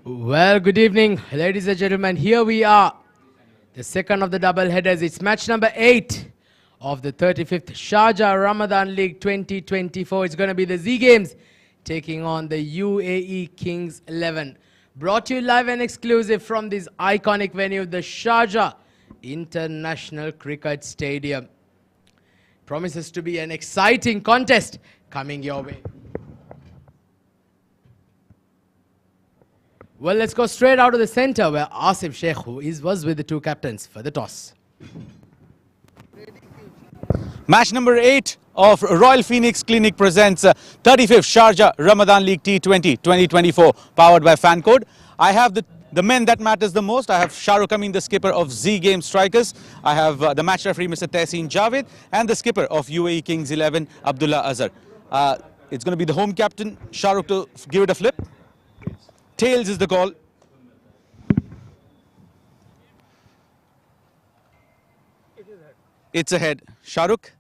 Well, good evening, ladies and gentlemen. Here we are, the second of the double headers. It's match number 8 of the 35th Sharjah Ramadan League 2024. It's going to be the Z Games taking on the UAE Kings 11. Brought to you live and exclusive from this iconic venue, the Sharjah International Cricket Stadium. Promises to be an exciting contest coming your way. Well, let's go straight out of the center where Asif Sheikh, who was with the two captains for the toss. Match number 8 of Royal Phoenix Clinic presents 35th Sharjah Ramadan League T20 2024 powered by FanCode. I have the men that matters the most. I have Shahrukh Amin, the skipper of Z Game Strikers. I have the match referee, Mr. Tehseen Javed, and the skipper of UAE Kings 11, Abdullah Azhar. It's going to be the home captain, Shahrukh, to give it a flip. Tails is the call. It's a head. Shahrukh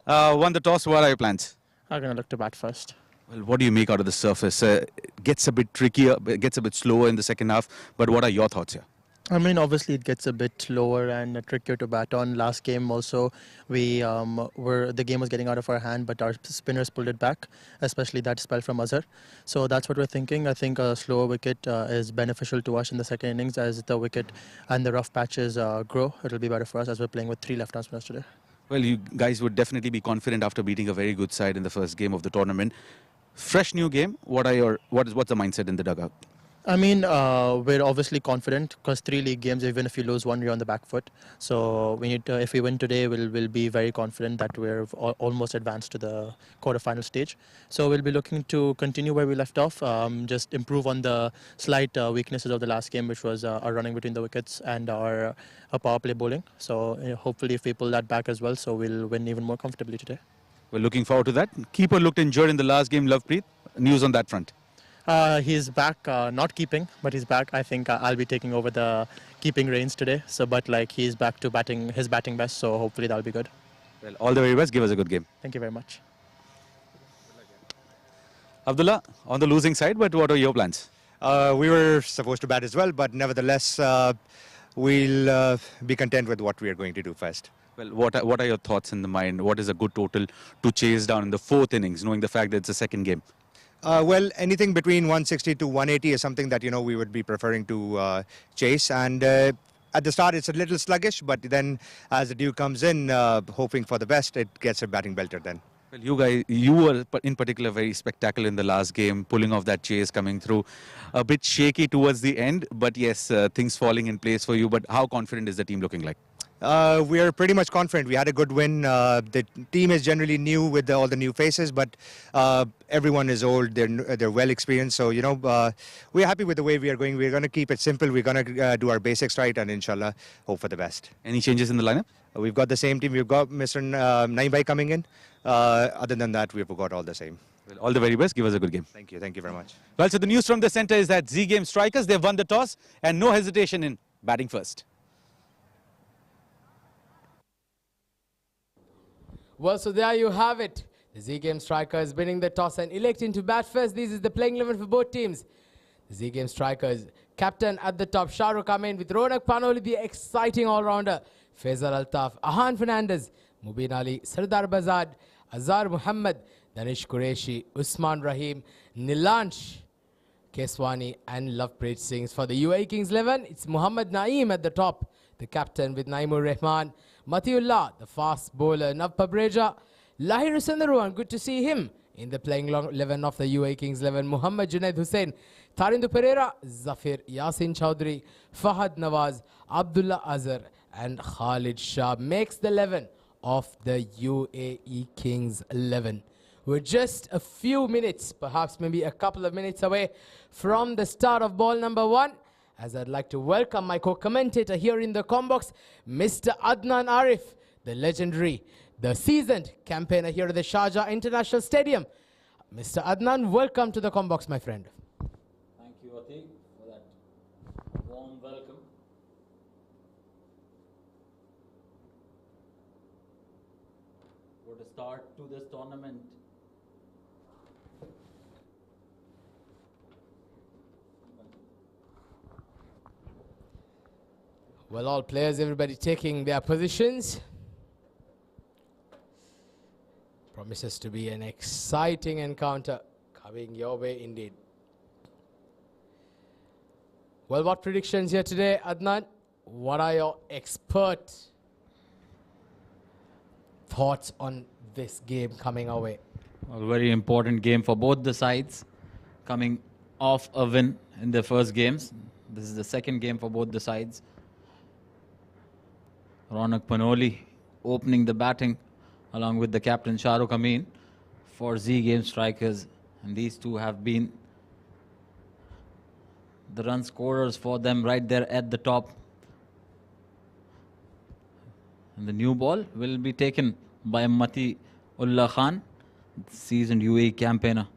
won the toss. What are your plans? I'm going to look to bat first. Well, what do you make out of the surface? It gets a bit trickier, it gets a bit slower in the second half. But what are your thoughts here? I mean, obviously it gets a bit lower and trickier to bat on. Last game also, the game was getting out of our hand, but our spinners pulled it back, especially that spell from Azhar. So that's what we're thinking. I think a slower wicket is beneficial to us in the second innings as the wicket and the rough patches grow. It'll be better for us as we're playing with 3 left-arm spinners today. Well, you guys would definitely be confident after beating a very good side in the first game of the tournament. Fresh new game. What's the mindset in the dugout? I mean, we're obviously confident because 3 league games, even if you lose one, you're on the back foot. So we need to, if we win today, we'll be very confident that we're almost advanced to the quarter-final stage. So we'll be looking to continue where we left off, just improve on the slight weaknesses of the last game, which was our running between the wickets and our power play bowling. So hopefully if we pull that back as well, so we'll win even more comfortably today. We're looking forward to that. Keeper looked injured in the last game, Lovepreet. News on that front? He's back, not keeping, but he's back. I think I'll be taking over the keeping reins today. So, but like he's back to his batting best. So hopefully that'll be good. Well, all the very best. Give us a good game. Thank you very much. Abdullah, on the losing side, but what are your plans? We were supposed to bat as well, but nevertheless, we'll be content with what we are going to do first. Well, what are your thoughts in the mind? What is a good total to chase down in the 4th innings, knowing the fact that it's a second game? Well, anything between 160 to 180 is something that, we would be preferring to chase. And at the start, it's a little sluggish, but then as the dew comes in, hoping for the best, it gets a batting belter then. Well, you were in particular very spectacular in the last game, pulling off that chase, coming through. A bit shaky towards the end, but yes, things falling in place for you. But how confident is the team looking like? We are pretty much confident. We had a good win. The team is generally new with all the new faces, but everyone is old. They're well experienced. So, we're happy with the way we are going. We're going to keep it simple. We're going to do our basics right and inshallah hope for the best. Any changes in the lineup? We've got the same team. We've got Mr. Naimbai coming in. Other than that, we've got all the same. Well, all the very best. Give us a good game. Thank you. Thank you very much. Well, so the news from the centre is that Z Game Strikers, they've won the toss and no hesitation in batting first. Well, so there you have it. The Z Game Strikers winning the toss and electing to bat first. This is the playing 11 for both teams. The Z Game Strikers, captain at the top, Shahrukh Amin with Ronak Panoli, the exciting all-rounder, Faisal Altaf, Ahan Fernandez, Mubin Ali, Sardar Bazad, Azhar Muhammad, Danish Qureshi, Usman Rahim, Nilansh Keswani and Lovepreet Singh. For the UAE Kings 11, it's Muhammad Naeem at the top, the captain with Naimur Rahman, Matiullah, the fast bowler, Nav Pabreja, Lahir Sundaruan, good to see him in the playing 11 of the UAE Kings 11, Muhammad Junaid Hussain, Tarindu Pereira, Zafir Yasin Chowdhury, Fahad Nawaz, Abdullah Azhar and Khalid Shah makes the 11 of the UAE Kings 11. We're just a few minutes, perhaps maybe a couple of minutes away from the start of ball number 1. As I'd like to welcome my co-commentator here in the combox, Mr. Adnan Arif, the legendary, the seasoned campaigner here at the Sharjah International Stadium. Mr. Adnan, welcome to the combox, my friend. Thank you, Ati, for that warm welcome. What a start to this tournament. Well, all players, everybody taking their positions. Promises to be an exciting encounter coming your way indeed. Well, what predictions here today, Adnan? What are your expert thoughts on this game coming our way? A very important game for both the sides, coming off a win in their first games. This is the second game for both the sides. Ronak Panoli opening the batting along with the captain Shahrukh Amin for Z Game strikers, and these two have been the run scorers for them right there at the top. And the new ball will be taken by Mati Ullah Khan, seasoned UAE campaigner.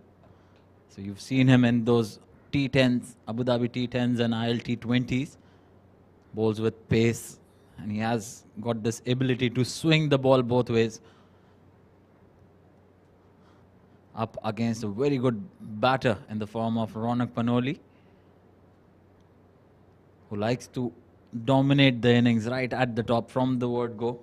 So you've seen him in those T10s, Abu Dhabi T10s and IL T20s. Bowls with pace, and he has got this ability to swing the ball both ways. Up against a very good batter in the form of Ronak Panoli, who likes to dominate the innings right at the top from the word go.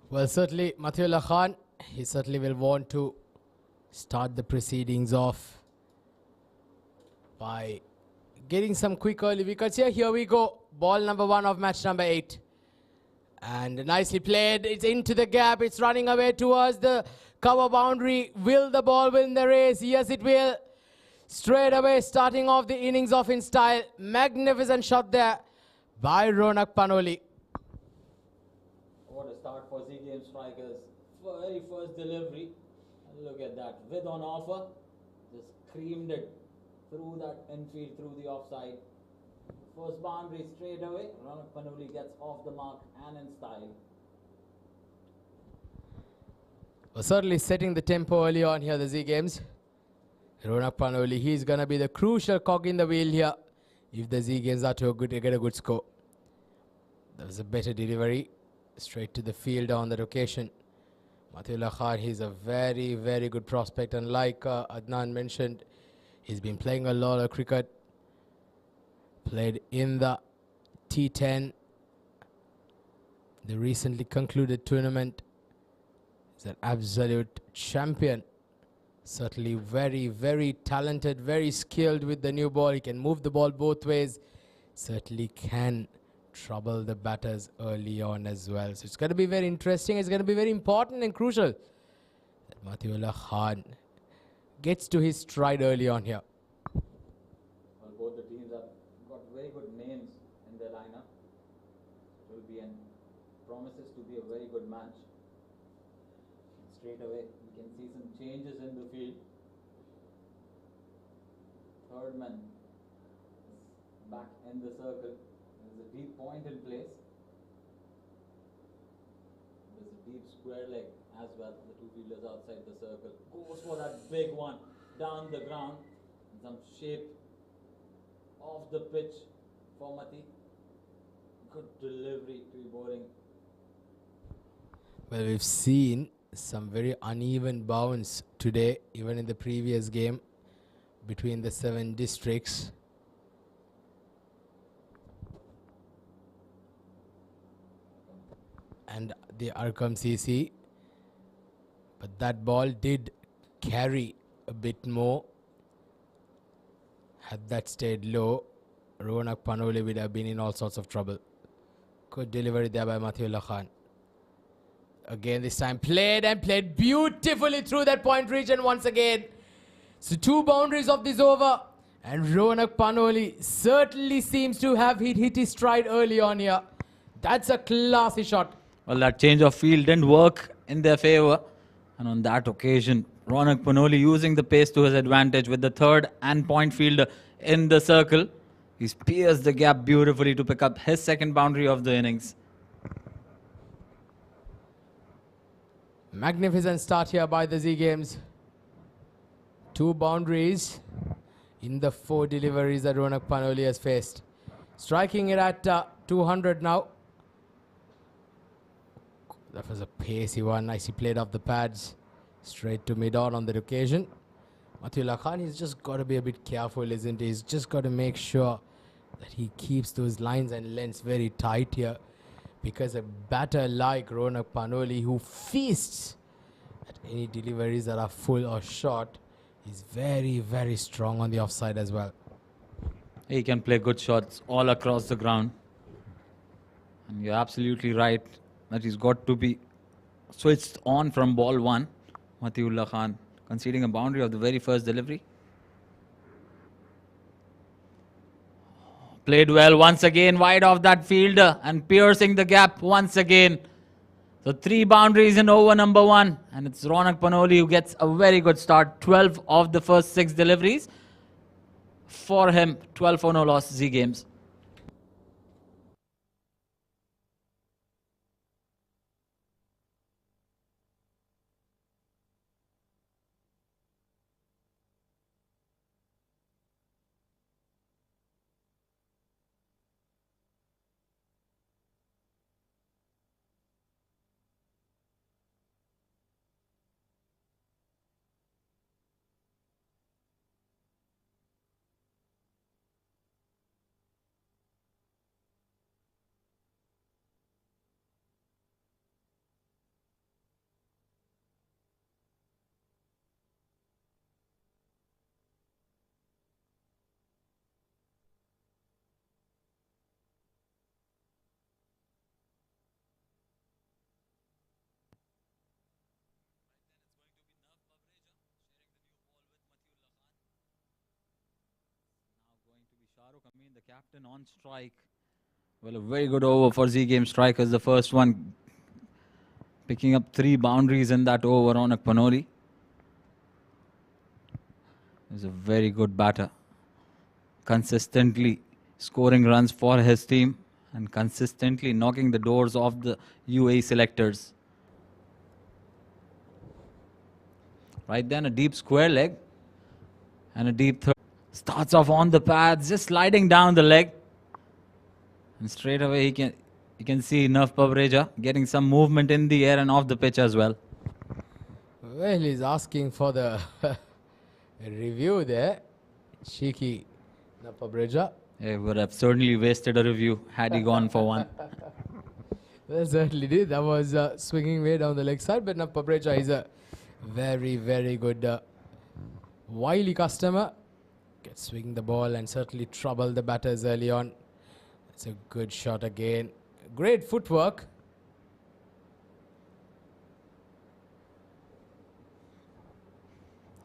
Well, certainly, Matiullah Khan, he certainly will want to start the proceedings off by getting some quick early wickets here. Here we go. Ball number 1 of match number 8. And nicely played. It's into the gap. It's running away towards the cover boundary. Will the ball win the race? Yes, it will. Straight away, starting off the innings off in style. Magnificent shot there by Ronak Panoli. What a start for Z Game strikers. Very first delivery. And look at that. With on offer. Just creamed it through that infield, through the offside. First boundary straight away. Ronak Panoli gets off the mark and in style. Well, certainly setting the tempo early on here, the Z Games. Ronak Panoli, he's going to be the crucial cog in the wheel here if the Z Games are to get a good score. That was a better delivery. Straight to the field on that occasion. Matiullah Khan, he's a very, very good prospect. And like Adnan mentioned, he's been playing a lot of cricket. Played in the T10, the recently concluded tournament. He's an absolute champion. Certainly very, very talented, very skilled with the new ball. He can move the ball both ways. Certainly can trouble the batters early on as well. So it's going to be very interesting. It's going to be very important and crucial that Matiullah Khan gets to his stride early on here. Well, both the teams have got very good names in their lineup. It will be and promises to be a very good match. Straight away, we can see some changes in the field. Third man is back in the circle. There's a deep point in place. There's a deep square leg as well. The two fielders outside the circle. Goes for that big one down the ground. And some shape off the pitch for Mati. Good delivery to be bowling. Well, we've seen some very uneven bounce today, even in the previous game between the 7 districts. And the Arkham CC, but that ball did carry a bit more. Had that stayed low, Ronak Panoli would have been in all sorts of trouble. Good delivery there by Matiullah Khan. Again, this time played and played beautifully through that point region once again. So 2 boundaries of this over, and Ronak Panoli certainly seems to have hit his stride early on here. That's a classy shot. Well, that change of field didn't work in their favour. And on that occasion, Ronak Panoli using the pace to his advantage with the third and point fielder in the circle. He's pierced the gap beautifully to pick up his second boundary of the innings. Magnificent start here by the Z Games. 2 boundaries in the 4 deliveries that Ronak Panoli has faced. Striking it at 200 now. That was a pacey one. Nicely played off the pads. Straight to mid-on the occasion. Matiullah Khan, he's just got to be a bit careful, isn't he? He's just got to make sure that he keeps those lines and lengths very tight here. Because a batter like Ronak Panoli, who feasts at any deliveries that are full or short, is very, very strong on the offside as well. He can play good shots all across the ground. And you're absolutely right that he's got to be switched on from ball one. Matiullah Khan conceding a boundary of the very first delivery. Played well once again, wide off that fielder and piercing the gap once again. So 3 boundaries in over number 1. And it's Ronak Panoli who gets a very good start. 12 of the first 6 deliveries. For him, 12 for no loss Z Games. The captain on strike. Well, a very good over for Z Game Strikers. The first one picking up 3 boundaries in that over on Ronak Panoli. He's a very good batter. Consistently scoring runs for his team and consistently knocking the doors off the UAE selectors. Right then, a deep square leg and a deep third. Starts off on the pads, just sliding down the leg. And straight away you can see Nerf Pavreja getting some movement in the air and off the pitch as well. Well, he's asking for the review there. Cheeky Nerf Pavreja. He would have certainly wasted a review had he gone for one. Well, certainly did. That was swinging way down the leg side. But Nerf Pavreja is a very, very good wily customer. Can swing the ball and certainly trouble the batters early on. It's a good shot again. Great footwork.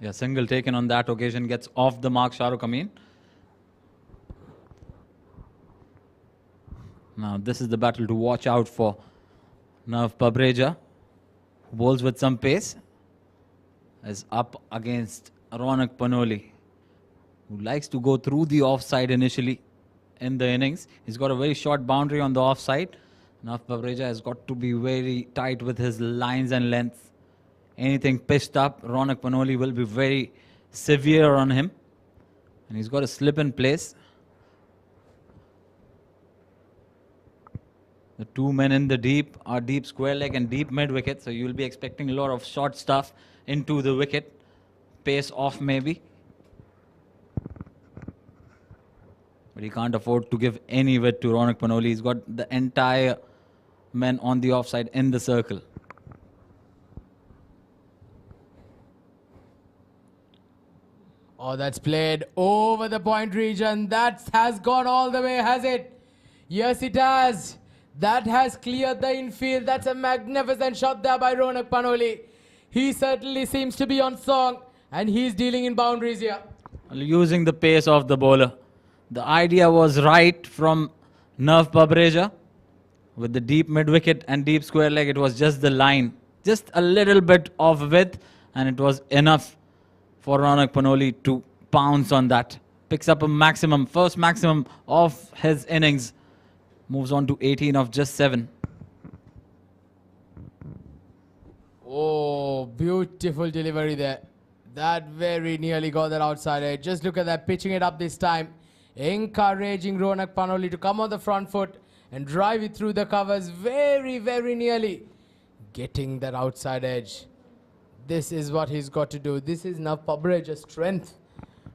Yeah, single taken on that occasion gets off the mark, Shahrukh Amin. Now this is the battle to watch out for. Nerf Pavreja, who bowls with some pace, is up against Ronak Panoli, who likes to go through the offside initially in the innings. He's got a very short boundary on the offside. Nerf Pavreja has got to be very tight with his lines and lengths. Anything pitched up, Ronak Panoli will be very severe on him. And he's got to slip in place. The 2 men in the deep are deep square leg and deep mid wicket. So you'll be expecting a lot of short stuff into the wicket. Pace off maybe. But he can't afford to give any width to Ronak Panoli. He's got the entire men on the offside in the circle. Oh, that's played over the point region. That has gone all the way, has it? Yes, it has. That has cleared the infield. That's a magnificent shot there by Ronak Panoli. He certainly seems to be on song, and he's dealing in boundaries here. Using the pace of the bowler. The idea was right from Nerf Pavreja. With the deep mid-wicket and deep square leg, it was just the line. Just a little bit of width, and it was enough for Ronak Panoli to pounce on that. Picks up a maximum, first maximum of his innings. Moves on to 18 of just 7. Oh, beautiful delivery there. That very nearly got that outside edge. Just look at that, pitching it up this time. Encouraging Ronak Panoli to come on the front foot and drive it through the covers very, very nearly. getting that outside edge. This is what he's got to do. This is now Pabrage's strength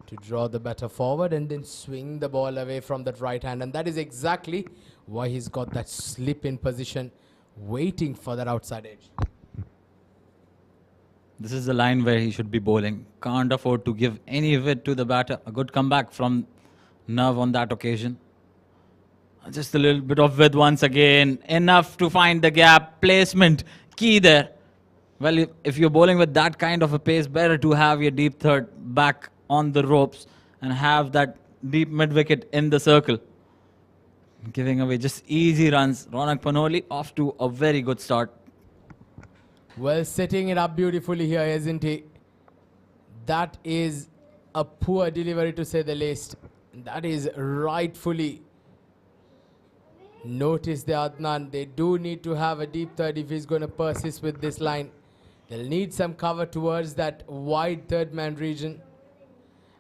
to draw the batter forward and then swing the ball away from that right hand. And that is exactly why he's got that slip in position, waiting for that outside edge. This is the line where he should be bowling. Can't afford to give any wicket to the batter. A good comeback from Nav on that occasion. Just a little bit of width once again. Enough to find the gap. Placement key there. Well, if you're bowling with that kind of a pace, better to have your deep third back on the ropes and have that deep mid-wicket in the circle. Giving away just easy runs. Ronak Panoli off to a very good start. Well, setting it up beautifully here, isn't he? That is a poor delivery, to say the least. That is rightfully noticed there, Adnan. They do need to have a deep third if he's going to persist with this line. They'll need some cover towards that wide third man region.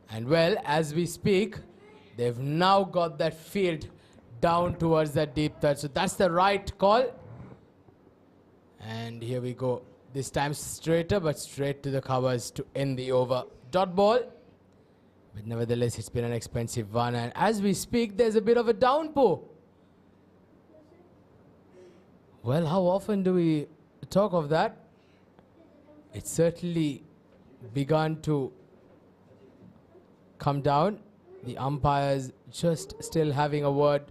And well, as we speak, they've now got that field down towards that deep third. So that's the right call. And here we go. This time straighter, but straight to the covers to end the over. Dot ball. But nevertheless, it's been an expensive one. And as we speak, there's a bit of a downpour. Well, how often do we talk of that? It's certainly begun to come down. The umpires just still having a word.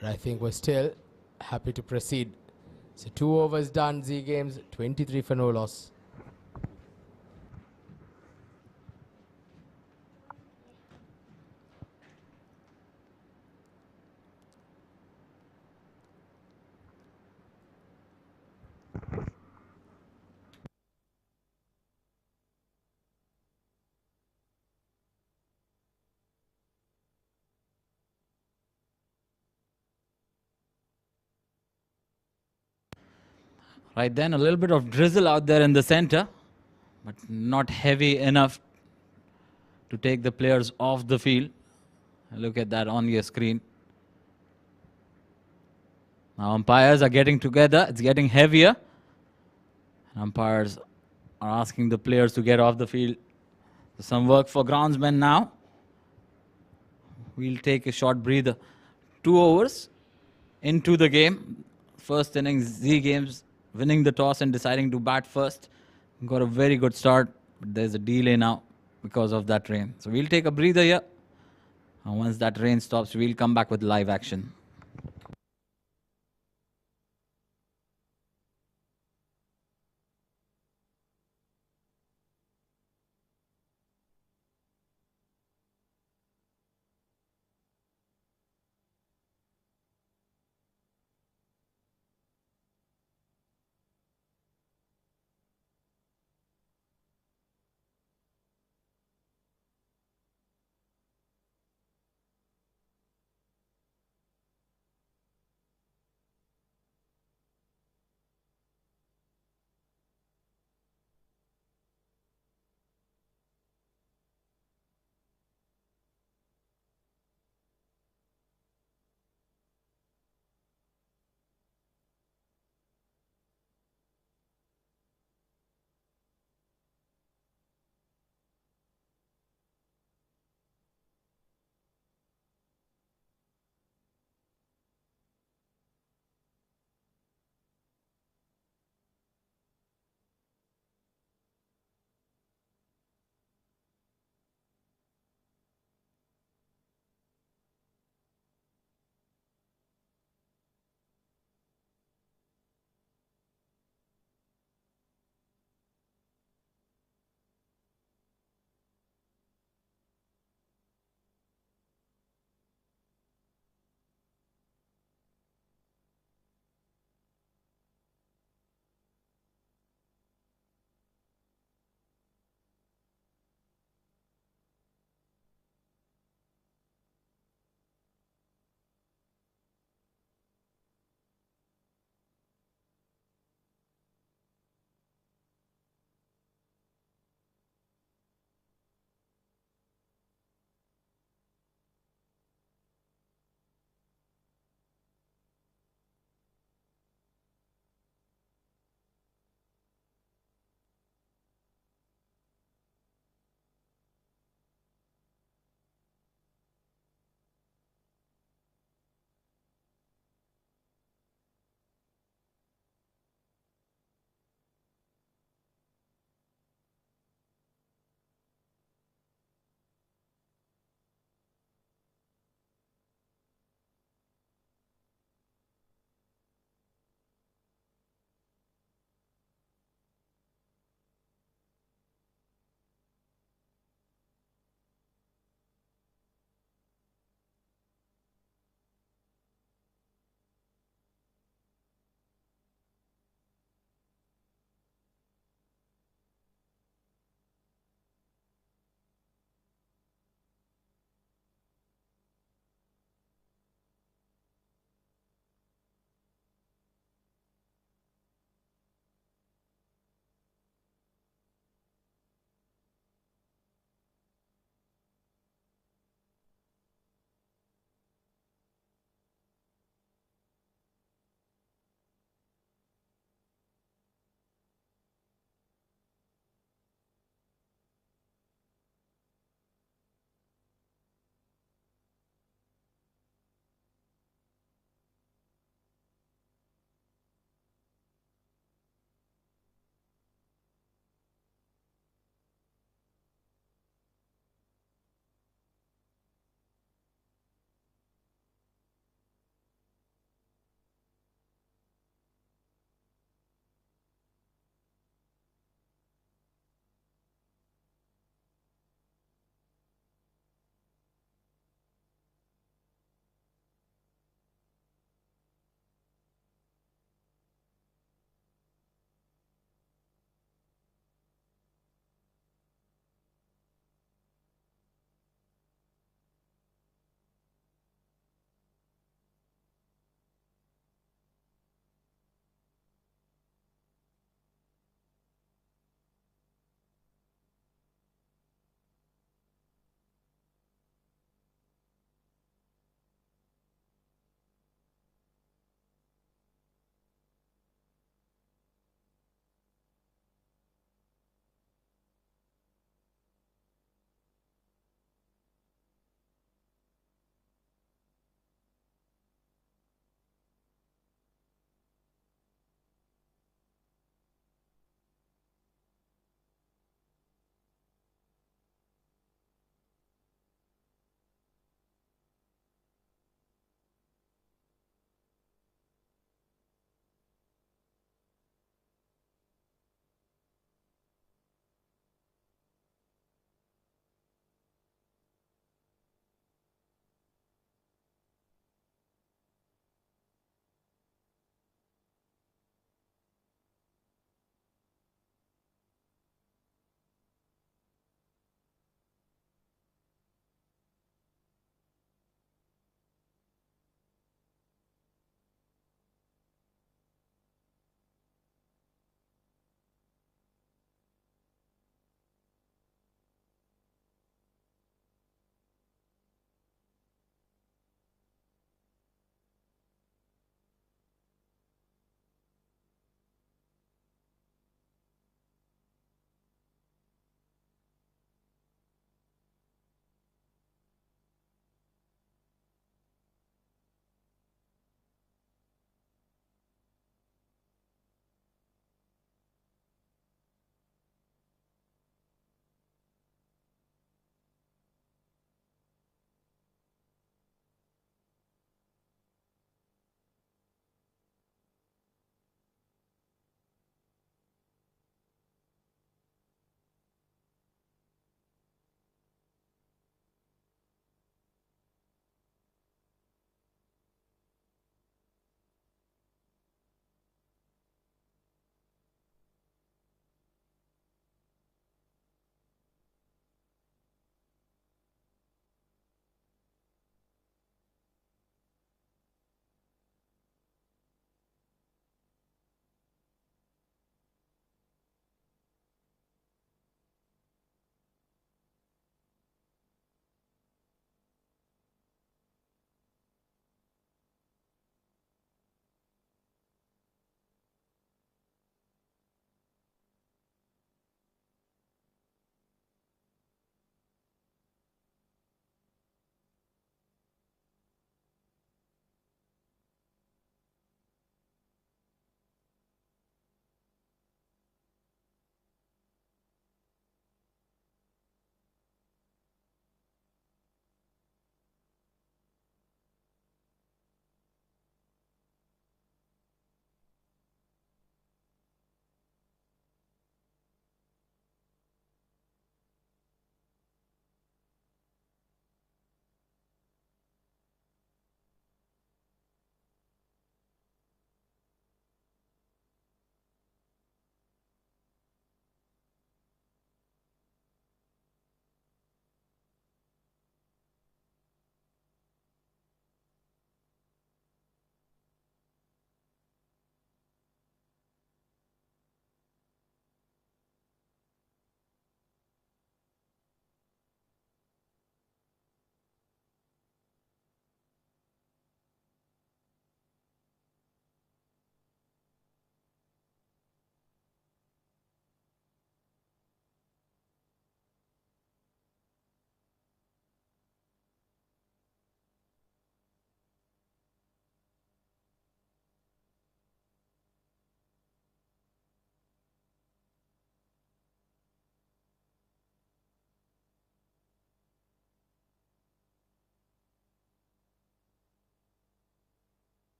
But I think we're still happy to proceed. So 2 overs done, Z Games, 23 for no loss. Right then, a little bit of drizzle out there in the center, but not heavy enough to take the players off the field. Look at that on your screen. Now umpires are getting together. It's getting heavier. Umpires are asking the players to get off the field. So some work for groundsmen now. We'll take a short breather. 2 overs into the game. First innings, Z Games winning the toss and deciding to bat first. Got a very good start, but there's a delay now because of that rain. So we'll take a breather here. And once that rain stops, we'll come back with live action.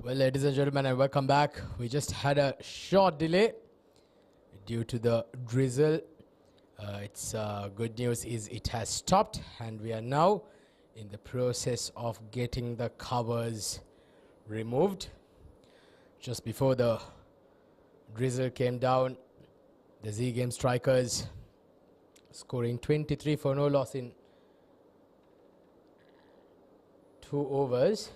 Well, ladies and gentlemen, and welcome back. We just had a short delay due to the drizzle. It's good news is it has stopped, and we are now in the process of getting the covers removed. Just before the drizzle came down, the Z Game strikers scoring 23 for no loss in 2 overs.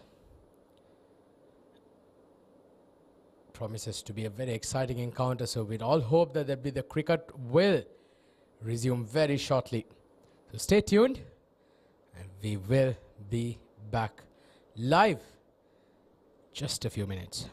Promises to be a very exciting encounter, so we'd all hope that the cricket will resume very shortly. So stay tuned, and we will be back live just a few minutes.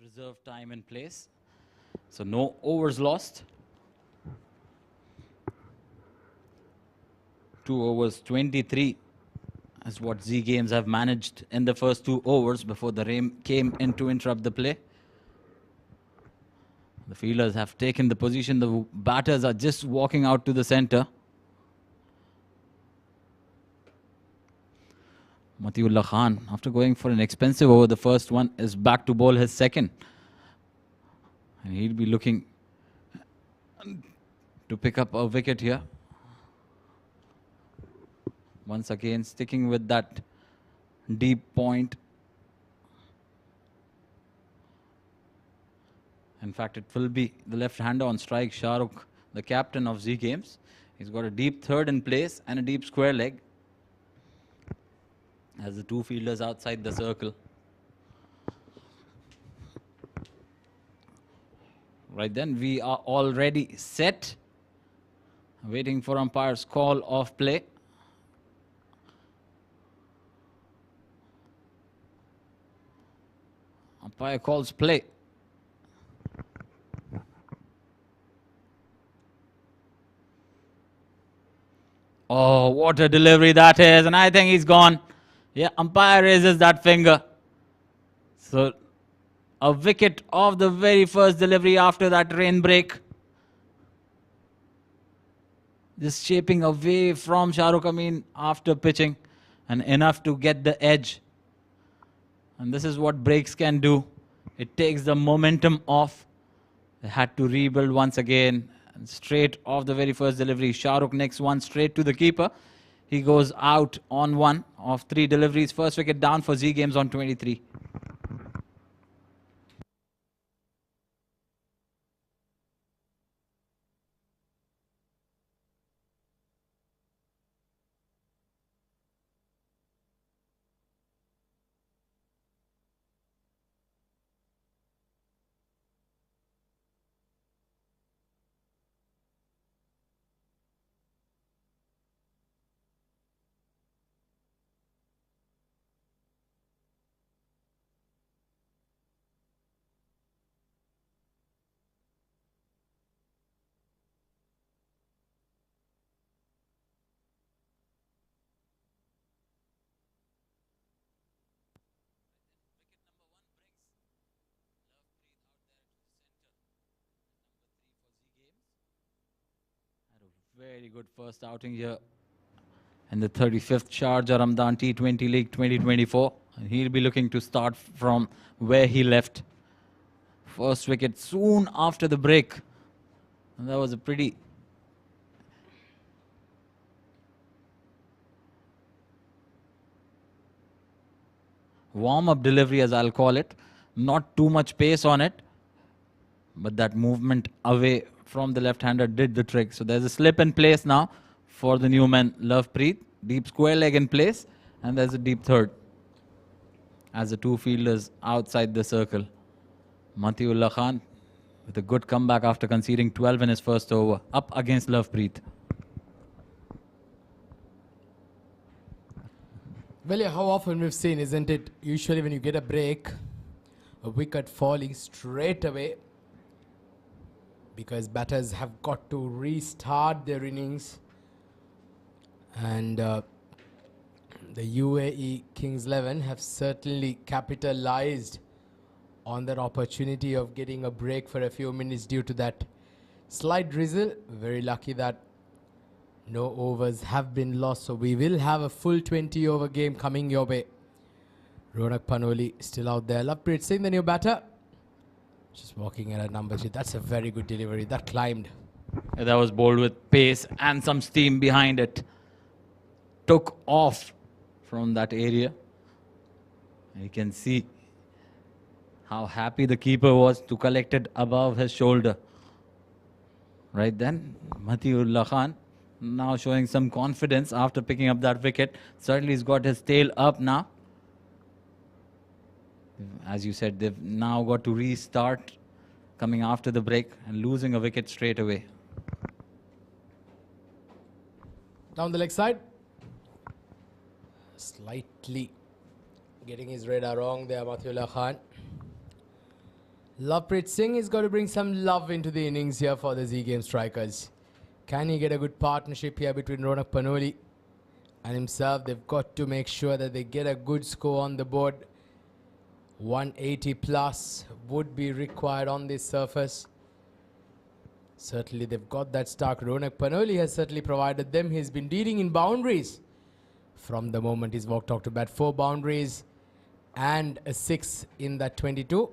reserve time in place. So no overs lost. 2 overs, 23 is what Z Games have managed in the first 2 overs before the rain came in to interrupt the play. The fielders have taken the position. The batters are just walking out to the center. Matiullah Khan, after going for an expensive over, the first one, is back to bowl his second. And he'll be looking to pick up a wicket here. Once again, sticking with that deep point. In fact, it will be the left-hander on strike, Shahrukh, the captain of Z Games. He's got a deep third in place and a deep square leg as the 2 fielders outside the circle. Right then, we are already set, waiting for umpire's call of play. Umpire calls play. Oh, what a delivery that is. And I think he's gone. Yeah, umpire raises that finger. So, a wicket of the very first delivery after that rain break. Just shaping away from Shahrukh Amin after pitching. And enough to get the edge. And this is what breaks can do. It takes the momentum off. They had to rebuild once again. And straight off the very first delivery. Shahrukh next one straight to the keeper. He goes out on 1 of 3 deliveries. First wicket down for Z Games on 23. Very good first outing here in the 35th Sharjah Ramadan T20 League 2024. And he'll be looking to start from where he left. First wicket soon after the break. And that was a pretty warm-up delivery, as I'll call it. Not too much pace on it, but that movement away from the left-hander did the trick. So there's a slip in place now for the new man, Lovepreet. Deep square leg in place, and there's a deep third as the 2 fielders outside the circle. Matiullah Khan with a good comeback after conceding 12 in his first over, up against Lovepreet. Well, yeah, how often we've seen, isn't it? Usually when you get a break, a wicket falling straight away, because batters have got to restart their innings. And the UAE Kings 11 have certainly capitalized on that opportunity of getting a break for a few minutes due to that slight drizzle. Very lucky that no overs have been lost. So we will have a full 20 over game coming your way. Ronak Panoli still out there. Lovepreet Singh, the new batter. Just walking at a number 3. That's a very good delivery. That climbed. That was bowled with pace and some steam behind it. Took off from that area. You can see how happy the keeper was to collect it above his shoulder. Right then, Matiullah Khan now showing some confidence after picking up that wicket. Certainly he's got his tail up now. As you said, they've now got to restart coming after the break and losing a wicket straight away. Down the leg side. Slightly getting his radar wrong there, Matiullah Khan. Lovepreet Singh is going to bring some love into the innings here for the Z Game strikers. Can he get a good partnership here between Ronak Panoli and himself? They've got to make sure that they get a good score on the board. 180 plus would be required on this surface. Certainly they've got that start. Ronak Panoli has certainly provided them. He's been dealing in boundaries from the moment he's walked off to bat. 4 boundaries and a 6 in that 22.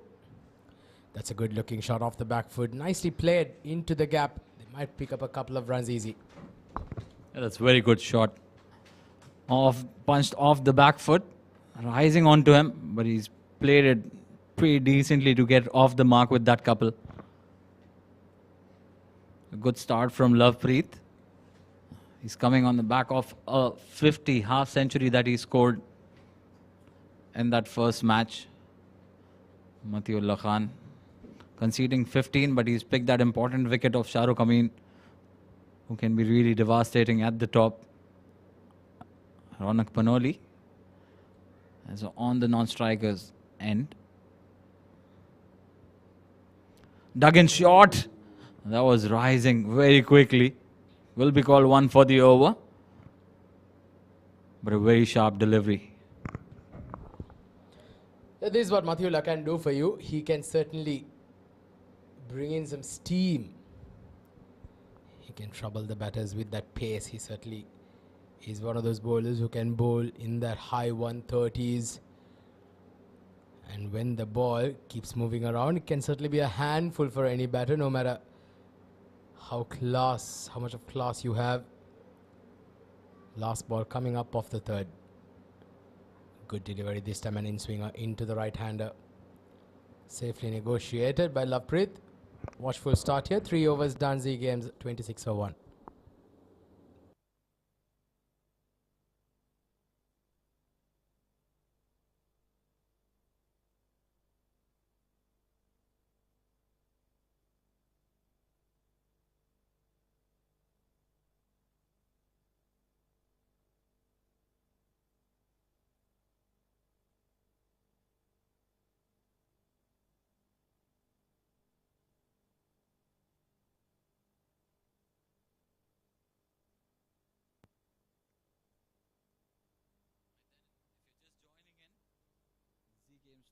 That's a good looking shot off the back foot. Nicely played into the gap. They might pick up a couple of runs easy. Yeah, that's a very good shot. Punched off the back foot, rising onto him, but he's played it pretty decently to get off the mark with that couple. A good start from Lovepreet. He's coming on the back of a 50 half century that he scored in that first match. Matiullah Khan conceding 15, but he's picked that important wicket of Shah Rukh Amin, who can be really devastating at the top. Ronak Panoli is on the non-strikers end. Dug in short. That was rising very quickly. Will be called 1 for the over. But a very sharp delivery. This is what Matiullah can do for you. He can certainly bring in some steam. He can trouble the batters with that pace. He certainly is one of those bowlers who can bowl in that high 130s. And when the ball keeps moving around, it can certainly be a handful for any batter, no matter how much of class you have. Last ball coming up off the third. Good delivery this time, an in-swinger into the right-hander. Safely negotiated by Lovepreet. Watchful start here. 3 overs done. Z Games 26 for 1.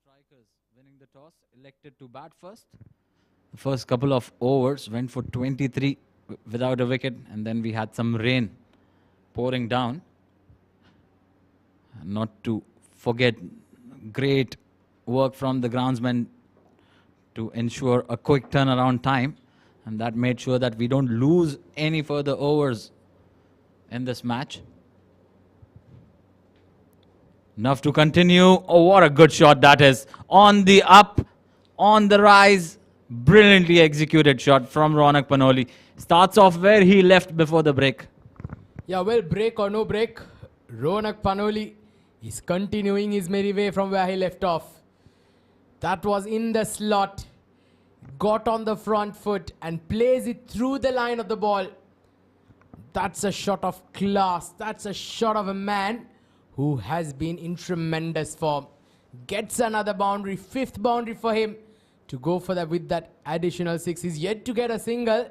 Strikers winning the toss, elected to bat first. The first couple of overs went for 23 without a wicket, and then we had some rain pouring down. Not to forget, great work from the groundsman to ensure a quick turnaround time, and that made sure that we don't lose any further overs in this match. Enough to continue. Oh, what a good shot that is. On the up, on the rise. Brilliantly executed shot from Ronak Panoli. Starts off where he left before the break. Yeah, well, break or no break, Ronak Panoli is continuing his merry way from where he left off. That was in the slot. Got on the front foot and plays it through the line of the ball. That's a shot of class. That's a shot of a man who has been in tremendous form. Gets another boundary, 5th boundary for him to go for that with that additional 6. He's yet to get a single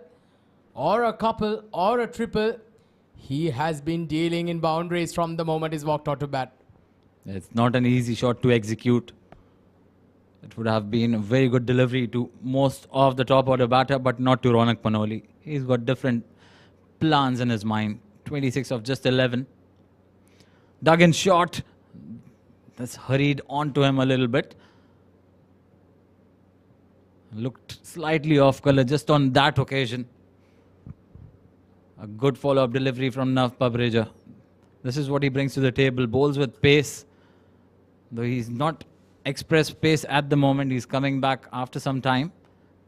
or a couple or a triple. He has been dealing in boundaries from the moment he's walked out to bat. It's not an easy shot to execute. It would have been a very good delivery to most of the top order batter, but not to Ronak Panoli. He's got different plans in his mind. 26 of just 11. Dug in short. That's hurried onto him a little bit. Looked slightly off color just on that occasion. A good follow-up delivery from Nav Pabreja. This is what he brings to the table. Bowls with pace. Though he's not expressed pace at the moment. He's coming back after some time.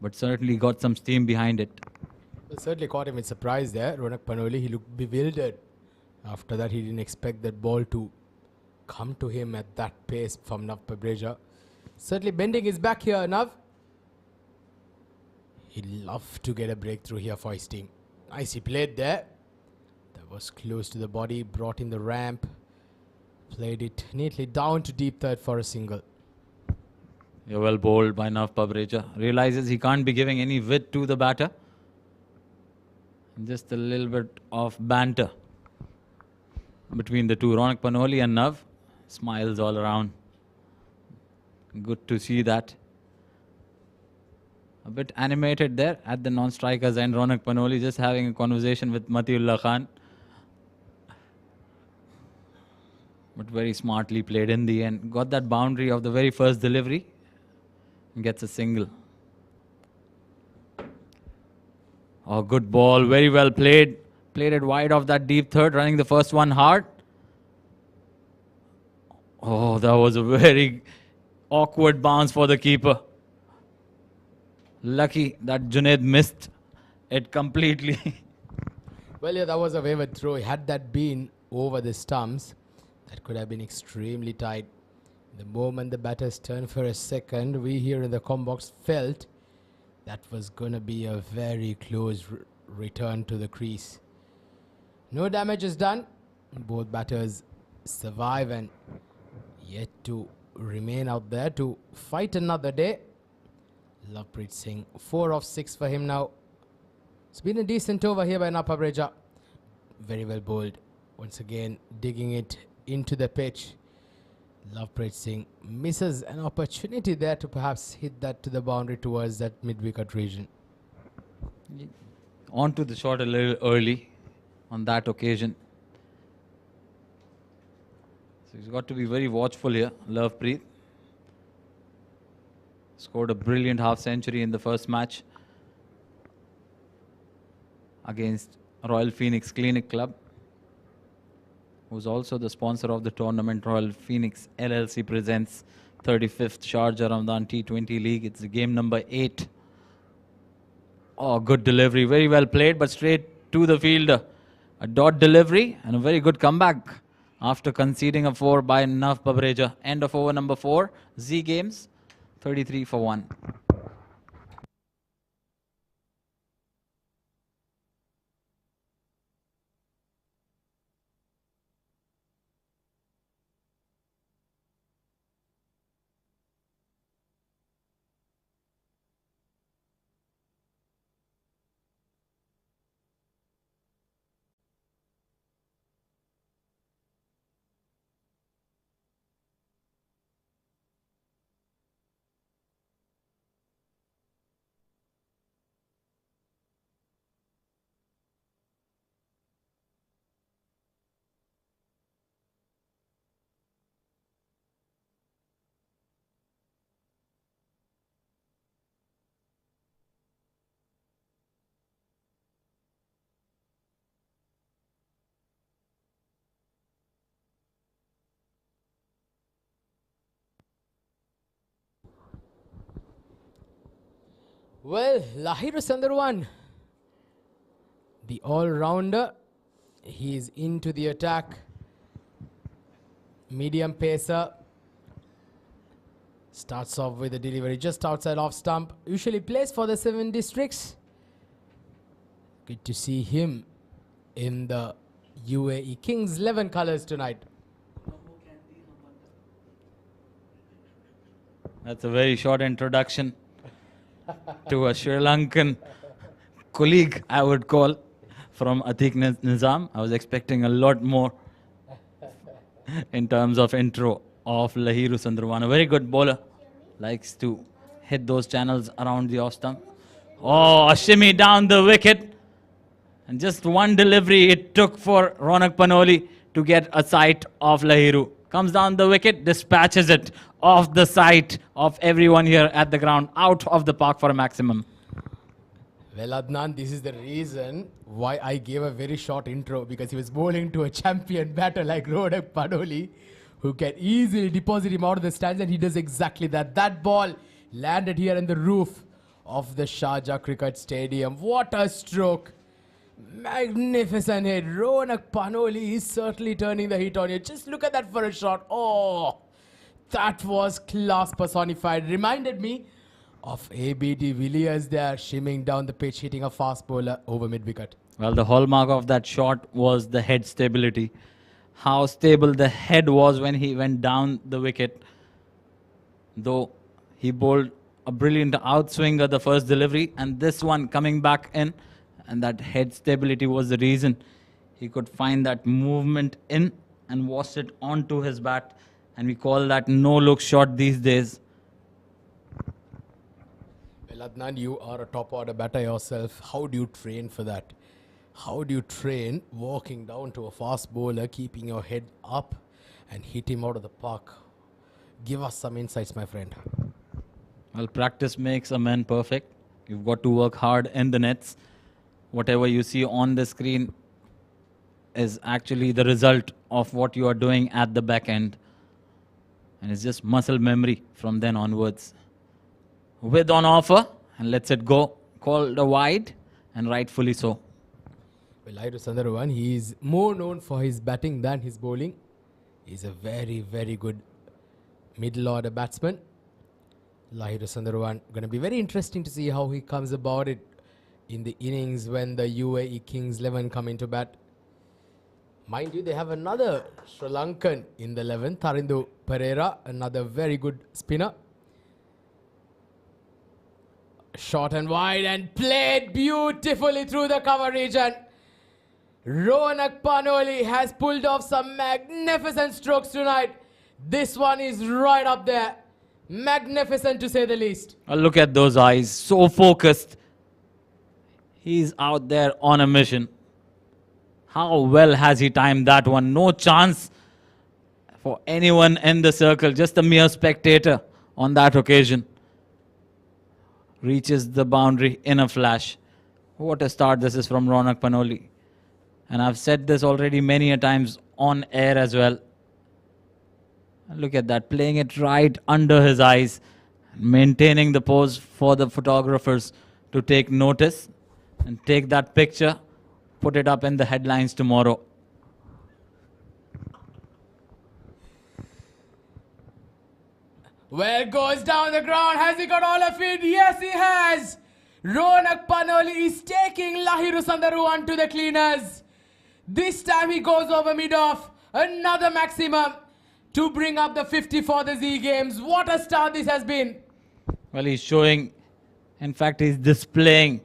But certainly got some steam behind it. Well, certainly caught him with surprise there. Ronak Panoli, he looked bewildered. After that, he didn't expect that ball to come to him at that pace from Nav Pabreja. Certainly bending his back here, Nav. He'd love to get a breakthrough here for his team. Nicely played there. That was close to the body, brought in the ramp. Played it neatly down to deep third for a single. You're well bowled by Nav Pabreja. Realizes he can't be giving any width to the batter. Just a little bit of banter between the two. Ronak Panoli and Nav. Smiles all around. Good to see that. A bit animated there at the non-strikers and Ronak Panoli just having a conversation with Matiullah Khan. But very smartly played in the end. Got that boundary of the very first delivery. Gets a single. Oh, good ball. Very well played. Played it wide off that deep third. Running the first one hard. Oh, that was a very awkward bounce for the keeper. Lucky that Junaid missed it completely. Well, yeah, that was a wayward throw. Had that been over the stumps, that could have been extremely tight. The moment the batters turned for a second, we here in the comm box felt that was going to be a very close return to the crease. No damage is done. Both batters survive and yet to remain out there to fight another day. Lovepreet Singh, 4 of 6 for him now. It's been a decent over here by Nav Pabreja. Very well bowled. Once again, digging it into the pitch. Lovepreet Singh misses an opportunity there to perhaps hit that to the boundary towards that mid-wicket region. Onto the shot a little early on that occasion. So he's got to be very watchful here, Lovepreet. Scored a brilliant half-century in the first match against Royal Phoenix Clinic Club, who's also the sponsor of the tournament. Royal Phoenix LLC presents 35th Sharjah Ramadan T20 League. It's game number 8. Oh, good delivery. Very well played, but straight to the fielder. A dot delivery and a very good comeback after conceding a 4 by Nav Pabreja. End of over number 4. Z Games, 33 for 1. Well, Lahiru Sandharwan, the all-rounder, he is into the attack. Medium pacer. Starts off with a delivery just outside off stump. Usually plays for the 7 districts. Good to see him in the UAE Kings 11 colours tonight. That's a very short introduction to a Sri Lankan colleague, I would call, from Atiq Nizam. I was expecting a lot more in terms of intro of Lahiru Sandharwan. A very good bowler. Likes to hit those channels around the off stump. Oh, a shimmy down the wicket. And just one delivery it took for Ronak Panoli to get a sight of Lahiru. Comes down the wicket, dispatches it off the sight of everyone here at the ground, out of the park for a maximum. Well, Adnan, this is the reason why I gave a very short intro, because he was bowling to a champion batter like Ronak Panoli, who can easily deposit him out of the stands, and he does exactly that. That ball landed here in the roof of the Sharjah Cricket Stadium. What a stroke. Magnificent hit. Ronak Panoli is certainly turning the heat on you. Just look at that for a shot. Oh, that was class personified. Reminded me of ABD Villiers there, shimming down the pitch, hitting a fast bowler over mid-wicket. Well, the hallmark of that shot was the head stability. How stable the head was when he went down the wicket. Though He bowled a brilliant outswinger the first delivery, and this one coming back in, and that head stability was the reason he could find that movement in and wash it onto his bat, and we call that no-look shot these days. Well, Adnan, you are a top order batter yourself. How do you train for that? How do you train walking down to a fast bowler, keeping your head up and hit him out of the park? Give us some insights, my friend. Well, practice makes a man perfect. You've got to work hard in the nets. Whatever you see on the screen is actually the result of what you are doing at the back end. And it's just muscle memory from then onwards. With on offer, and lets it go. Called a wide, and rightfully so. Well, Lahiru Sandarawan, he is more known for his batting than his bowling. He's a very, very good middle order batsman. Lahiru Sandarawan, going to be very interesting to see how he comes about it in the innings when the UAE Kings 11 come into bat. Mind you, they have another Sri Lankan in the 11, Tharindu Pereira, another very good spinner. Short and wide and played beautifully through the cover region. Ronak Panoli has pulled off some magnificent strokes tonight. This one is right up there. Magnificent to say the least. Look at those eyes, so focused. He's out there on a mission. How well has he timed that one? No chance for anyone in the circle, just a mere spectator on that occasion. Reaches the boundary in a flash. What a start this is from Ronak Panoli. And I've said this already many a times on air as well. Look at that, playing it right under his eyes, maintaining the pose for the photographers to take notice and take that picture, put it up in the headlines tomorrow. Well, goes down the ground. Has he got all of it? Yes, he has. Ronak Panoli is taking Lahiru Sandarawan to the cleaners. This time he goes over mid-off. Another maximum to bring up the 50 for the Z Games. What a start this has been. Well, he's showing, in fact, he's displaying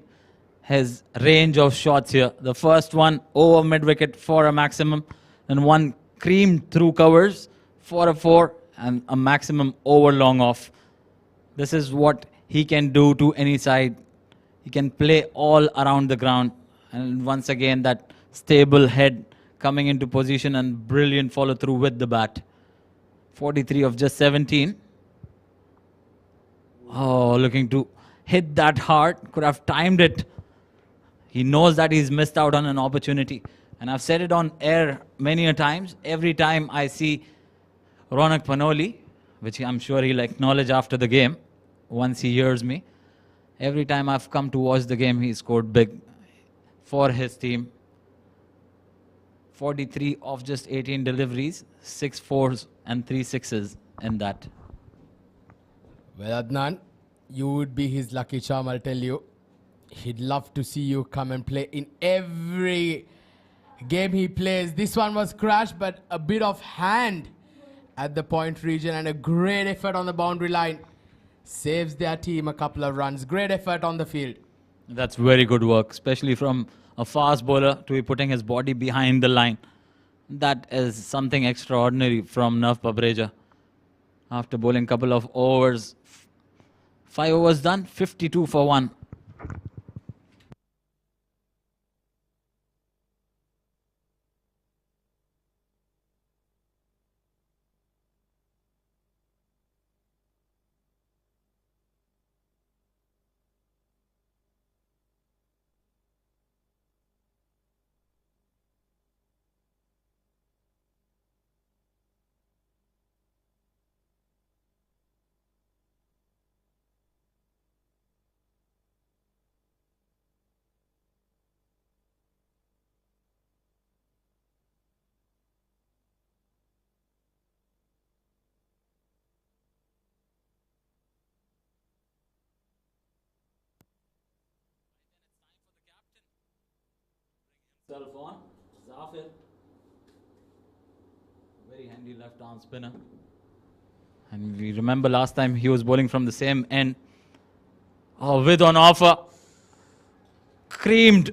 his range of shots here. The first one over mid-wicket for a maximum, and one creamed through covers for a 4, and a maximum over long off. This is what he can do to any side. He can play all around the ground. And once again, that stable head coming into position and brilliant follow through with the bat. 43 of just 17. Oh, looking to hit that hard. Could have timed it. He knows that he's missed out on an opportunity. And I've said it on air many a times. Every time I see Ronak Panoli, which I'm sure he'll acknowledge after the game, once he hears me. Every time I've come to watch the game, he scored big for his team. 43 of just 18 deliveries, 6 4s and 3 6s in that. Well, Adnan, you would be his lucky charm, I'll tell you. He'd love to see you come and play in every game he plays. This one was crashed, but a bit of hand at the point region and a great effort on the boundary line. Saves their team a couple of runs. Great effort on the field. That's very good work, especially from a fast bowler to be putting his body behind the line. That is something extraordinary from Nav Pabreja. After bowling a couple of overs, 5 overs done, 52 for 1. Himself on, Zafir. Very handy left arm spinner. And we remember last time he was bowling from the same end. Oh, with on offer. Creamed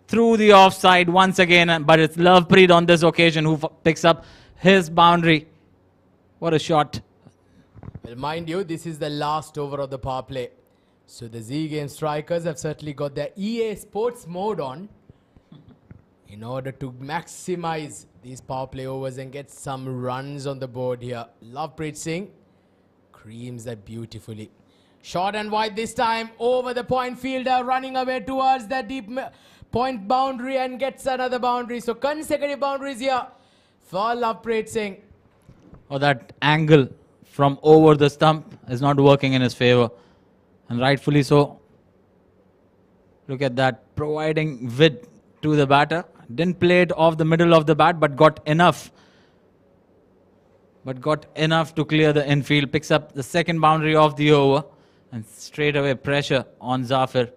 through the offside once again, but it's Lovepreet on this occasion who picks up his boundary. What a shot. Well, mind you, this is the last over of the power play. So the Z Game strikers have certainly got their EA Sports mode on in order to maximize these power play overs and get some runs on the board here. Lovepreet Singh creams that beautifully. Short and wide this time, over the point fielder, running away towards the deep point boundary and gets another boundary. So consecutive boundaries here for Lovepreet Singh. Oh, that angle from over the stump is not working in his favor. And rightfully so. Look at that, providing width to the batter. Didn't play it off the middle of the bat, but got enough. To clear the infield. Picks up the second boundary of the over. And straight away pressure on Zafir.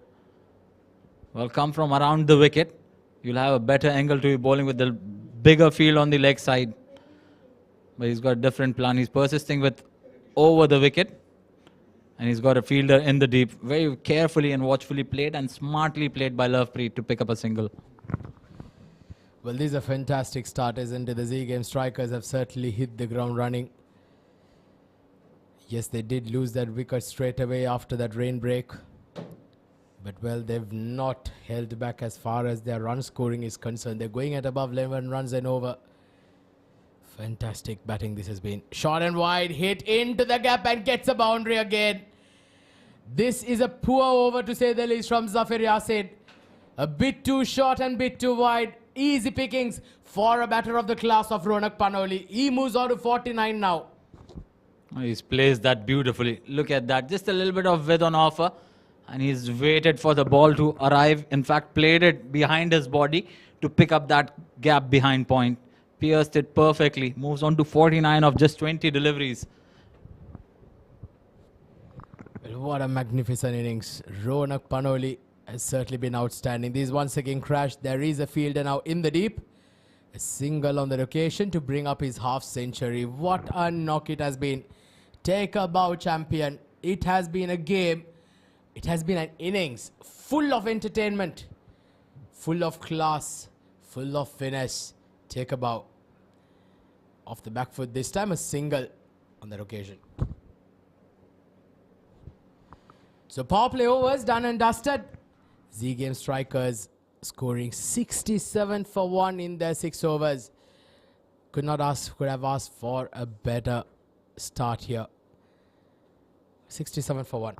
Well, come from around the wicket. You'll have a better angle to be bowling with the bigger field on the leg side. But he's got a different plan. He's persisting with over the wicket. And he's got a fielder in the deep. Very carefully and watchfully played and smartly played by Lovepreet to pick up a single. Well, these are fantastic starters into the Z Game strikers have certainly hit the ground running. Yes, they did lose that wicket straight away after that rain break. But, well, they've not held back as far as their run scoring is concerned. They're going at above 11 runs and over. Fantastic batting this has been. Short and wide, hit into the gap and gets a boundary again. This is a poor over to say the least from Zafir Yassin. A bit too short and bit too wide. Easy pickings for a batter of the class of Ronak Panoli. He moves on to 49 now. He's placed that beautifully. Look at that. Just a little bit of width on offer. And he's waited for the ball to arrive. In fact, played it behind his body to pick up that gap behind point. Pierced it perfectly. Moves on to 49 of just 20 deliveries. Well, what a magnificent innings. Ronak Panoli has certainly been outstanding. This once again crashed. There is a fielder now in the deep. A single on the occasion to bring up his half century. What a knock it has been. Take a bow, champion. It has been a game. It has been an innings full of entertainment, full of class, full of finesse. Take a bow. Off the back foot this time, a single on that occasion. So power play overs done and dusted. Z Game strikers scoring 67 for 1 in their 6 overs. Could have asked for a better start here. 67 for 1.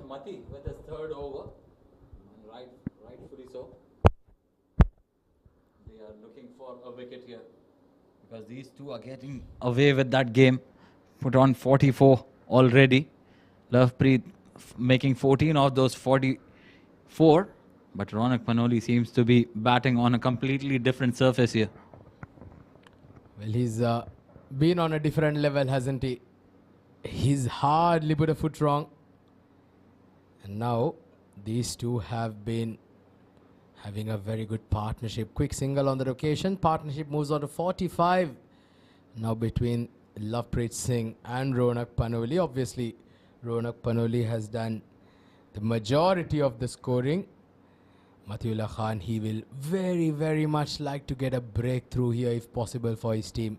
Mati with his third over, and rightfully so. They are looking for a wicket here because these two are getting away with that game. Put on 44 already. Lovepreet making 14 of those 44, but Ronak Panoli seems to be batting on a completely different surface here. Well, he's been on a different level, hasn't he? He's hardly put a foot wrong. And now these two have been having a very good partnership. Quick single on the occasion. Partnership moves on to 45. Now between Lovepreet Singh and Ronak Panoli. Obviously, Ronak Panoli has done the majority of the scoring. Matiullah Khan, he will very, very much like to get a breakthrough here if possible for his team.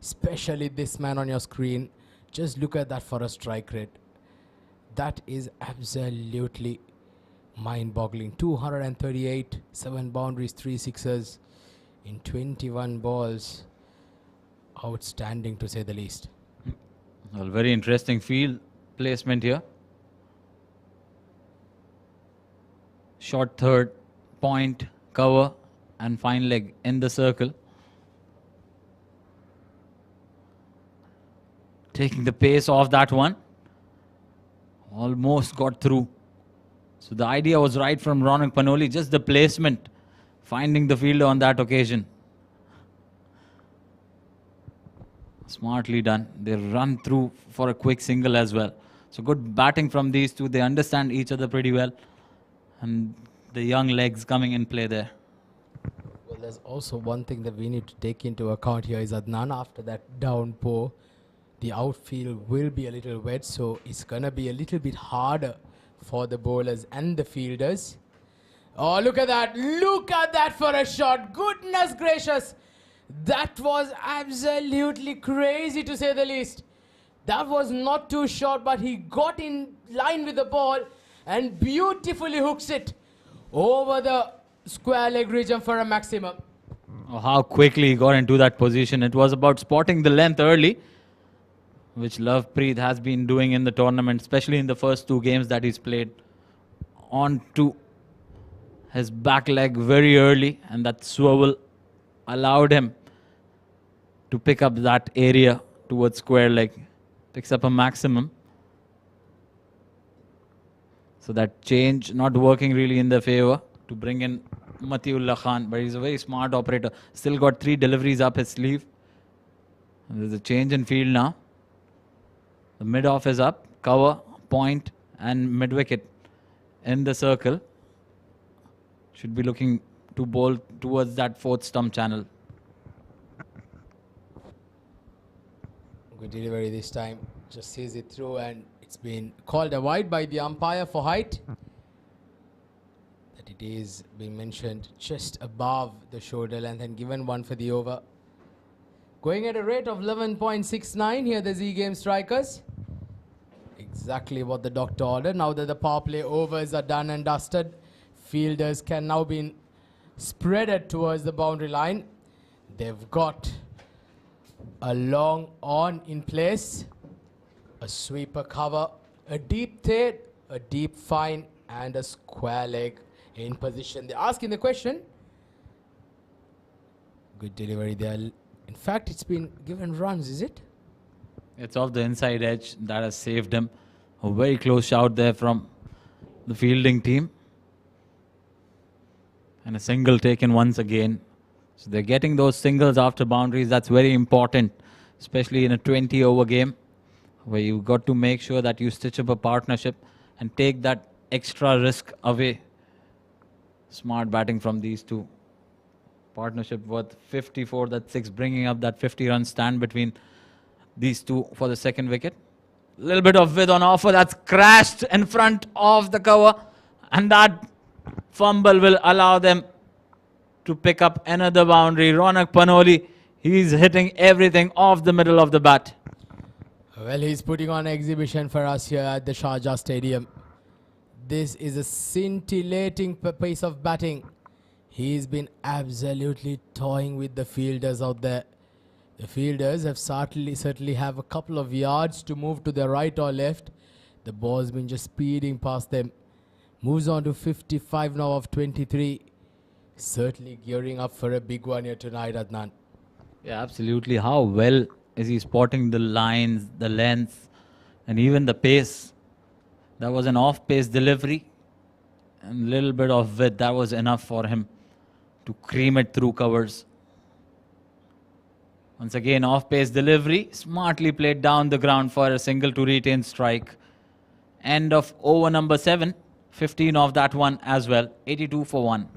especially this man on your screen. Just look at that for a strike rate. That is absolutely mind-boggling. 238, 7 boundaries, 3 sixes in 21 balls. Outstanding to say the least. Well, very interesting field placement here. Short third, point, cover, and fine leg in the circle. Taking the pace off that one. Almost got through. So the idea was right from Ronak Panoli, just the placement, finding the fielder on that occasion. Smartly done. They run through for a quick single as well. So good batting from these two. They understand each other pretty well. And the young legs coming in play there. Well, there's also one thing that we need to take into account here is Adnan, after that downpour, the outfield will be a little wet, so it's going to be a little bit harder for the bowlers and the fielders. Oh, look at that. Look at that for a shot. Goodness gracious. That was absolutely crazy to say the least. That was not too short, but he got in line with the ball and beautifully hooks it over the square leg region for a maximum. Oh, how quickly he got into that position. It was about spotting the length early, which Lovepreet has been doing in the tournament, especially in the first 2 games that he's played. On to his back leg very early, and that swivel allowed him to pick up that area towards square leg. Picks up a maximum. So that change not working really in their favor to bring in Matiullah Khan, but he's a very smart operator. Still got 3 deliveries up his sleeve. And there's a change in field now. The mid-off is up, cover, point, and mid-wicket in the circle. Should be looking to bowl towards that 4th stump channel. Good delivery this time. Just sees it through, and it's been called a wide by the umpire for height. That it is being mentioned just above the shoulder length and given one for the over. Going at a rate of 11.69 here, the Z Game strikers. Exactly what the doctor ordered. Now that the power play overs are done and dusted, fielders can now be spreaded towards the boundary line. They've got a long on in place, a sweeper cover, a deep third, a deep fine, and a square leg in position. They're asking the question. Good delivery there. In fact, it's been given runs, is it? It's off the inside edge. That has saved him. A very close shout there from the fielding team. And a single taken once again. So they're getting those singles after boundaries. That's very important, especially in a 20-over game, where you've got to make sure that you stitch up a partnership and take that extra risk away. Smart batting from these two. Partnership worth 54, that's 6, bringing up that 50-run stand between these two for the 2nd wicket. A little bit of width on offer. That's crashed in front of the cover. And that fumble will allow them to pick up another boundary. Ronak Panoli, he's hitting everything off the middle of the bat. Well, he's putting on an exhibition for us here at the Sharjah Stadium. This is a scintillating pace of batting. He's been absolutely toying with the fielders out there. The fielders have certainly have a couple of yards to move to the right or left. The ball's been just speeding past them. Moves on to 55 now of 23. Certainly gearing up for a big one here tonight, Adnan. Yeah, absolutely. How well is he spotting the lines, the length, and even the pace? That was an off-pace delivery. And a little bit of width, that was enough for him to cream it through covers. Once again, off-pace delivery, smartly played down the ground for a single to retain strike. End of over number 7, 15 of that one as well, 82 for 1.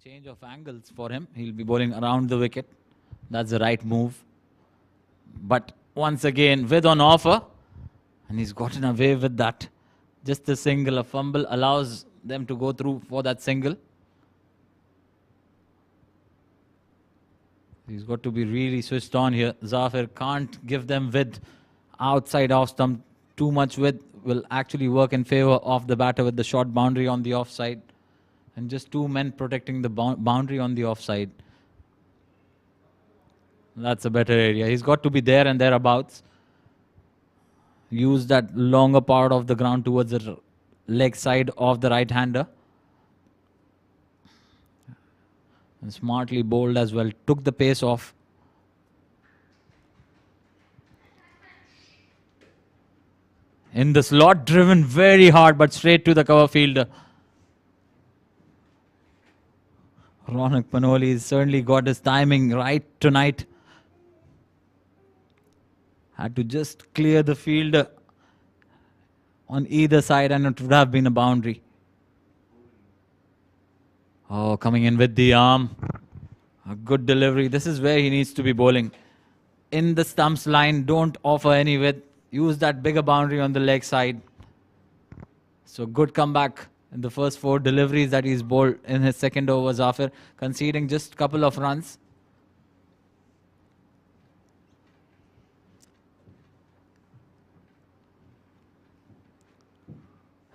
Change of angles for him. He'll be bowling around the wicket. That's the right move. But once again, with on offer. And he's gotten away with that. Just a single. A fumble allows them to go through for that single. He's got to be really switched on here. Zafir can't give them width outside off stump. Too much width will actually work in favor of the batter with the short boundary on the offside. And just two men protecting the boundary on the offside. That's a better area. He's got to be there and thereabouts. Use that longer part of the ground towards the leg side of the right-hander. And smartly bowled as well. Took the pace off. In the slot, driven very hard, but straight to the cover fielder. Ronak Panoli has certainly got his timing right tonight. Had to just clear the field on either side and it would have been a boundary. Oh, coming in with the arm. A good delivery. This is where he needs to be bowling. In the stumps line, don't offer any width. Use that bigger boundary on the leg side. So good comeback in the first 4 deliveries that he's bowled in his second over. Zafir conceding just a couple of runs.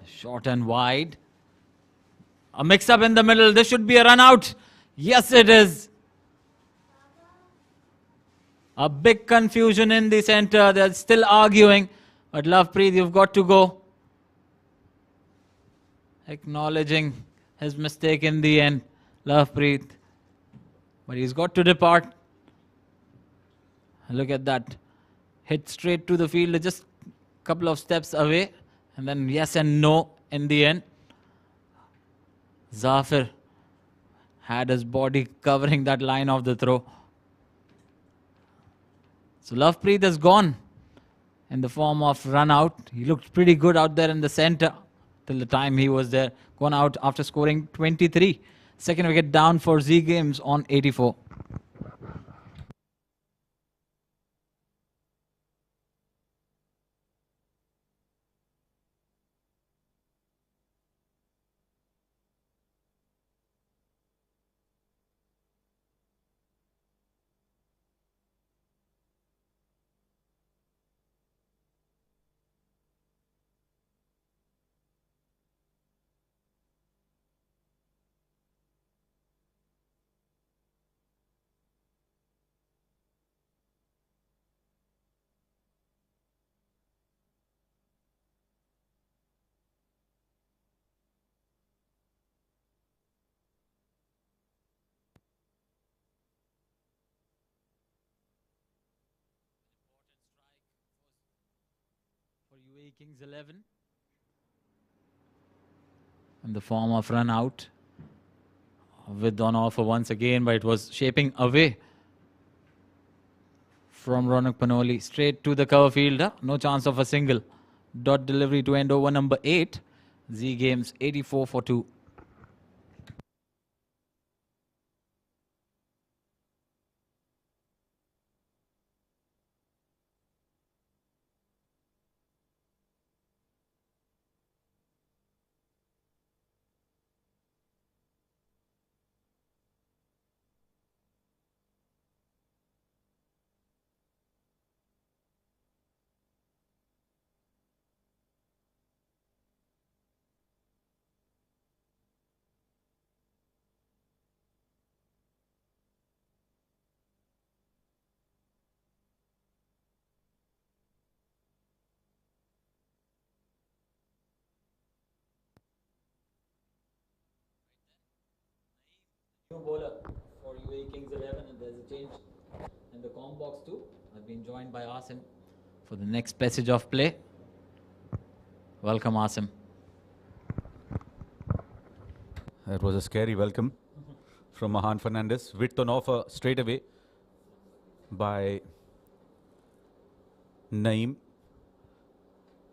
Short and wide. A mix-up in the middle. This should be a run out. Yes, it is. A big confusion in the center. They're still arguing. But Lovepreet, you've got to go. Acknowledging his mistake in the end. Lovepreet. But he's got to depart. Look at that. Hit straight to the field. Just a couple of steps away. And then yes and no in the end. Zafir had his body covering that line of the throw. So Lovepreet has gone in the form of run out. He looked pretty good out there in the center till the time he was there. Gone out after scoring 23. Second wicket down for Z Games on 84. For UAE Kings 11. In the form of run out. With on offer once again, but it was shaping away from Ronak Panoli. Straight to the cover fielder. No chance of a single. Dot delivery to end over number 8. Z Games 84 for 2. New bowler for UAE Kings 11, and there's a change in the com box too. I've been joined by Asim for the next passage of play. Welcome, Asim. That was a scary welcome from Mahan Fernandez. Width on offer straight away by Naeem.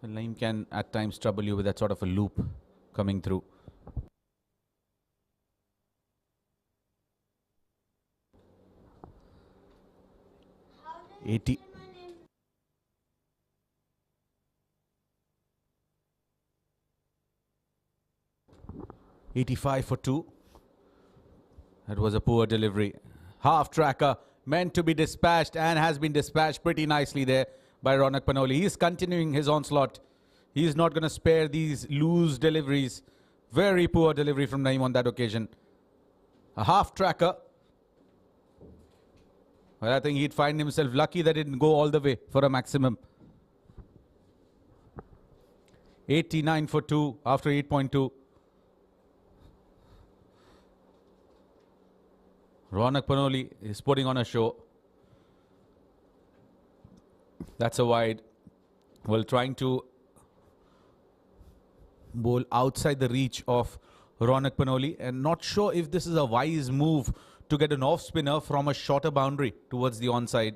Well, Naeem can at times trouble you with that sort of a loop coming through. 80. $85 for 2. That was a poor delivery. Half tracker meant to be dispatched and has been dispatched pretty nicely there by Ronak Panoli. He's continuing his onslaught. He's not going to spare these loose deliveries. Very poor delivery from Naeem on that occasion. A half tracker. Well, I think he'd find himself lucky that it didn't go all the way for a maximum. 89 for 2 after 8.2. Ronak Panoli is putting on a show. That's a wide. Well, trying to bowl outside the reach of Ronak Panoli, and not sure if this is a wise move to get an off spinner from a shorter boundary towards the onside.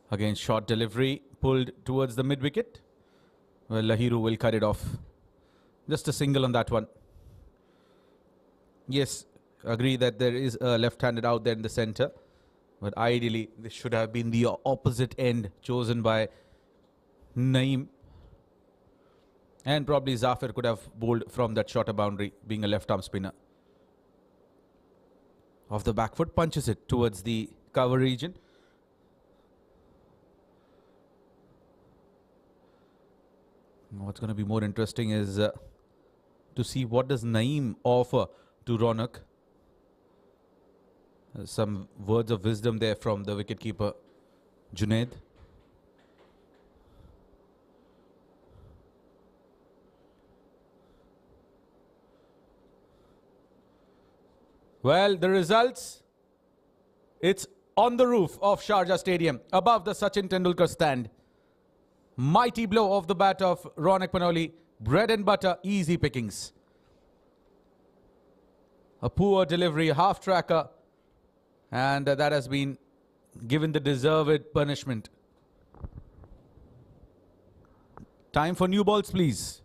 Again, short delivery pulled towards the mid wicket. Well, Lahiru will cut it off. Just a single on that one. Yes, agree that there is a left-handed out there in the center, but ideally this should have been the opposite end chosen by Naeem, and probably Zafir could have bowled from that shorter boundary, being a left-arm spinner. Off the back foot, punches it towards the cover region. What's going to be more interesting is to see what does Naeem offer to Ronak. Some words of wisdom there from the wicketkeeper Junaid. Well, the results, it's on the roof of Sharjah Stadium, above the Sachin Tendulkar stand. Mighty blow off the bat of Ronak Panoli. Bread and butter, easy pickings. A poor delivery, half tracker, and that has been given the deserved punishment. Time for new balls, please.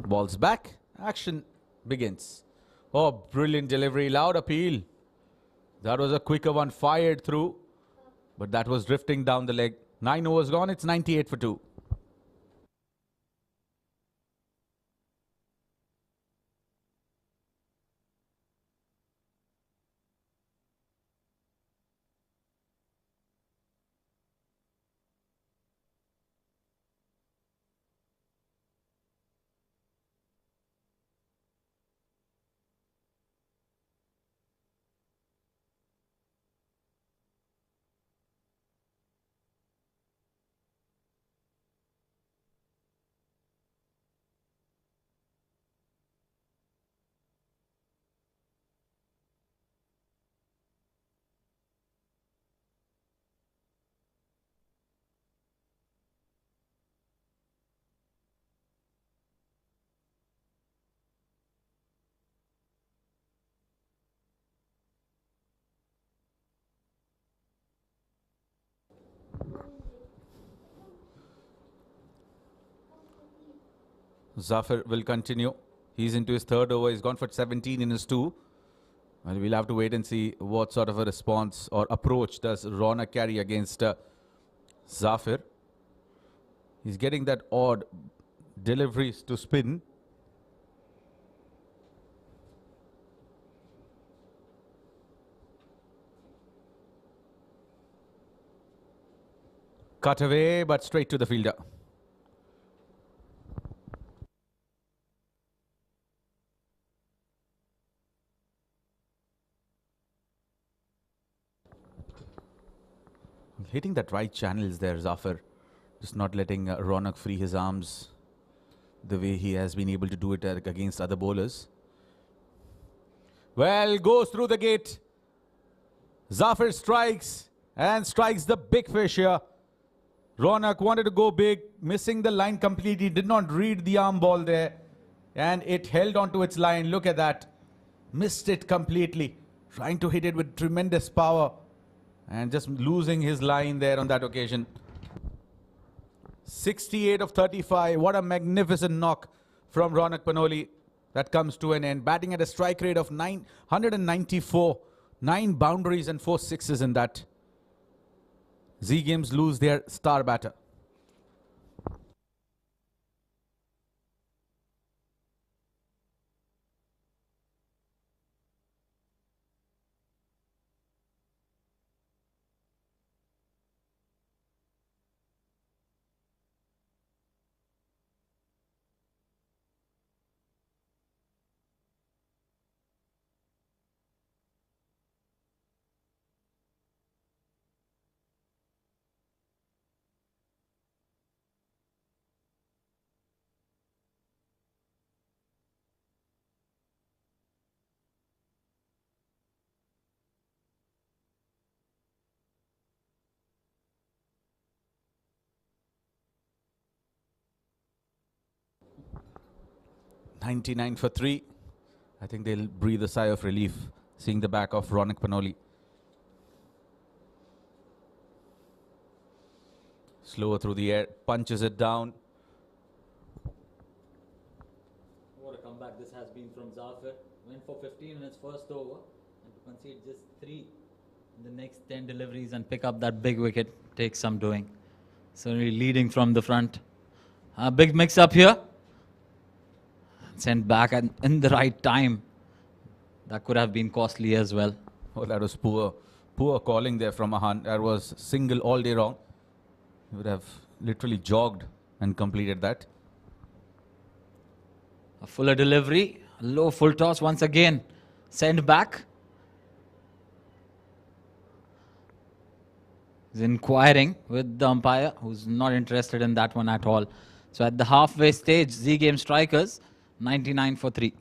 Balls back, action begins. Oh, brilliant delivery, loud appeal. That was a quicker one, fired through, but that was drifting down the leg. 9 overs gone, it's 98 for 2. Zafir will continue. He's into his third over. He's gone for 17 in his 2. Well, we'll have to wait and see what sort of a response or approach does Ronak carry against Zafir. He's getting that odd deliveries to spin. Cut away, but straight to the fielder. Hitting that right channels there, Zafar. Just not letting Ronak free his arms the way he has been able to do it against other bowlers. Well, goes through the gate. Zafar strikes and strikes the big fish here. Ronak wanted to go big, missing the line completely, did not read the arm ball there, and it held onto its line. Look at that. Missed it completely, trying to hit it with tremendous power and just losing his line there on that occasion. 68 of 35. What a magnificent knock from Ronak Panoli. That comes to an end. Batting at a strike rate of 194. 9 boundaries and 4 sixes in that. Z Games lose their star batter. .99 for 3. I think they'll breathe a sigh of relief seeing the back of Ronak Panoli. Slower through the air, punches it down. What a comeback this has been from Zafar. Went for 15 in his first over and to concede just 3 in the next 10 deliveries and pick up that big wicket takes some doing. Certainly leading from the front. A big mix up here. Sent back in the right time. That could have been costly as well. Oh, that was poor calling there from Ahan. That was single all day long. He would have literally jogged and completed that. A fuller delivery, a low full toss once again. Sent back. He's inquiring with the umpire, who's not interested in that one at all. So at the halfway stage, Z Game strikers, 99 for 3.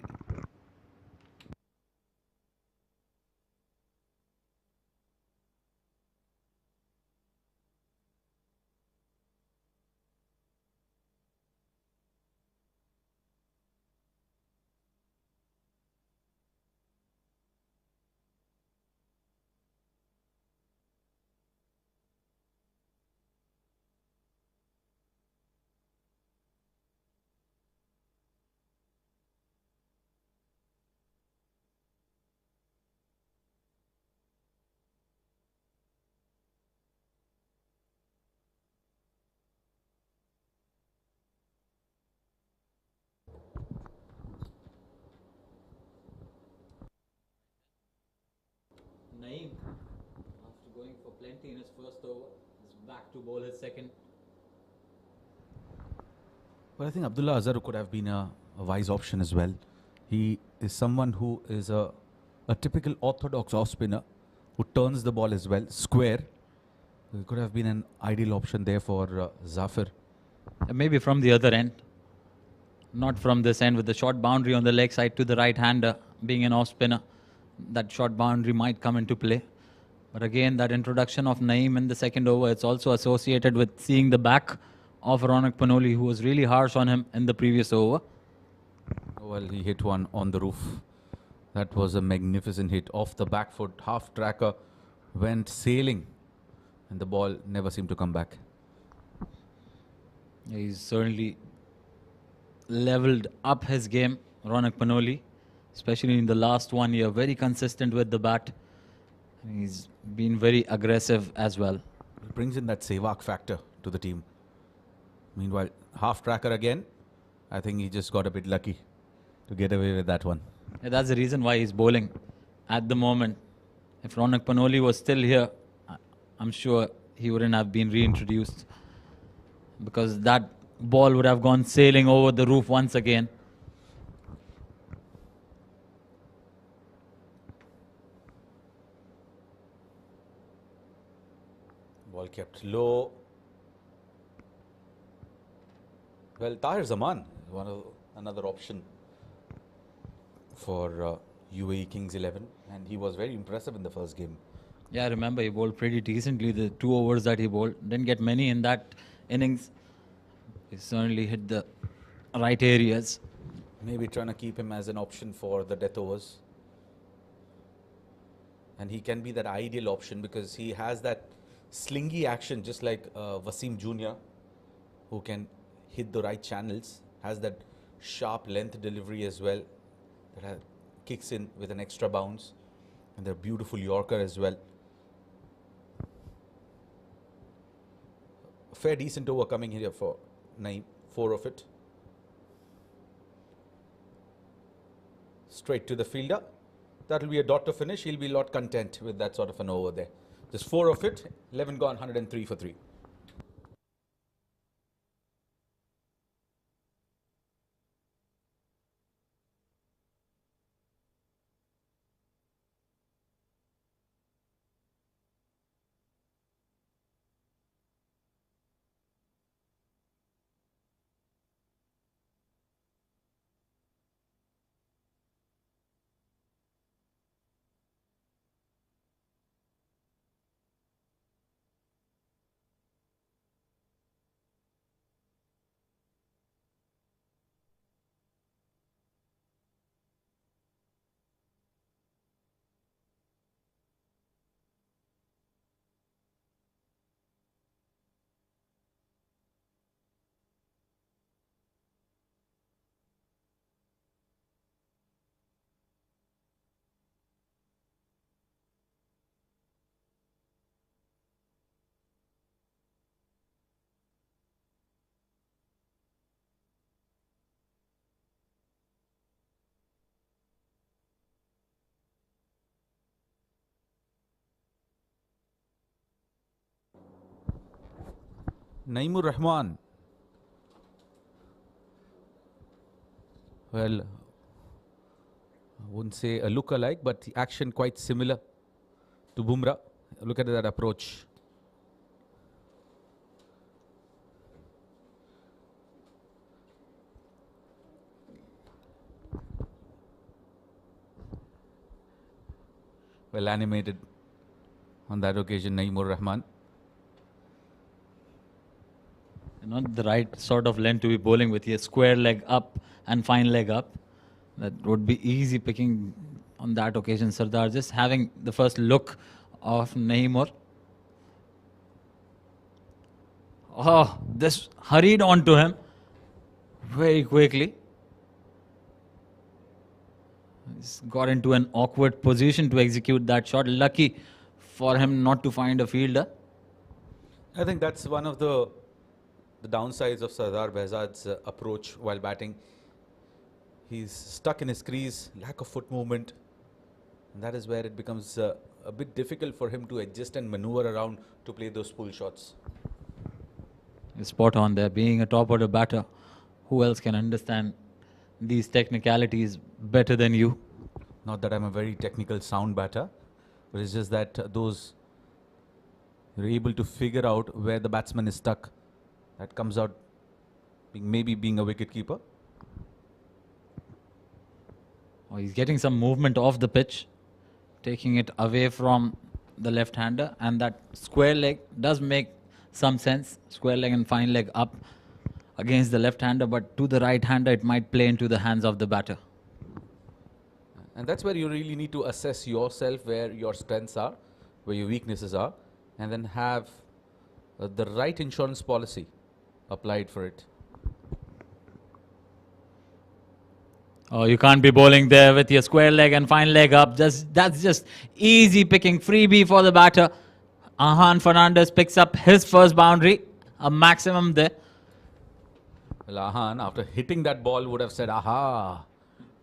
Naeem, after going for plenty in his first over, is back to bowl his second. Well, I think Abdullah Azhar could have been a wise option as well. He is someone who is a typical orthodox off spinner who turns the ball as well, square. It could have been an ideal option there for Zafar. Maybe from the other end. Not from this end with the short boundary on the leg side to the right hander being an off spinner. That short boundary might come into play. But again, that introduction of Naeem in the second over, it's also associated with seeing the back of Ronak Panoli, who was really harsh on him in the previous over. Well, he hit one on the roof. That was a magnificent hit off the back foot. Half tracker went sailing and the ball never seemed to come back. He's certainly leveled up his game, Ronak Panoli, especially in the last 1 year. Very consistent with the bat. He's been very aggressive as well. It brings in that Sehwag factor to the team. Meanwhile, half tracker again. I think he just got a bit lucky to get away with that one. Yeah, that's the reason why he's bowling at the moment. If Ronak Panoli was still here, I'm sure he wouldn't have been reintroduced, because that ball would have gone sailing over the roof once again. Ball kept low. Well, Tahir Zaman, another option for UAE Kings 11, and he was very impressive in the first game. Yeah, I remember he bowled pretty decently. The 2 overs that he bowled, didn't get many in that innings. He certainly hit the right areas. Maybe trying to keep him as an option for the death overs. And he can be that ideal option because he has that slingy action, just like Wasim Jr., who can hit the right channels, has that sharp length delivery as well, that kicks in with an extra bounce, and they're beautiful Yorker as well. A fair decent over coming here for Naeem, 4 of it. Straight to the fielder. That'll be a dot to finish. He'll be a lot content with that sort of an over there. Just 4 of it, 11 gone, 103 for 3. Naeemur Rahman. Well, I wouldn't say a look-alike, but the action quite similar to Bumrah. Look at that approach. Well animated on that occasion, Naeemur Rahman. Not the right sort of length to be bowling with here. Square leg up and fine leg up. That would be easy picking on that occasion. Sardar just having the first look of Naeemur. Oh, this hurried onto him very quickly. He's got into an awkward position to execute that shot. Lucky for him not to find a fielder. I think that's one of the downsides of Sardar Behzad's approach while batting. He's stuck in his crease, lack of foot movement, and that is where it becomes a bit difficult for him to adjust and maneuver around to play those pull shots. You're spot on there. Being a top order batter, who else can understand these technicalities better than you? Not that I'm a very technical sound batter, but it's just that you're able to figure out where the batsman is stuck. That comes out maybe being a wicket keeper. Oh, he's getting some movement off the pitch, taking it away from the left-hander, and that square leg does make some sense. Square leg and fine leg up against the left-hander, but to the right-hander it might play into the hands of the batter. And that's where you really need to assess yourself, where your strengths are, where your weaknesses are, and then have the right insurance policy applied for it. Oh, you can't be bowling there with your square leg and fine leg up. That's just easy picking. Freebie for the batter. Ahan Fernandez picks up his first boundary. A maximum there. Lahan, after hitting that ball, would have said, aha,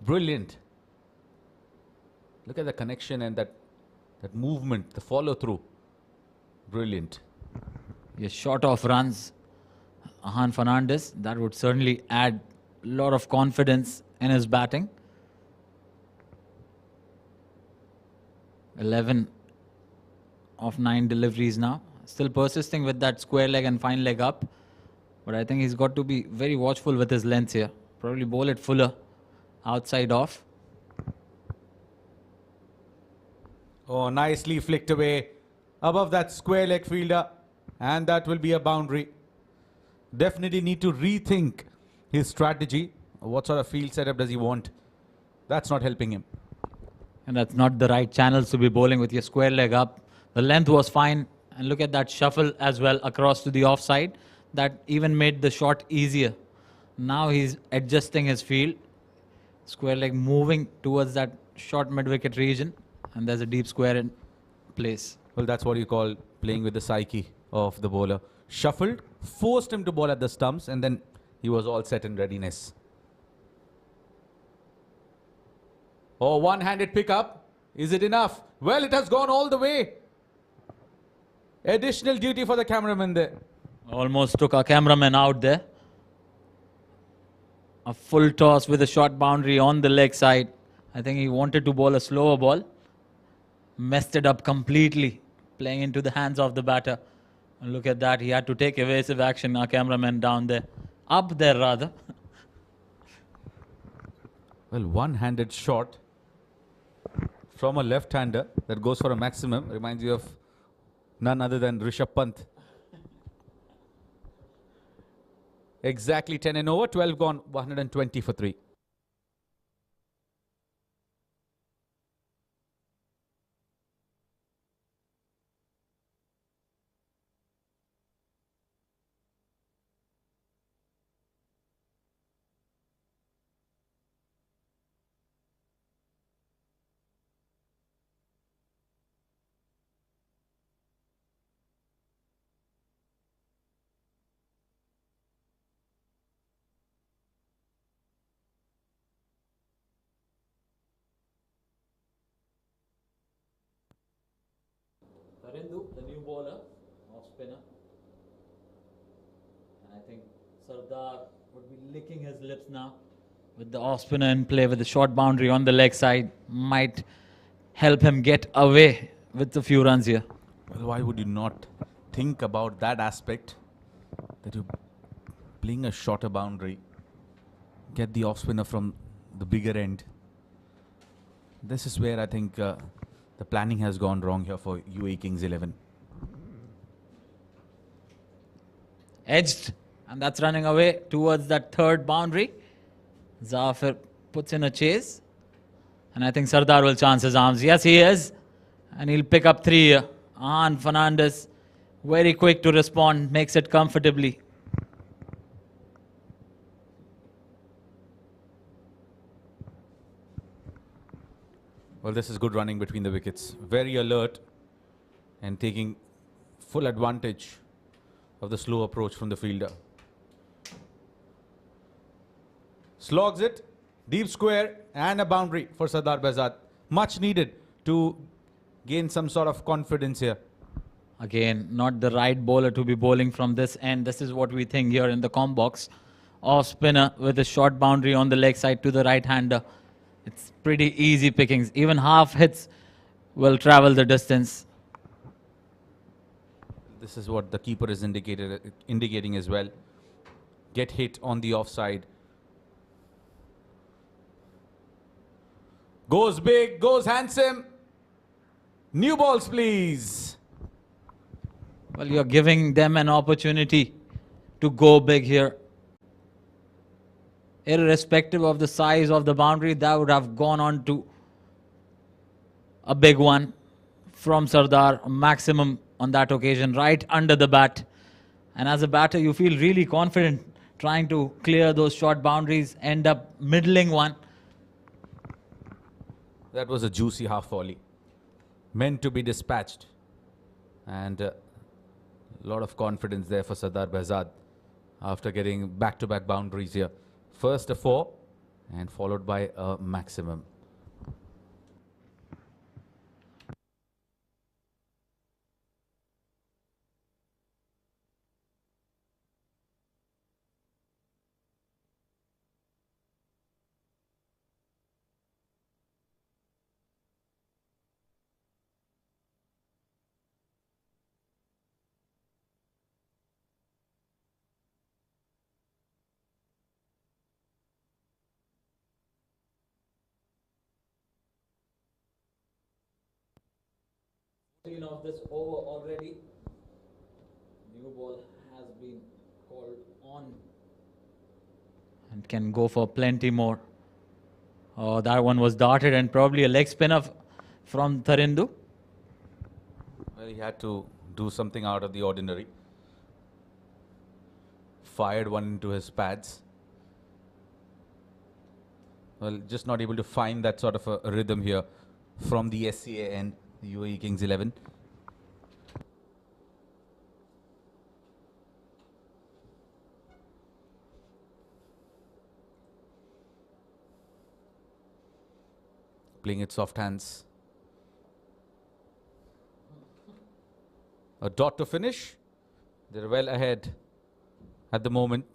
brilliant. Look at the connection and that movement, the follow-through. Brilliant. He's short of runs. Ahan Fernandez, that would certainly add a lot of confidence in his batting. 11 of 9 deliveries now. Still persisting with that square leg and fine leg up. But I think he's got to be very watchful with his length here. Probably bowl it fuller, outside off. Oh, nicely flicked away above that square leg fielder. And that will be a boundary. Definitely need to rethink his strategy. What sort of field setup does he want? That's not helping him. And that's not the right channels to be bowling with your square leg up. The length was fine. And look at that shuffle as well across to the offside. That even made the shot easier. Now he's adjusting his field. Square leg moving towards that short mid-wicket region. And there's a deep square in place. Well, that's what you call playing with the psyche of the bowler. Shuffled, forced him to bowl at the stumps, and then he was all set in readiness. Oh, one-handed pickup. Is it enough? Well, it has gone all the way. Additional duty for the cameraman there. Almost took our cameraman out there. A full toss with a short boundary on the leg side. I think he wanted to bowl a slower ball. Messed it up completely, playing into the hands of the batter. And look at that, he had to take evasive action, our cameraman down there. Up there rather. Well, one-handed shot from a left-hander that goes for a maximum. Reminds you of none other than Rishabh Pant. Exactly 10 and over, 12 gone, 120 for 3. Tarindu, the new bowler, off spinner. And I think Sardar would be licking his lips now with the off spinner in play with the short boundary on the leg side. Might help him get away with a few runs here. Well, why would you not think about that aspect? That you're playing a shorter boundary. Get the off spinner from the bigger end. This is where I think the planning has gone wrong here for UAE Kings 11. Edged, and that's running away towards that third boundary. Zafir puts in a chase. And I think Sardar will chance his arms. Yes, he is. And he'll pick up 3 here. Ahan Fernandez, very quick to respond, makes it comfortably. Well, this is good running between the wickets. Very alert and taking full advantage of the slow approach from the fielder. Slogs it, deep square and a boundary for Sardar Behzad. Much needed to gain some sort of confidence here. Again, not the right bowler to be bowling from this end. This is what we think here in the comp box. Off spinner with a short boundary on the leg side to the right hander. It's pretty easy pickings. Even half hits will travel the distance. This is what the keeper is indicating as well. Get hit on the offside. Goes big, goes handsome. New balls, please. Well, you're giving them an opportunity to go big here. Irrespective of the size of the boundary, that would have gone on to a big one from Sardar, a maximum on that occasion, right under the bat. And as a batter, you feel really confident trying to clear those short boundaries, end up middling one. That was a juicy half volley. Meant to be dispatched. And a lot of confidence there for Sardar Behzad. after getting back-to-back boundaries here. First a 4 and followed by a maximum. Of this over already. New ball has been called on and can go for plenty more. Oh, that one was darted and probably a leg spinner from Tharindu. Well, he had to do something out of the ordinary. Fired one into his pads. Well, just not able to find that sort of a rhythm here from the SCA end, the UAE Kings 11. Playing it soft hands. A dot to finish. They're well ahead at the moment.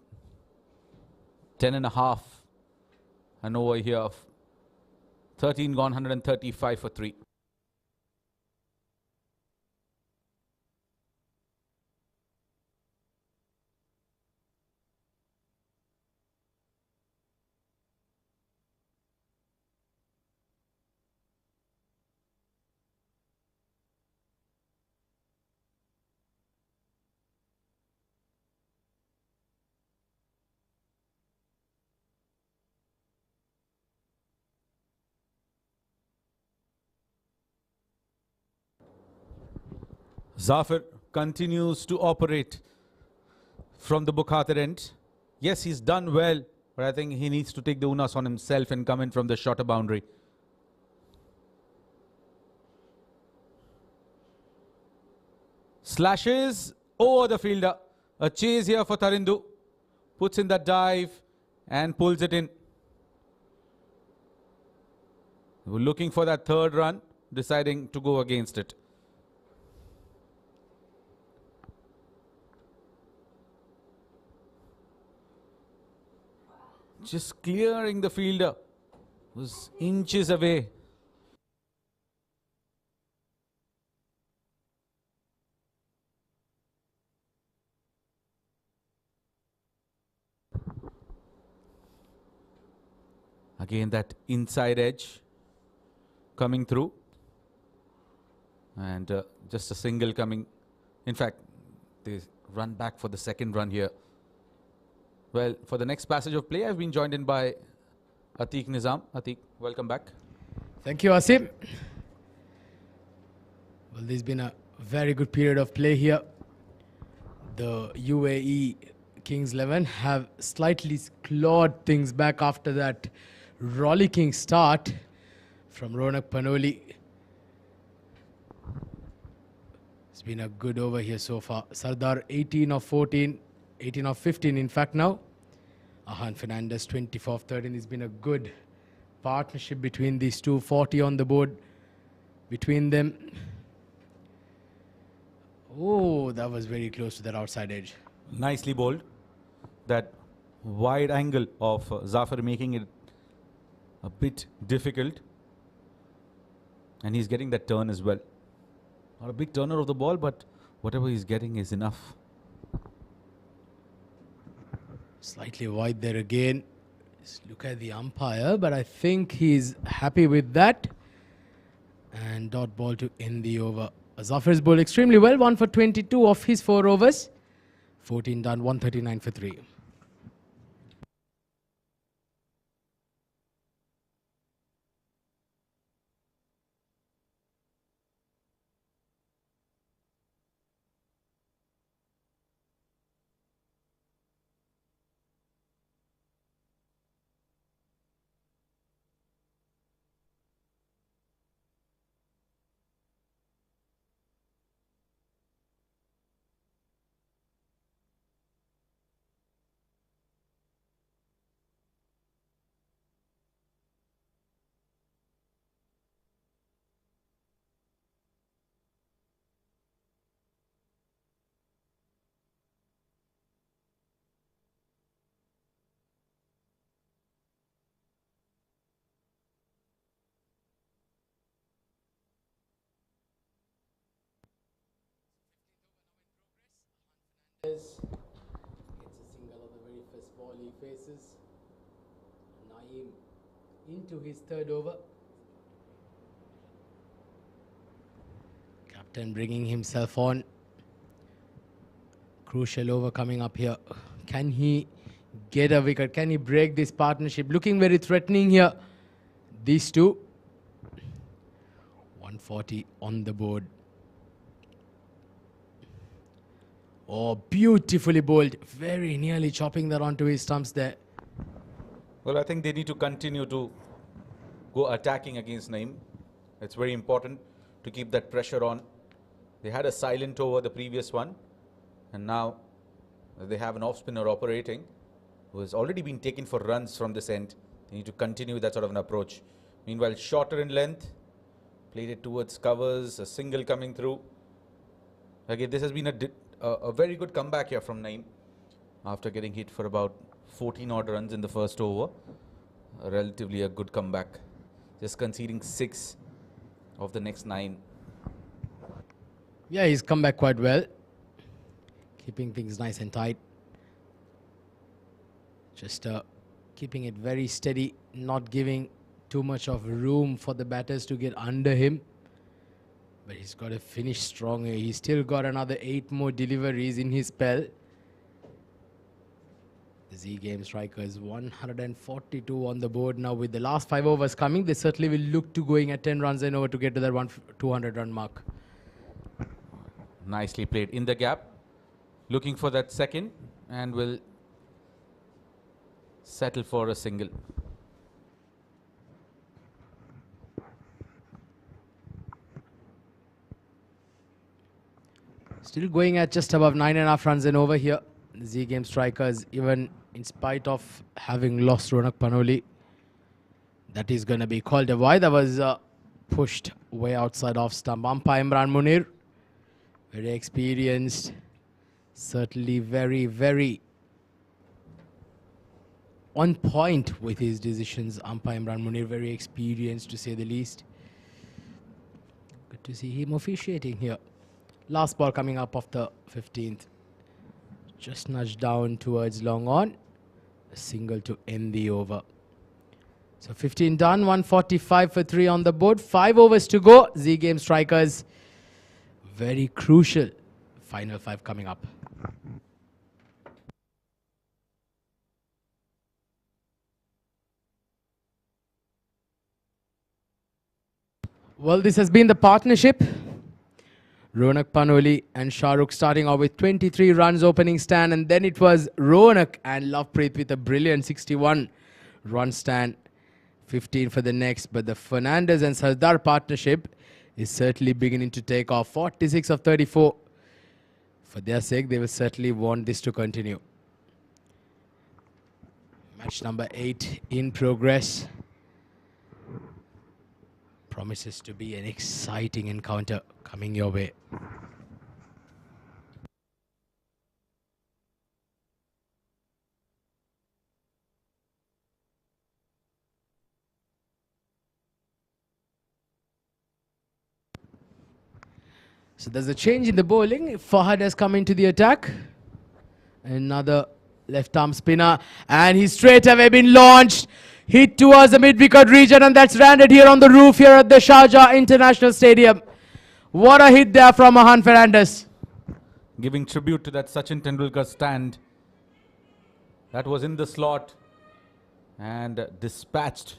10.5. An over here of 13 gone, 135 for 3. Zafar continues to operate from the Bukhatir end. Yes, he's done well, but I think he needs to take the onus on himself and come in from the shorter boundary. Slashes over the fielder. A chase here for Tharindu. Puts in that dive and pulls it in. We're looking for that third run, deciding to go against it. Just clearing the fielder. Was inches away. Again, that inside edge coming through. And just a single coming. In fact, they run back for the second run here. Well, for the next passage of play, I've been joined in by Atiq Nizam. Atiq, welcome back. Thank you, Asim. Well, there's been a very good period of play here. The UAE Kings 11 have slightly clawed things back after that rollicking start from Ronak Panoli. It's been a good over here so far. Sardar 18 of 14, 18 of 15 in fact now. Ahan Fernandez 24 of 13. It's been a good partnership between these two. 40 on the board between them. Oh, that was very close to that outside edge. Nicely bowled. That wide angle of Zafar making it a bit difficult. And he's getting that turn as well. Not a big turner of the ball, but whatever he's getting is enough. Slightly wide there again. Just look at the umpire, but I think he's happy with that. And dot ball to end the over. Zafar's bowled extremely well. 1 for 22 of his 4 overs. 14 done, 139 for 3. paces. Naeem into his third over. Captain bringing himself on. Crucial over coming up here. Can he get a wicket? Can he break this partnership? Looking very threatening here. These two. 140 on the board. Oh, beautifully bowled. Very nearly chopping that onto his stumps there. Well, I think they need to continue to go attacking against Naeem. It's very important to keep that pressure on. They had a silent over the previous one, and now they have an off-spinner operating who has already been taken for runs from this end. They need to continue that sort of an approach. Meanwhile, shorter in length, played it towards covers, a single coming through. Again, this has been a very good comeback here from Naeem after getting hit for about 14 odd runs in the first over. Relatively a good comeback, just conceding 6 of the next 9. Yeah, he's come back quite well. Keeping things nice and tight. Just keeping it very steady, not giving too much of room for the batters to get under him. But he's got to finish strong here. He's still got another 8 more deliveries in his spell. The Z Game Strikers 142 on the board now. With the last 5 overs coming, they certainly will look to going at 10 runs and over to get to that 200 run mark. Nicely played in the gap, looking for that second, and will settle for a single. Still going at just above 9.5 runs and over here. The Z Game Strikers, even in spite of having lost Ronak Panoli, that is going to be called a wide. That was pushed way outside off stump. Umpire Imran Munir, very experienced, certainly very, very on point with his decisions. Umpire Imran Munir, very experienced to say the least. Good to see him officiating here. Last ball coming up of the 15th. Just nudged down towards long on. A single to end the over. So 15 done, 145 for 3 on the board. 5 overs to go. Z Game Strikers, very crucial. Final 5 coming up. Well, this has been the partnership. Ronak Panoli and Shahrukh starting off with 23 runs opening stand, and then it was Ronak and Lovepreet with a brilliant 61 run stand, 15 for the next. But the Fernandez and Sardar partnership is certainly beginning to take off. 46 of 34. For their sake, they will certainly want this to continue. Match number 8 in progress. Promises to be an exciting encounter coming your way. So there's a change in the bowling. Fahad has come into the attack. Another left arm spinner, and he's straight away been launched. Hit towards the mid-wicket region, and that's landed here on the roof here at the Sharjah International Stadium. What a hit there from Mahan Fernandez. Giving tribute to that Sachin Tendulkar stand. That was in the slot and dispatched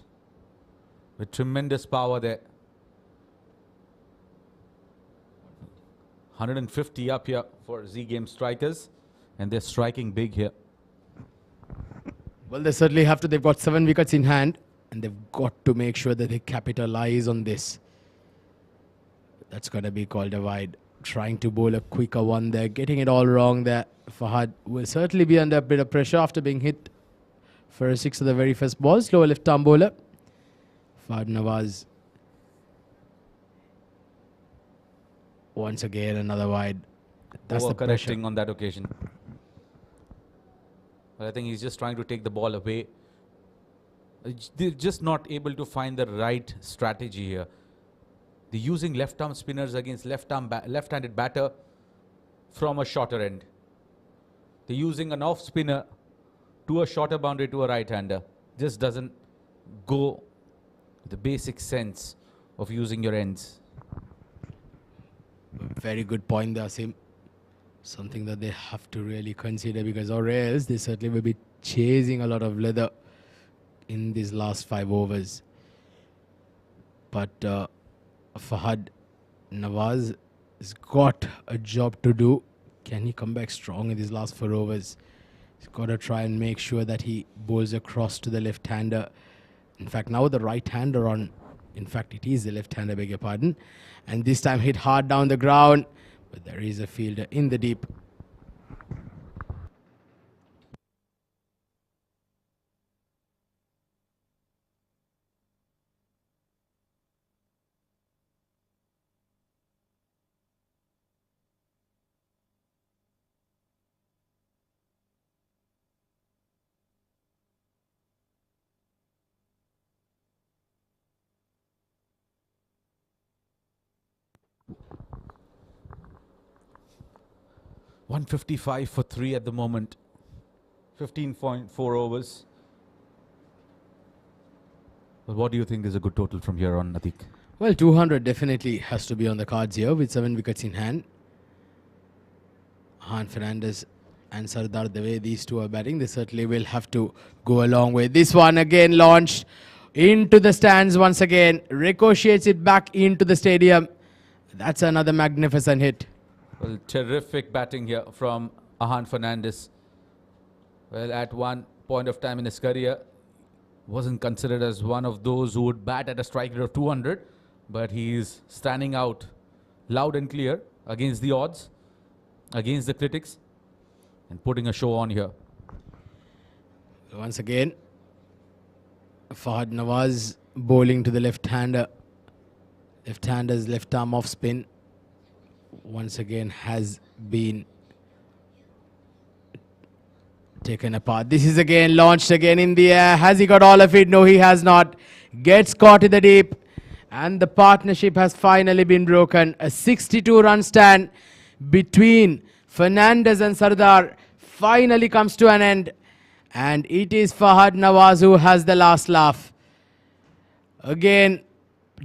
with tremendous power there. 150 up here for Z Game Strikers, and they're striking big here. Well, they certainly have to. They've got 7 wickets in hand, and they've got to make sure that they capitalize on this. That's going to be called a wide. Trying to bowl a quicker one there, getting it all wrong there. Fahad will certainly be under a bit of pressure after being hit for a 6 of the very first ball. Slower left arm bowler. Fahad Nawaz. Once again, another wide. That's the pressure Overcorrecting on that occasion. But I think he's just trying to take the ball away. They're just not able to find the right strategy here. They're using left-arm spinners against left-handed batter from a shorter end. They're using an off spinner to a shorter boundary to a right-hander. Just doesn't go with the basic sense of using your ends. Very good point there, Sim. Something that they have to really consider, because or else they certainly will be chasing a lot of leather in these last 5 overs. But Fahad Nawaz has got a job to do. Can he come back strong in these last 4 overs? He's got to try and make sure that he bowls across to the left-hander. In fact, now the right-hander on. In fact, it is the left-hander, beg your pardon. And this time hit hard down the ground. But there is a fielder in the deep. .155 for 3 at the moment. 15.4 overs. Well, what do you think is a good total from here on, Natik? Well, 200 definitely has to be on the cards here with 7 wickets in hand. Han Fernandez and Sardar, the way these two are batting, they certainly will have to go a long way. This one again launched into the stands once again. Ricochets it back into the stadium. That's another magnificent hit. Well, terrific batting here from Ahan Fernandez. Well, at one point of time in his career, wasn't considered as one of those who would bat at a strike rate of 200, but he's standing out loud and clear against the odds, against the critics, and putting a show on here. Once again, Fahad Nawaz bowling to the left-hander. Left-hander's left arm off spin once again has been taken apart. This is again launched again in the air. Has he got all of it? No, he has not. Gets caught in the deep. And the partnership has finally been broken. A 62-run stand between Fernandez and Sardar finally comes to an end. And it is Fahad Nawaz who has the last laugh. Again,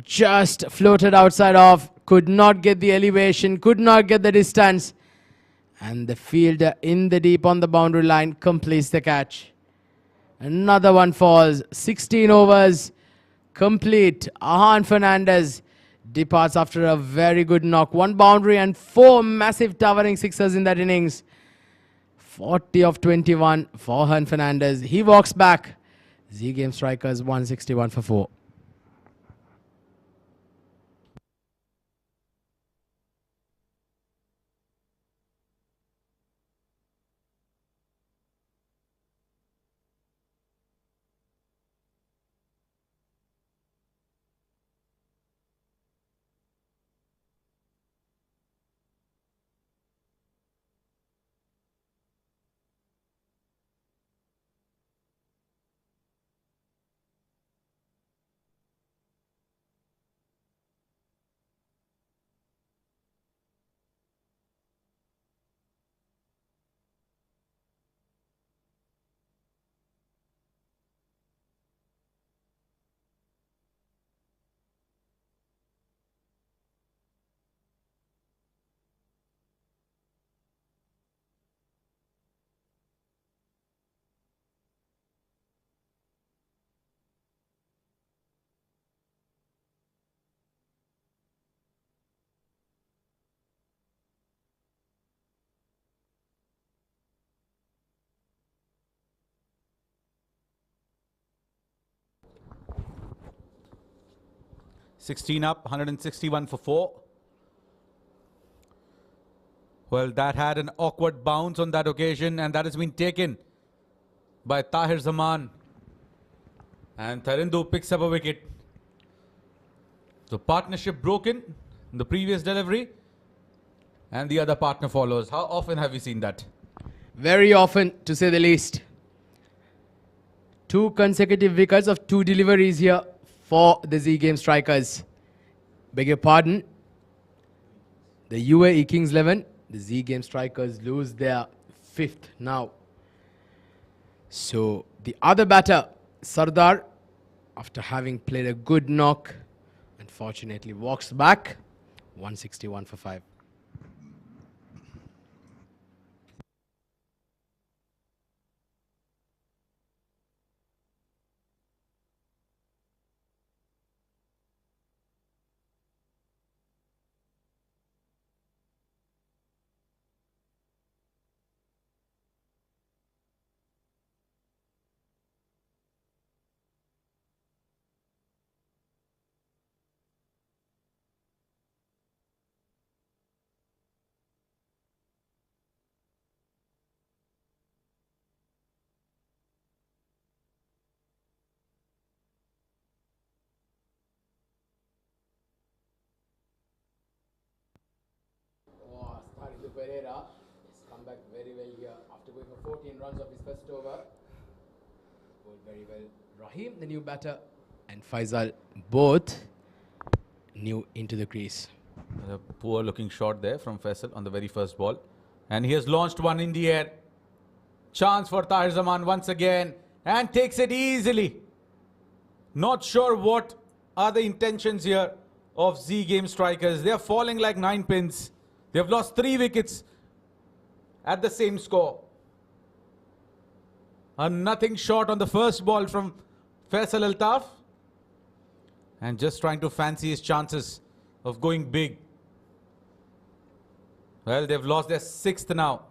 just floated outside off. Could not get the elevation. Could not get the distance. And the fielder in the deep on the boundary line completes the catch. Another one falls. 16 overs complete. Ahan Fernandez departs after a very good knock. 1 boundary and 4 massive towering sixes in that innings. 40 of 21 for Ahan Fernandez. He walks back. Z Game Strikers 161 for 4. .16 up, 161 for 4. Well, that had an awkward bounce on that occasion, and that has been taken by Tahir Zaman. And Tharindu picks up a wicket. So partnership broken in the previous delivery, and the other partner follows. How often have we seen that? Very often, to say the least. 2 consecutive wickets of 2 deliveries here for the Z Game Strikers. Beg your pardon. The UAE Kings 11, the Z Game Strikers lose their 5th now. So the other batter, Sardar, after having played a good knock, unfortunately walks back. 161 for 5. Oh, starting to Pereira. He's come back very well here after going for 14 runs of his first over. Bowled very well. Rahim, the new batter, and Faisal both new into the crease. A poor looking shot there from Faisal on the very first ball. And he has launched one in the air. Chance for Tahir Zaman once again. And takes it easily. Not sure what are the intentions here of Z Game strikers. They are falling like 9 pins. They have lost 3 wickets at the same score. A nothing shot on the first ball from Faisal Altaf. And just trying to fancy his chances of going big. Well, they've lost their 6th now.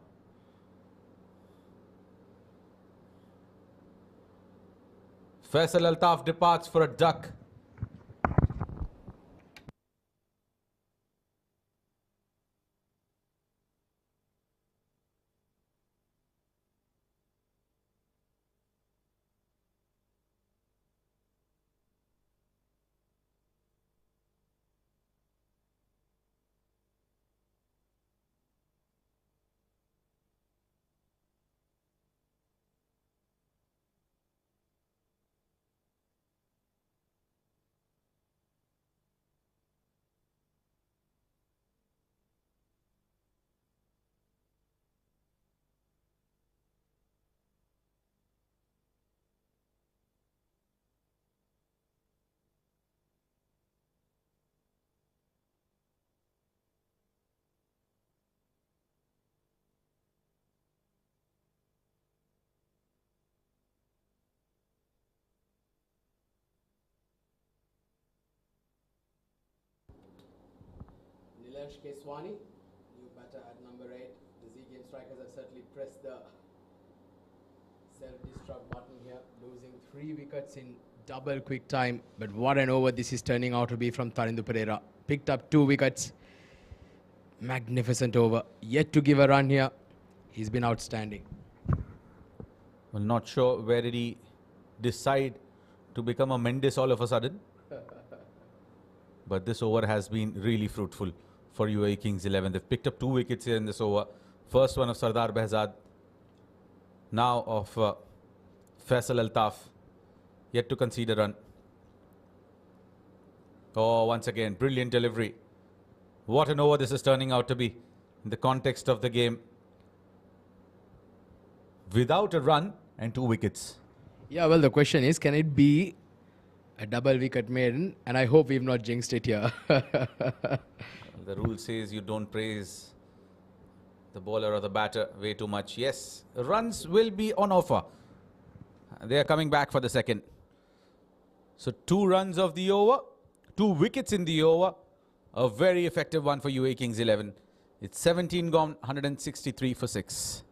Faisal Altaf departs for a duck. Nilesh Keswani, new batter at number 8. The Z Game strikers have certainly pressed the self-destruct button here, losing 3 wickets in double quick time. But what an over this is turning out to be from Tarindu Pereira. Picked up 2 wickets. Magnificent over. Yet to give a run here. He's been outstanding. Well, not sure where did he decide to become a Mendes all of a sudden. But this over has been really fruitful for UAE Kings 11. They've picked up 2 wickets here in this over. First one of Sardar Behzad. Now of Faisal Altaf. Yet to concede a run. Oh, once again, brilliant delivery. What an over this is turning out to be in the context of the game. Without a run and 2 wickets. Yeah, well, the question is, can it be a double wicket maiden? And I hope we've not jinxed it here. The rule says you don't praise the bowler or the batter way too much. Yes, runs will be on offer. They are coming back for the second. So 2 runs of the over, 2 wickets in the over. A very effective one for UAE Kings 11. It's 17 gone, 163 for 6.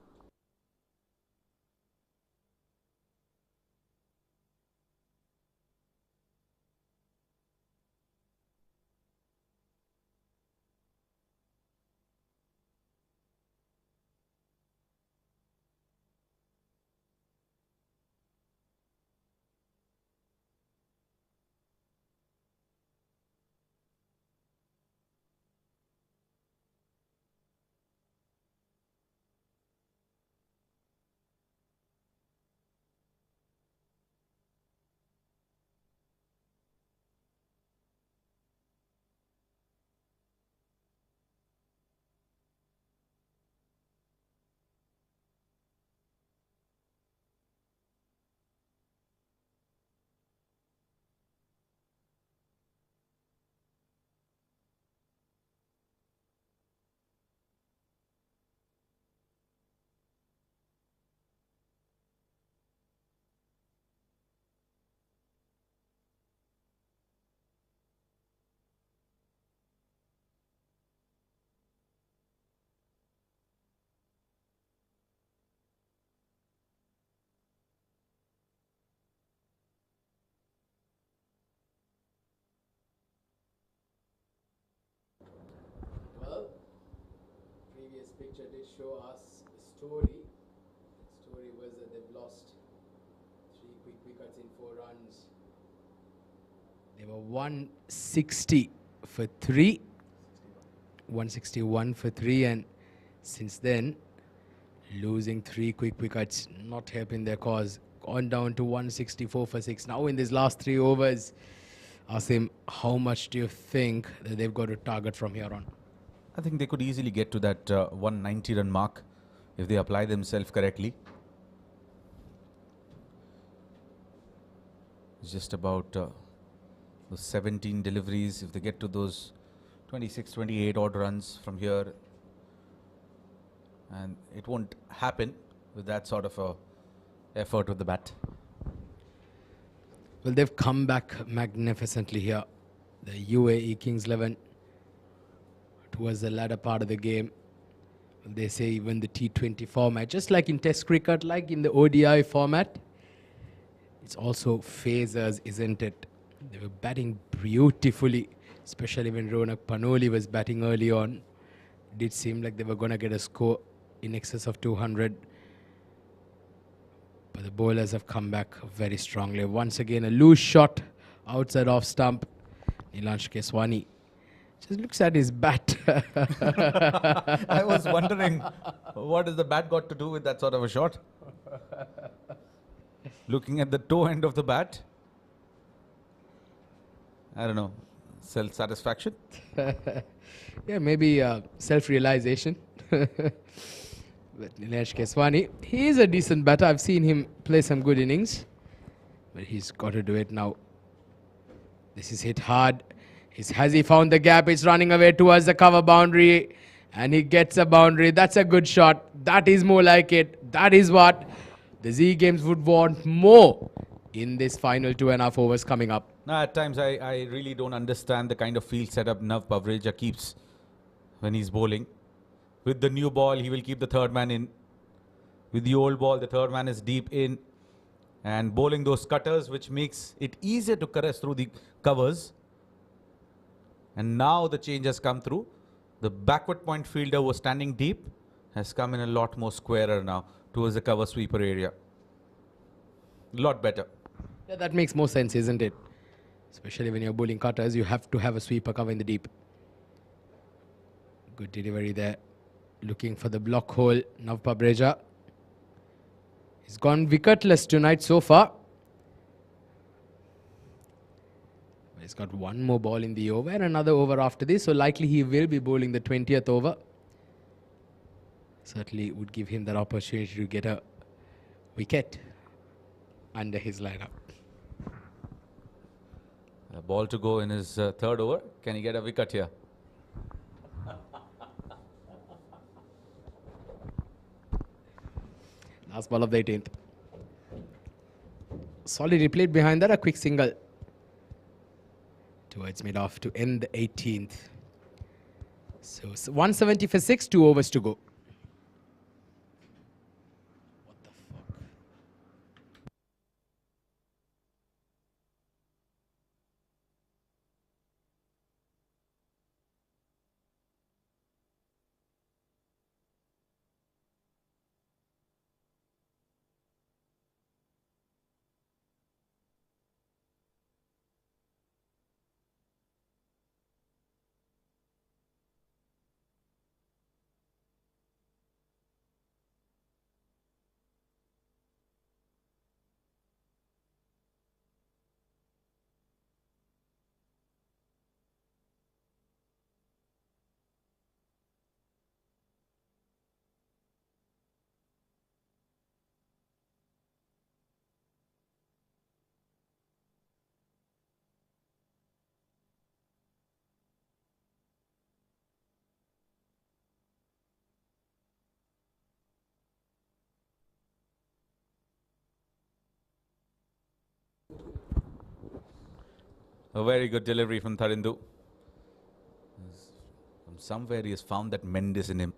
picture did show us the story. The story was that they've lost 3 quick wickets in 4 runs. They were 160 for 3. 161 for 3, and since then losing 3 quick wickets, not helping their cause. Gone down to 164 for 6. Now in these last 3 overs, Asim, how much do you think that they've got to target from here on? I think they could easily get to that 190 run mark if they apply themselves correctly. It's just about those 17 deliveries. If they get to those 26, 28 odd runs from here, and it won't happen with that sort of a effort with the bat. Well, they've come back magnificently here. The UAE Kings 11 towards the latter part of the game. They say even the T20 format, just like in Test cricket, like in the ODI format, it's also phasers, isn't it? They were batting beautifully, especially when Ronak Panoli was batting early on. It did seem like they were going to get a score in excess of 200. But the bowlers have come back very strongly. Once again, a loose shot outside off stump. Nilansh Keswani just looks at his bat. I was wondering, what has the bat got to do with that sort of a shot? Looking at the toe end of the bat. I don't know, self-satisfaction? Yeah, maybe self-realization. But Nilansh Keswani, he is a decent batter. I've seen him play some good innings. But he's got to do it now. This is hit hard. Has he found the gap? It's running away towards the cover boundary. And he gets a boundary. That's a good shot. That is more like it. That is what the Z Games would want more in this final 2.5 overs coming up. Now, at times, I really don't understand the kind of field setup Nav Pavreja keeps when he's bowling. With the new ball, he will keep the third man in. With the old ball, the third man is deep in. And bowling those cutters, which makes it easier to caress through the covers. And now the change has come through. The backward point fielder was standing deep, has come in a lot more squarer now towards the cover sweeper area. A lot better. Yeah, that makes more sense, isn't it? Especially when you're bowling cutters, you have to have a sweeper cover in the deep. Good delivery there. Looking for the block hole, Nav Pavreja. He's gone wicketless tonight so far. He's got one more ball in the over and another over after this, so likely he will be bowling the 20th over. Certainly would give him that opportunity to get a wicket under his lineup. A ball to go in his third over. Can he get a wicket here? Last ball of the 18th. Solid replayed behind that, a quick single towards mid-off to end the 18th. So 170 for 6, 2 overs to go. What the fuck? A very good delivery from Tharindu. From somewhere he has found that Mendes in him.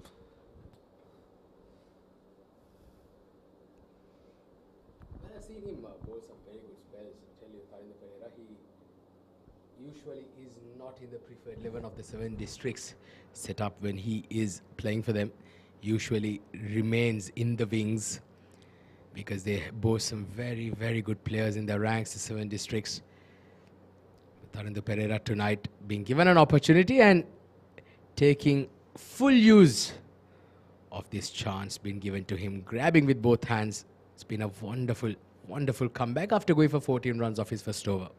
I've seen him bowl some very good spells. I tell you, Tharindu Pereira, he usually is not in the preferred 11 of the 7 districts set up when he is playing for them. usually remains in the wings because they boast some very, very good players in their ranks, the 7 districts. Tarindo Pereira tonight being given an opportunity and taking full use of this chance being given to him, grabbing with both hands. It's been a wonderful, wonderful comeback after going for 14 runs off his first over.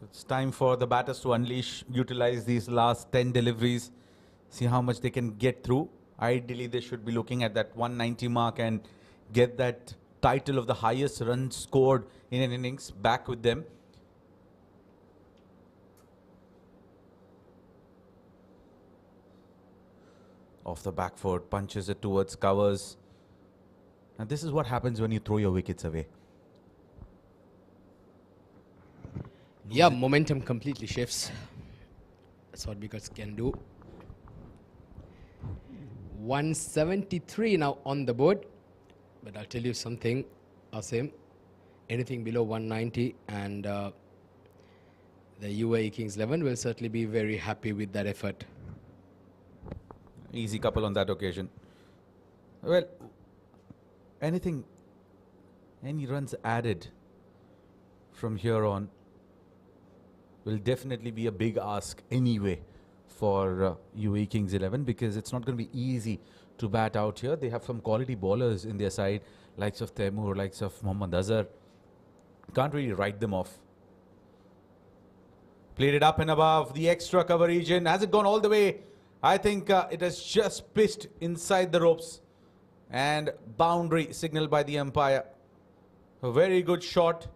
It's time for the batters to unleash, utilize these last 10 deliveries, see how much they can get through. Ideally, they should be looking at that 190 mark and get that title of the highest runs scored in an innings back with them. Off the back foot, punches it towards covers. And this is what happens when you throw your wickets away. Yeah, momentum completely shifts. That's what wickets can do. 173 now on the board. But I'll tell you something, Asim. Anything below 190 and the UAE Kings 11 will certainly be very happy with that effort. Easy couple on that occasion. Well, any runs added from here on will definitely be a big ask anyway for UAE Kings 11, because it's not going to be easy to bat out here. They have some quality bowlers in their side, likes of Taimur, likes of Mohammad Azhar. Can't really write them off. Played it up and above the extra cover region. Has it gone all the way? I think it has just pitched inside the ropes, and boundary signaled by the umpire. A very good shot.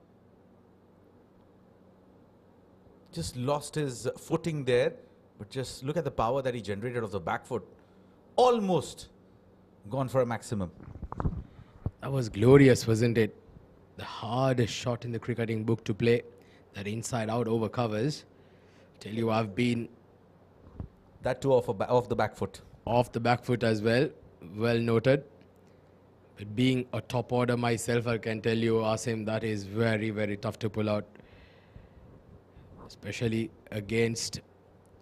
Just lost his footing there, but just look at the power that he generated off the back foot. Almost gone for a maximum. That was glorious, wasn't it? The hardest shot in the cricketing book to play. That inside-out over covers. Tell you, I've been That too off the back foot. off the back foot as well. Well noted. But being a top order myself, I can tell you, Asim, that is very, very tough to pull out. Especially against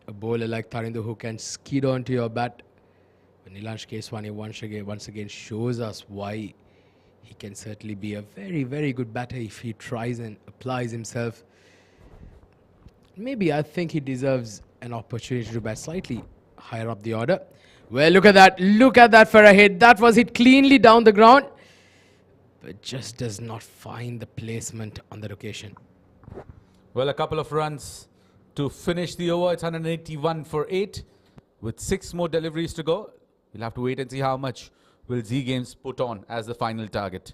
a bowler like Tarindo who can skid onto your bat. But Nilansh Keswani once again shows us why he can certainly be a very, very good batter if he tries and applies himself. Maybe I think he deserves an opportunity to bat slightly higher up the order. Well, look at that. Look at that for a hit. That was hit cleanly down the ground, but just does not find the placement on that occasion. Well, a couple of runs to finish the over. It's 181 for 8 with 6 more deliveries to go. We'll have to wait and see how much will Z Games put on as the final target.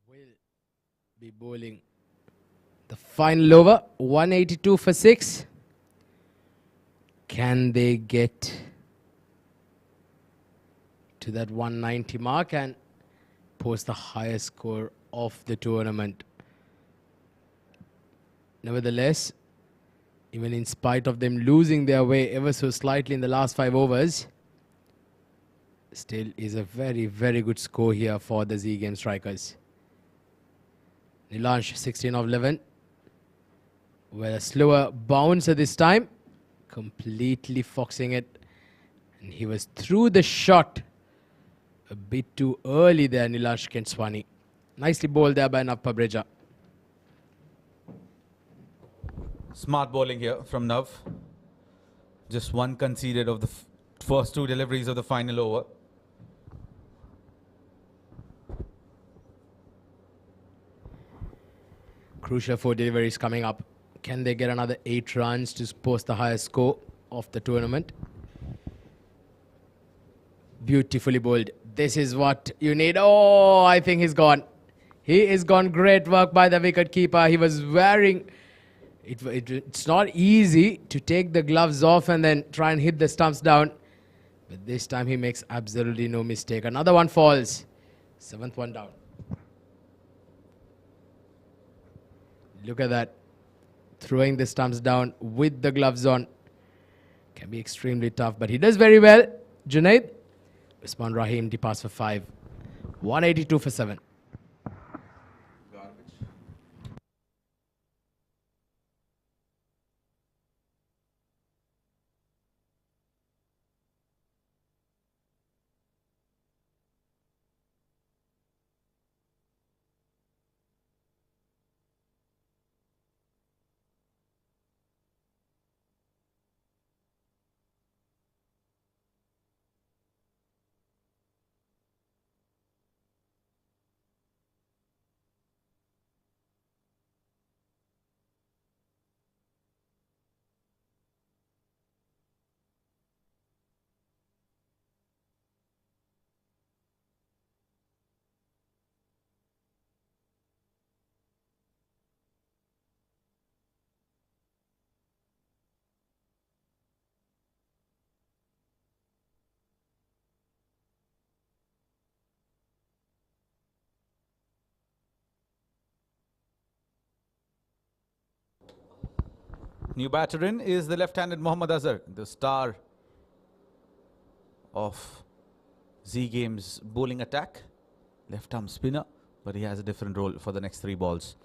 Will be bowling the final over, 182 for 6. Can they get to that 190 mark and post the highest score of the tournament? Nevertheless, even in spite of them losing their way ever so slightly in the last 5 overs, still is a very, very good score here for the Z Game strikers. Nilansh 16 of 11 with a slower bouncer this time, completely foxing it, and he was through the shot a bit too early there, Nilansh Keswani. Nicely bowled there by Nav Pabreja. Smart bowling here from Nav. Just one conceded of the first two deliveries of the final over. Crucial 4 deliveries coming up. Can they get another 8 runs to post the highest score of the tournament? Beautifully bowled. This is what you need. Oh, I think he's gone. He is gone. Great work by the wicket keeper. He was wearing... It's not easy to take the gloves off and then try and hit the stumps down. But this time he makes absolutely no mistake. Another one falls. 7th one down. Look at that. Throwing the stumps down with the gloves on can be extremely tough. But he does very well. Junaid. Usman Rahim departs for 5. 182 for 7. New batter in is the left-handed Mohammad Azhar, the star of Z Game's bowling attack. Left-arm spinner, but he has a different role for the next 3 balls.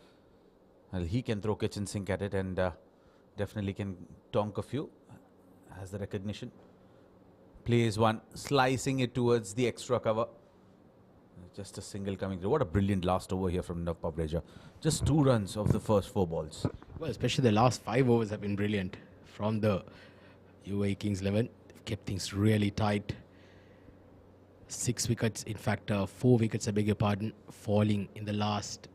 Well, he can throw kitchen sink at it and definitely can tonk a few. Has the recognition. Plays one, slicing it towards the extra cover. Just a single coming through. What a brilliant last over here from Nav Pabreja. Just 2 runs of the first 4 balls. Well, especially the last 5 overs have been brilliant from the UAE Kings 11. They've kept things really tight. 6 wickets, in fact 4 wickets, I beg your pardon, falling in the last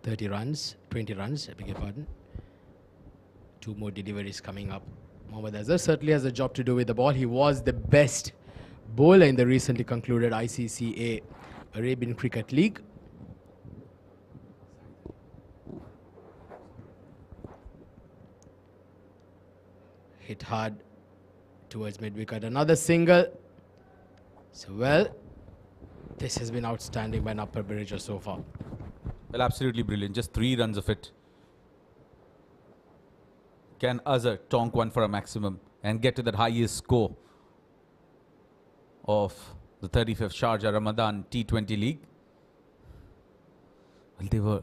20 runs, I beg your pardon. 2 more deliveries coming up. Mohammad Azhar certainly has a job to do with the ball. He was the best bowler in the recently concluded ICCA Arabian Cricket League. Hit hard towards mid-wicket. Another single. So, well, this has been outstanding by Nav Pabreja so far. Well, absolutely brilliant. Just 3 runs of it. Can Azhar tonk one for a maximum and get to that highest score of the 35th Sharjah Ramadan T20 League? Well, they were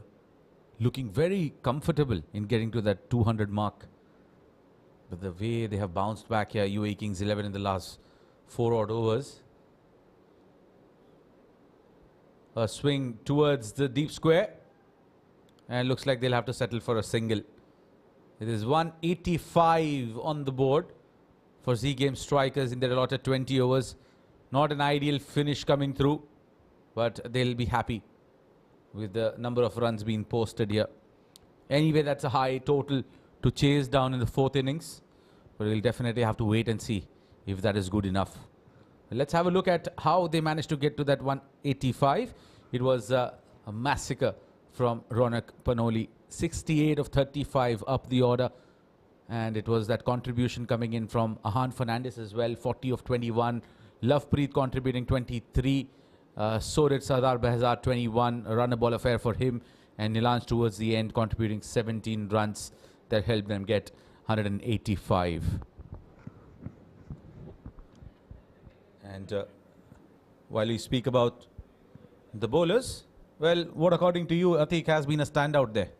looking very comfortable in getting to that 200 mark. But the way they have bounced back here, UAE Kings 11 in the last 4 odd overs. A swing towards the deep square. And looks like they'll have to settle for a single. It is 185 on the board for Z Game strikers in their allotted 20 overs. Not an ideal finish coming through, but they'll be happy with the number of runs being posted here. Anyway, that's a high total to chase down in the 4th innings, but we'll definitely have to wait and see if that is good enough. Let's have a look at how they managed to get to that 185. It was a massacre from Ronak Panoli. 68 of 35 up the order, and it was that contribution coming in from Ahan Fernandez as well. 40 of 21. Lovepreet contributing 23. So did Sardar Behzad 21. A runner ball affair for him, and Nilanj towards the end contributing 17 runs that helped them get 185. And while we speak about the bowlers, well, what according to you, Atiq, has been a standout there?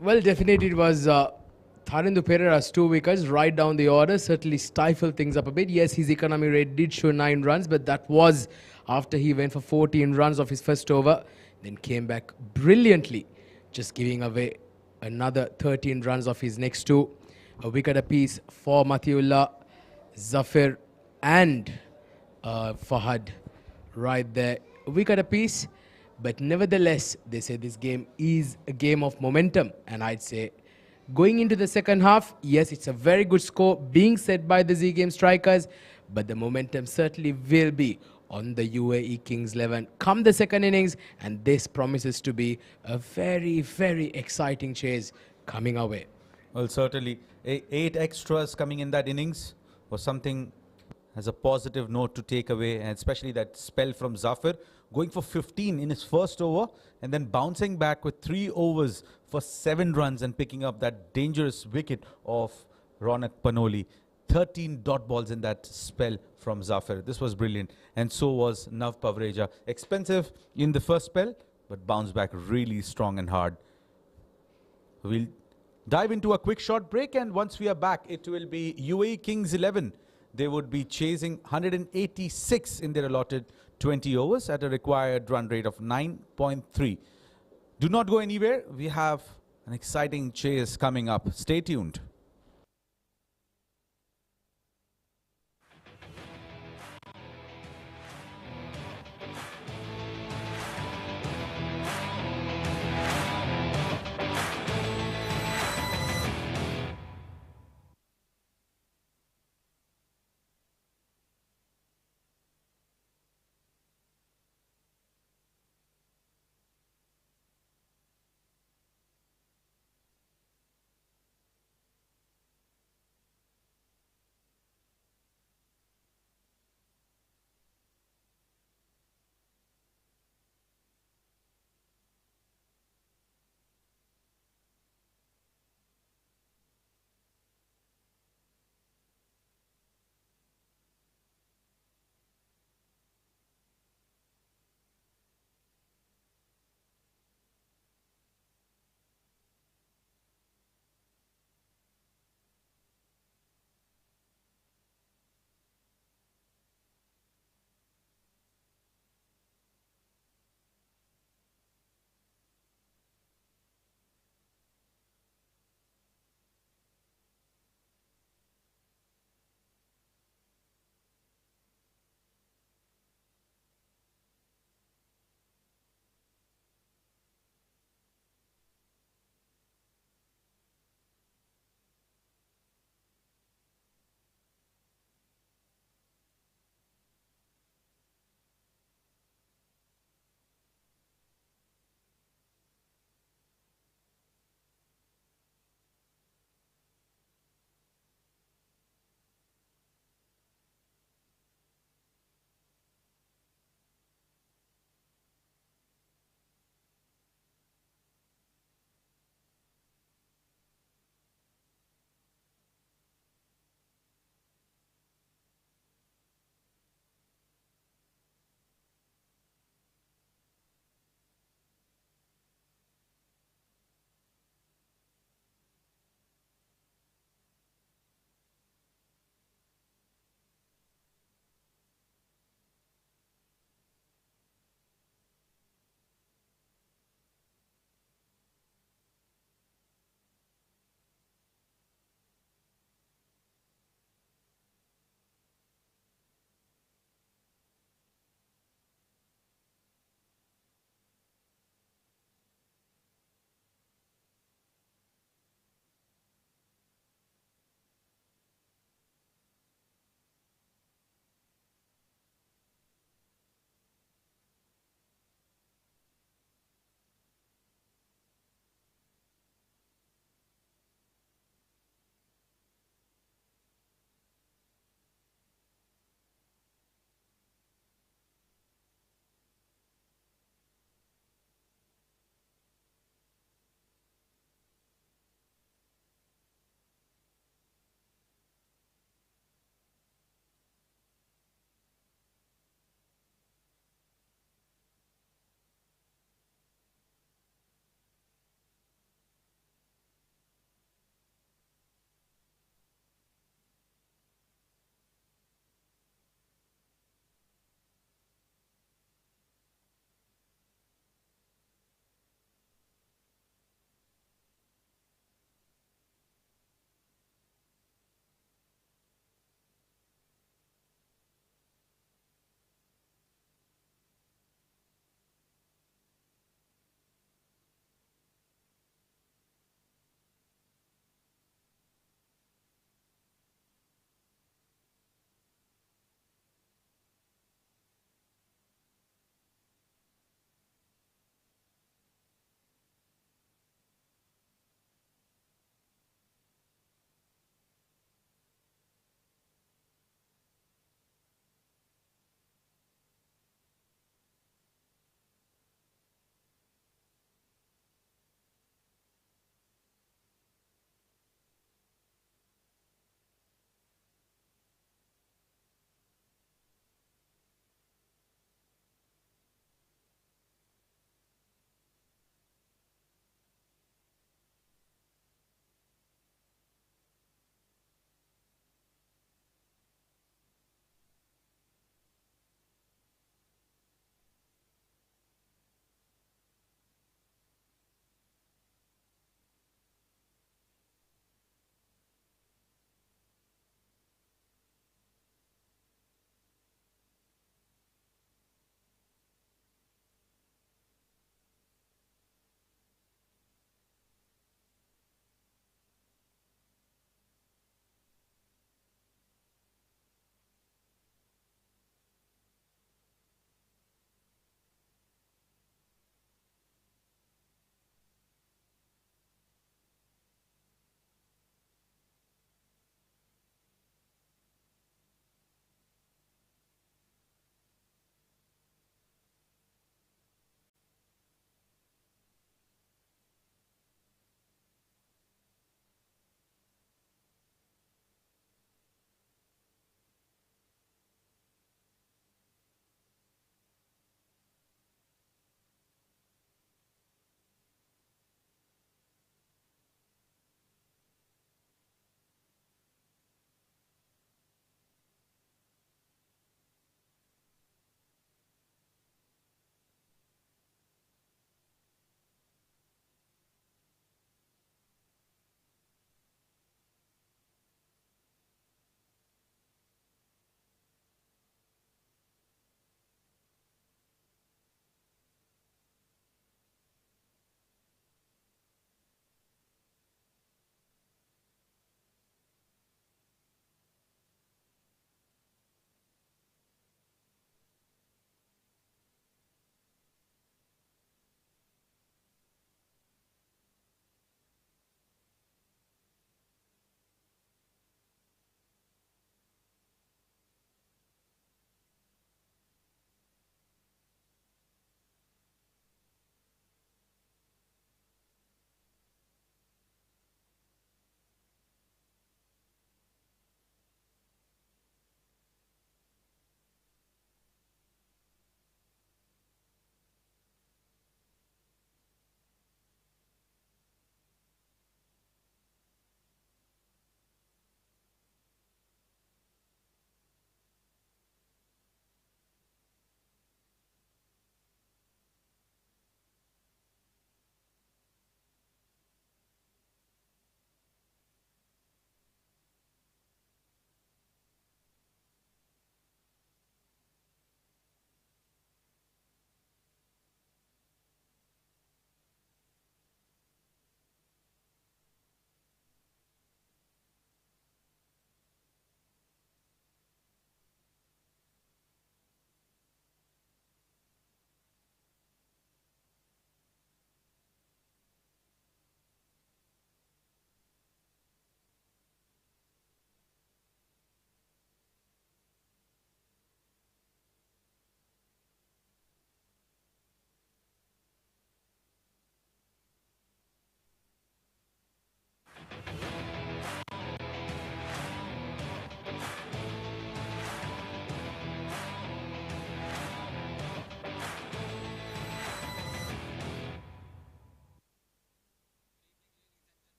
Well, definitely it was Tharindu Pereira's 2 wickets right down the order. Certainly stifled things up a bit. Yes, his economy rate did show 9 runs, but that was after he went for 14 runs off his first over. Then came back brilliantly, just giving away another 13 runs off his next two. A wicket apiece for Matiullah, Zafir and Fahad right there. A wicket apiece, but nevertheless, they say this game is a game of momentum. And I'd say going into the second half, yes, it's a very good score being set by the Z Game strikers, but the momentum certainly will be on the UAE Kings 11 come the second innings, and this promises to be a very, very exciting chase coming our way. Well, certainly, 8 extras coming in that innings was something as a positive note to take away, and especially that spell from Zafir, going for 15 in his first over and then bouncing back with 3 overs for 7 runs and picking up that dangerous wicket of Ronak Panoli. 13 dot balls in that spell from Zafir. This was brilliant. And so was Nav Pavreja. Expensive in the first spell, but bounced back really strong and hard. We'll dive into a quick short break, and once we are back, it will be UAE Kings 11. They would be chasing 186 in their allotted 20 overs at a required run rate of 9.3. Do not go anywhere. We have an exciting chase coming up. Stay tuned.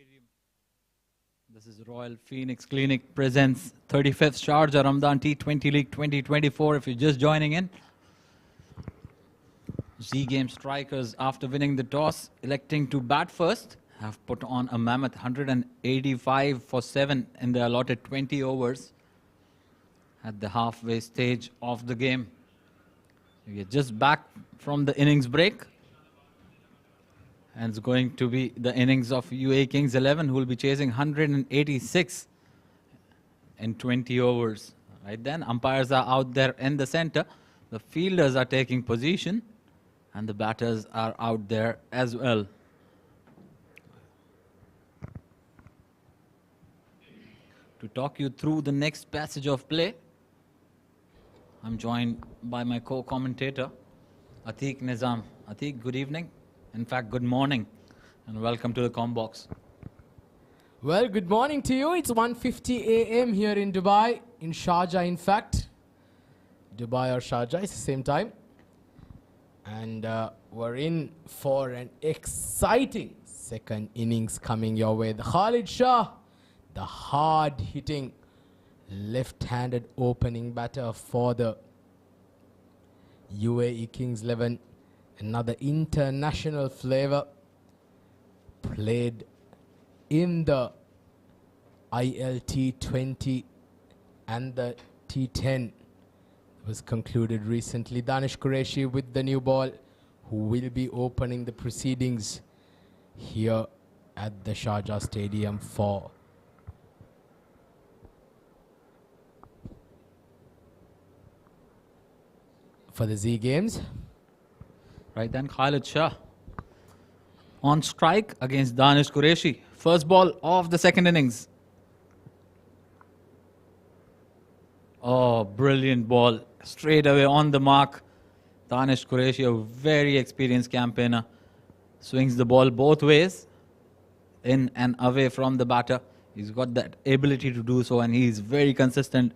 Stadium. This is Royal Phoenix Clinic presents 35th Sharjah Ramadan T20 League 2024. If you're just joining in, Z Game strikers, after winning the toss, electing to bat first, have put on a mammoth 185 for 7 in the allotted 20 overs at the halfway stage of the game. We are just back from the innings break. And it's going to be the innings of UAE Kings 11, who will be chasing 186 in 20 overs. Right then, umpires are out there in the center. The fielders are taking position, and the batters are out there as well. To talk you through the next passage of play, I'm joined by my co-commentator, Atiq Nizam. Atiq, good evening. In fact, good morning, and welcome to the Combox. Well, good morning to you. It's 1:50 a.m. here in Dubai, in Sharjah, in fact. Dubai or Sharjah, it's the same time. And we're in for an exciting second innings coming your way. The Khalid Shah, the hard-hitting left-handed opening batter for the UAE Kings 11. Another international flavor, played in the T20 and the T10. Was concluded recently. Danish Qureshi with the new ball, who will be opening the proceedings here at the Sharjah Stadium for the Z Games. Right then, Khalid Shah on strike against Danish Qureshi. First ball of the second innings. Oh, brilliant ball. Straight away on the mark. Danish Qureshi, a very experienced campaigner, swings the ball both ways, in and away from the batter. He's got that ability to do so, and he's very consistent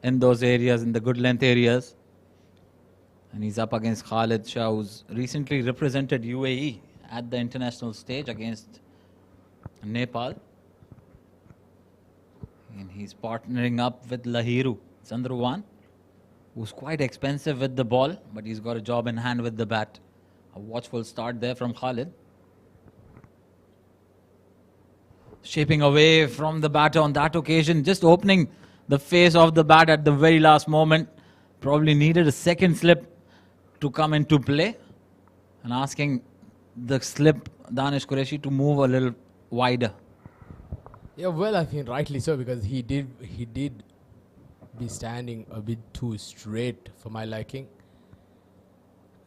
in those areas, in the good length areas. And he's up against Khalid Shah, who's recently represented UAE at the international stage against Nepal. And he's partnering up with Lahiru Chandruwan, who's quite expensive with the ball, but he's got a job in hand with the bat. A watchful start there from Khalid. Shaping away from the batter on that occasion, just opening the face of the bat at the very last moment. Probably needed a second slip to come into play, and asking the slip Danish Qureshi to move a little wider. Yeah, well, I think rightly so, because he did be standing a bit too straight for my liking.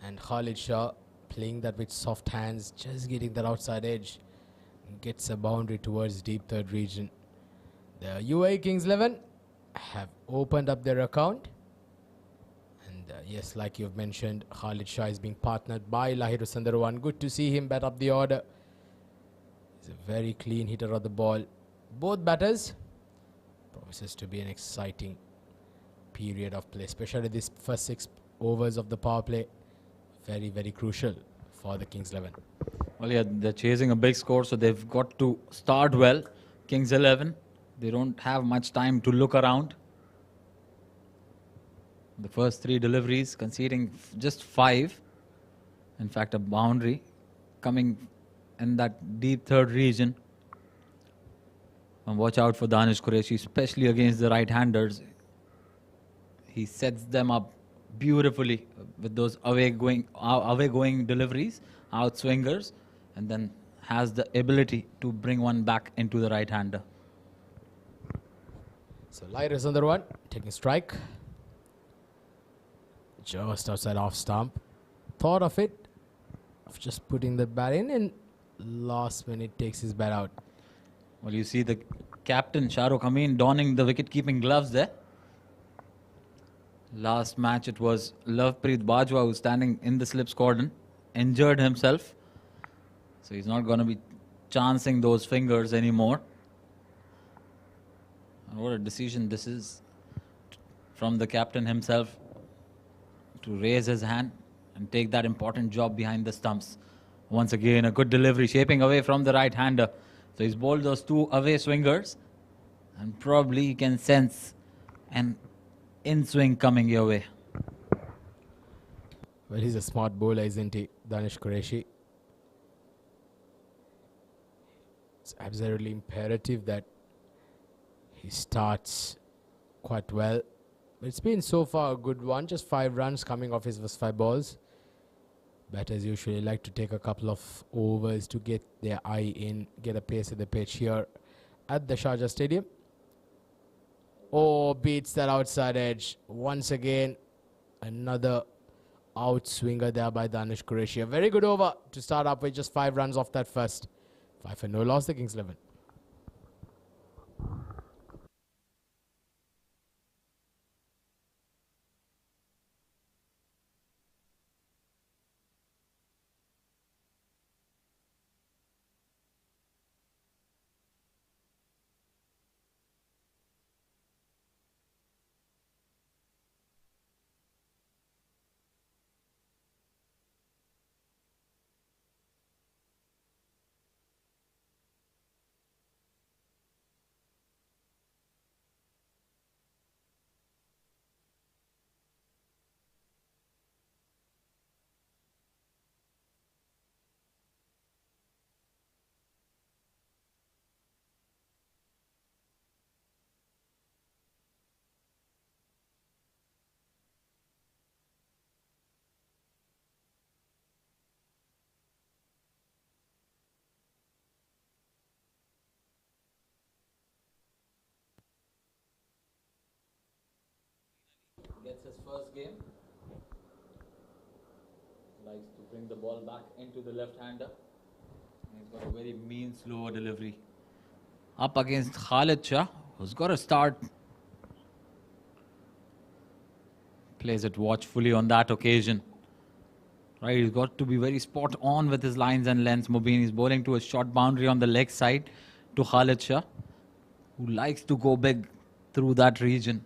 And Khalid Shah playing that with soft hands, just getting that outside edge, gets a boundary towards deep third region. The UAE Kings 11 have opened up their account. Yes, like you've mentioned, Khalid Shah is being partnered by Lahiru Chandruwan. Good to see him bat up the order. He's a very clean hitter of the ball. Both batters promises to be an exciting period of play, especially this first 6 overs of the power play. Very, very crucial for the Kings 11. Well, yeah, they're chasing a big score, so they've got to start well. Kings 11, they don't have much time to look around. The first 3 deliveries, conceding just 5. In fact, a boundary coming in that deep third region. And watch out for Danish Qureshi, especially against the right-handers. He sets them up beautifully with those away-going deliveries, out-swingers, and then has the ability to bring one back into the right-hander. So Lahiru Chandruwan taking strike. Just outside off stump. Thought of it, of just putting the bat in, and last minute takes his bat out. Well, you see the captain, Shahrukh Amin, donning the wicket-keeping gloves there. Last match, it was Lovepreet Bajwa who's standing in the slips cordon, injured himself. So he's not going to be chancing those fingers anymore. And what a decision this is from the captain himself, to raise his hand and take that important job behind the stumps. Once again, a good delivery, shaping away from the right-hander. So he's bowled those two away swingers, and probably you can sense an in-swing coming your way. Well, he's a smart bowler, isn't he, Danish Qureshi? It's absolutely imperative that he starts quite well. But it's been so far a good one, just 5 runs coming off his first 5 balls. Batters usually like to take a couple of overs to get their eye in, get a pace at the pitch here at the Sharjah Stadium. Oh, beats that outside edge. Once again, another outswinger there by Danish Qureshi. A very good over to start up with, just 5 runs off that first. 5 for no loss, the Kings 11. Gets his first game. Likes to bring the ball back into the left-hander. He's got a very mean, slower delivery. Up against Khalid Shah, who's got to start. Plays it watchfully on that occasion. Right, he's got to be very spot on with his lines and lengths. Mubin is bowling to a short boundary on the leg side to Khalid Shah, who likes to go big through that region.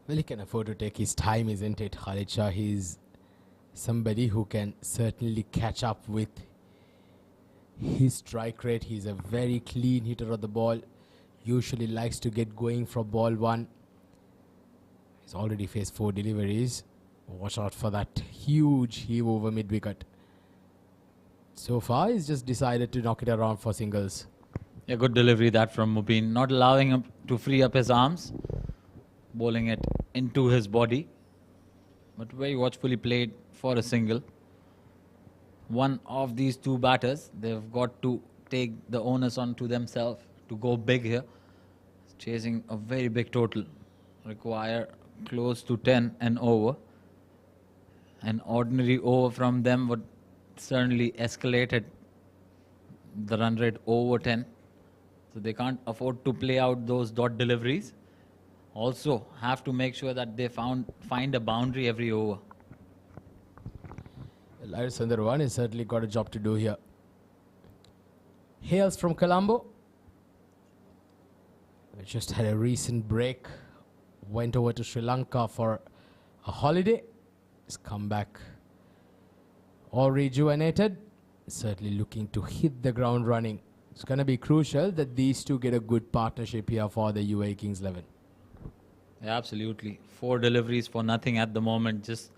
Well, he can afford to take his time, isn't it, Khalid Shah? He's somebody who can certainly catch up with his strike rate. He's a very clean hitter of the ball. Usually likes to get going from ball 1. He's already faced 4 deliveries. Watch out for that huge heave over mid-wicket. So far, he's just decided to knock it around for singles. A good delivery that from Mubin, not allowing him to free up his arms, bowling it into his body, but very watchfully played for a single. One of these two batters, they've got to take the onus onto themselves to go big here. Chasing a very big total, require close to 10 and over. An ordinary over from them would certainly escalate the run rate over 10. So they can't afford to play out those dot deliveries. Also have to make sure that they find a boundary every over. Larry Sundarwan has certainly got a job to do here. Hails from Colombo. We just had a recent break. Went over to Sri Lanka for a holiday. He's come back all rejuvenated. Certainly looking to hit the ground running. It's going to be crucial that these two get a good partnership here for the UAE Kings 11. Yeah, absolutely. 4 deliveries for nothing at the moment. Just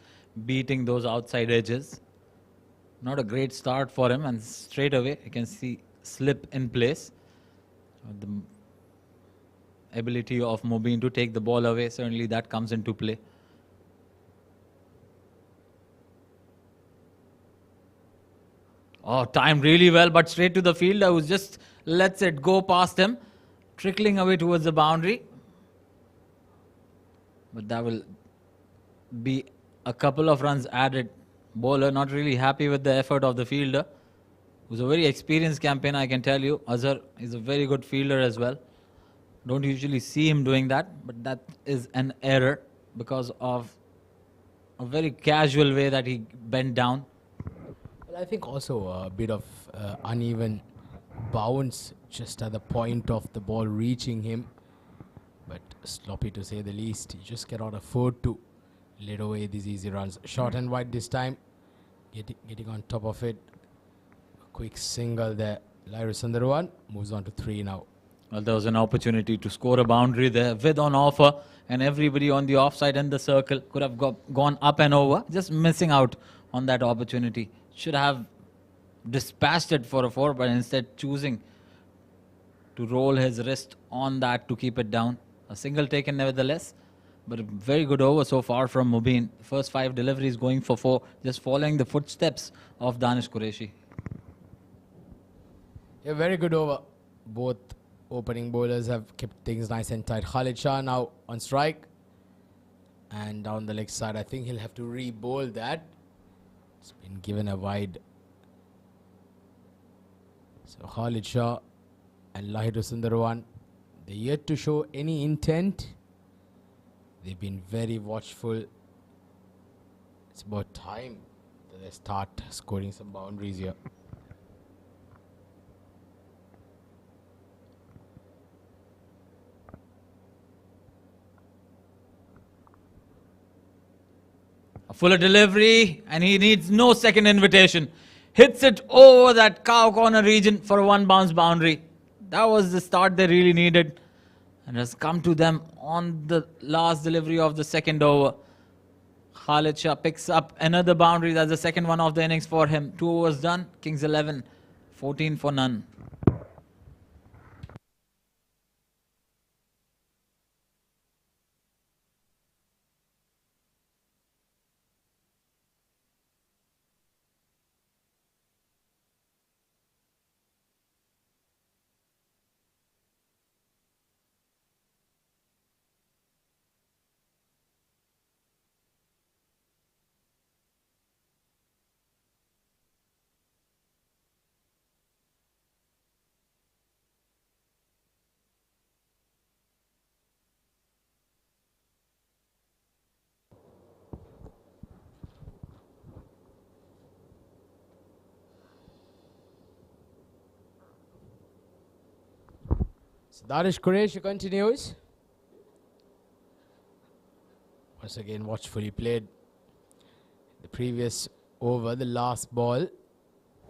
beating those outside edges. Not a great start for him, and straight away you can see slip in place. The ability of Mubin to take the ball away, certainly that comes into play. Oh, timed really well, but straight to the fielder who just lets it go past him, trickling away towards the boundary. But that will be a couple of runs added. Bowler not really happy with the effort of the fielder, who's a very experienced campaigner, I can tell you. Azhar is a very good fielder as well. Don't usually see him doing that, but that is an error because of a very casual way that he bent down. Well, I think also a bit of uneven bounce just at the point of the ball reaching him. But sloppy to say the least. You just cannot afford to let away these easy runs. Short and wide this time. Getting on top of it. Quick single there. Lahiri Sundarwan moves on to 3 now. Well, there was an opportunity to score a boundary there with on offer, and everybody on the offside and the circle could have gone up and over. Just missing out on that opportunity. Should have dispatched it for a 4, but instead choosing to roll his wrist on that to keep it down. A single taken nevertheless, but a very good over so far from Mubin. First 5 deliveries going for 4, just following the footsteps of Danish Qureshi. A very good over. Both opening bowlers have kept things nice and tight. Khalid Shah now on strike. And down the leg side, I think he'll have to re-bowl that. It's been given a wide. So Khalid Shah and Lahiri Sundarwan, they're yet to show any intent. They've been very watchful. It's about time that they start scoring some boundaries here. A fuller delivery, and he needs no second invitation. Hits it over that cow corner region for a 1 bounce boundary. That was the start they really needed, and has come to them on the last delivery of the second over. Khalid Shah picks up another boundary. That's the second one of the innings for him. 2 overs done. Kings 11, 14 for none. So Danish Qureshi continues. Once again, watchfully played. The previous over, the last ball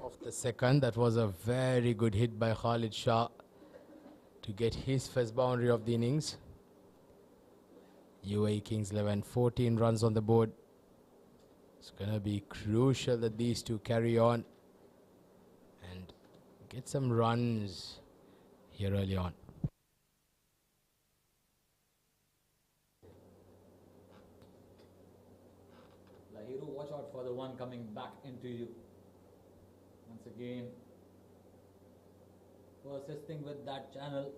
of the second, that was a very good hit by Khalid Shah to get his first boundary of the innings. UAE Kings 11, 14 runs on the board. It's going to be crucial that these two carry on and get some runs here early on. Lahiru, watch out for the one coming back into you. Once again, persisting with that channel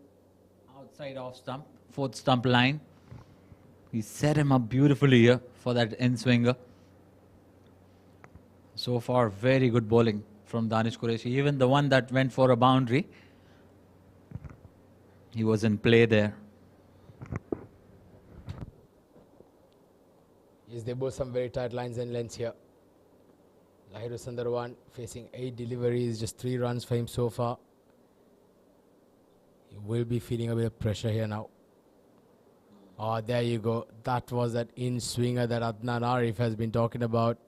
outside off stump, 4th stump line. He set him up beautifully here for that in-swinger. So far, very good bowling from Danish Qureshi. Even the one that went for a boundary, he was in play there. Yes, they both some very tight lines and lengths here. Lahiri Sundarwan facing 8 deliveries, just 3 runs for him so far. He will be feeling a bit of pressure here now. Oh, there you go. That was that in-swinger that Adnan Arif has been talking about.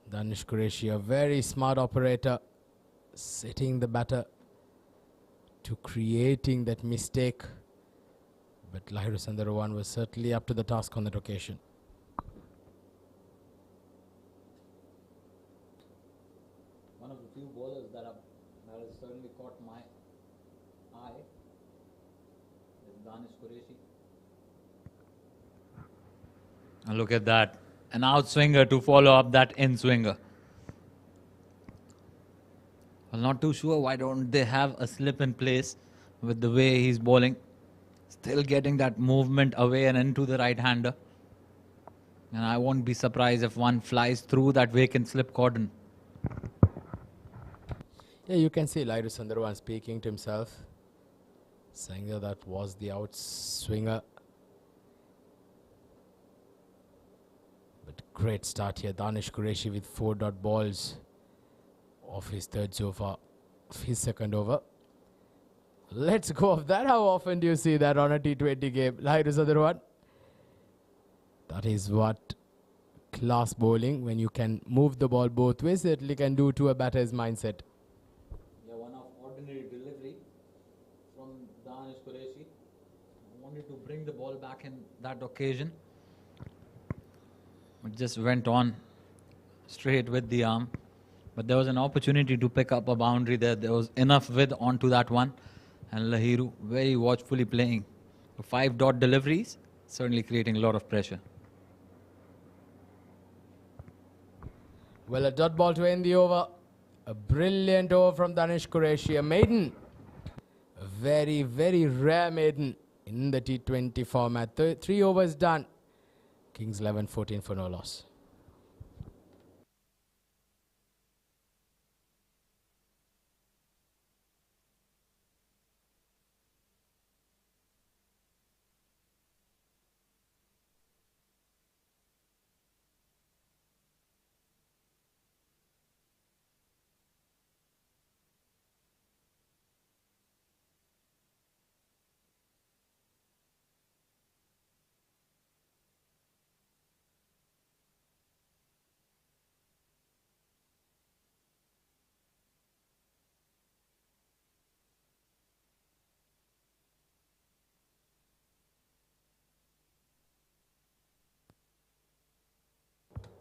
Danish Qureshi, a very smart operator, setting the batter to creating that mistake. But Lahiri Sundarwan was certainly up to the task on that occasion. One of the few bowlers that has certainly caught my eye is Danish Qureshi. And look at that. An outswinger to follow up that in-swinger. Well, not too sure why don't they have a slip in place with the way he's bowling. Still getting that movement away and into the right-hander. And I won't be surprised if one flies through that vacant slip cordon. Yeah, you can see Lahiri Sundarwan speaking to himself, saying that that was the outswinger. But great start here. Danish Qureshi with 4 dot balls off his third so far, of his second over. Let's go off that. How often do you see that on a T20 game? Lahiri Sundarwan. That is what class bowling when you can move the ball both ways. Certainly can do to a batter's mindset. Yeah, one of ordinary delivery from Danish Qureshi. Wanted to bring the ball back in that occasion. It just went on straight with the arm. But there was an opportunity to pick up a boundary there. There was enough width onto that one. And Lahiru very watchfully playing. 5 dot deliveries, certainly creating a lot of pressure. Well, a dot ball to end the over. A brilliant over from Danish Qureshi. A maiden. A very, very rare maiden in the T20 format. 3 overs done. Kings 11, 14 for no loss.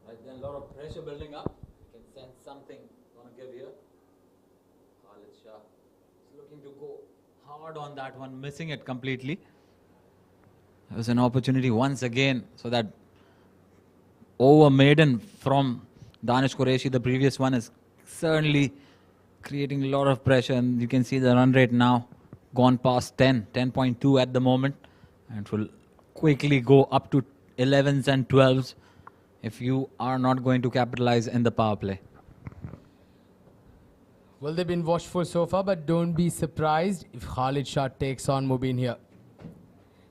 Right then, a lot of pressure building up. You can sense something gonna give here. Khalid Shah is looking to go hard on that one, missing it completely. There was an opportunity once again, so that over maiden from Danish Qureshi, the previous one, is certainly creating a lot of pressure, and you can see the run rate now gone past 10.2 at the moment, and it will quickly go up to 11s and 12s if you are not going to capitalize in the power play. Well, they've been watchful so far, but don't be surprised if Khalid Shah takes on Mubin here.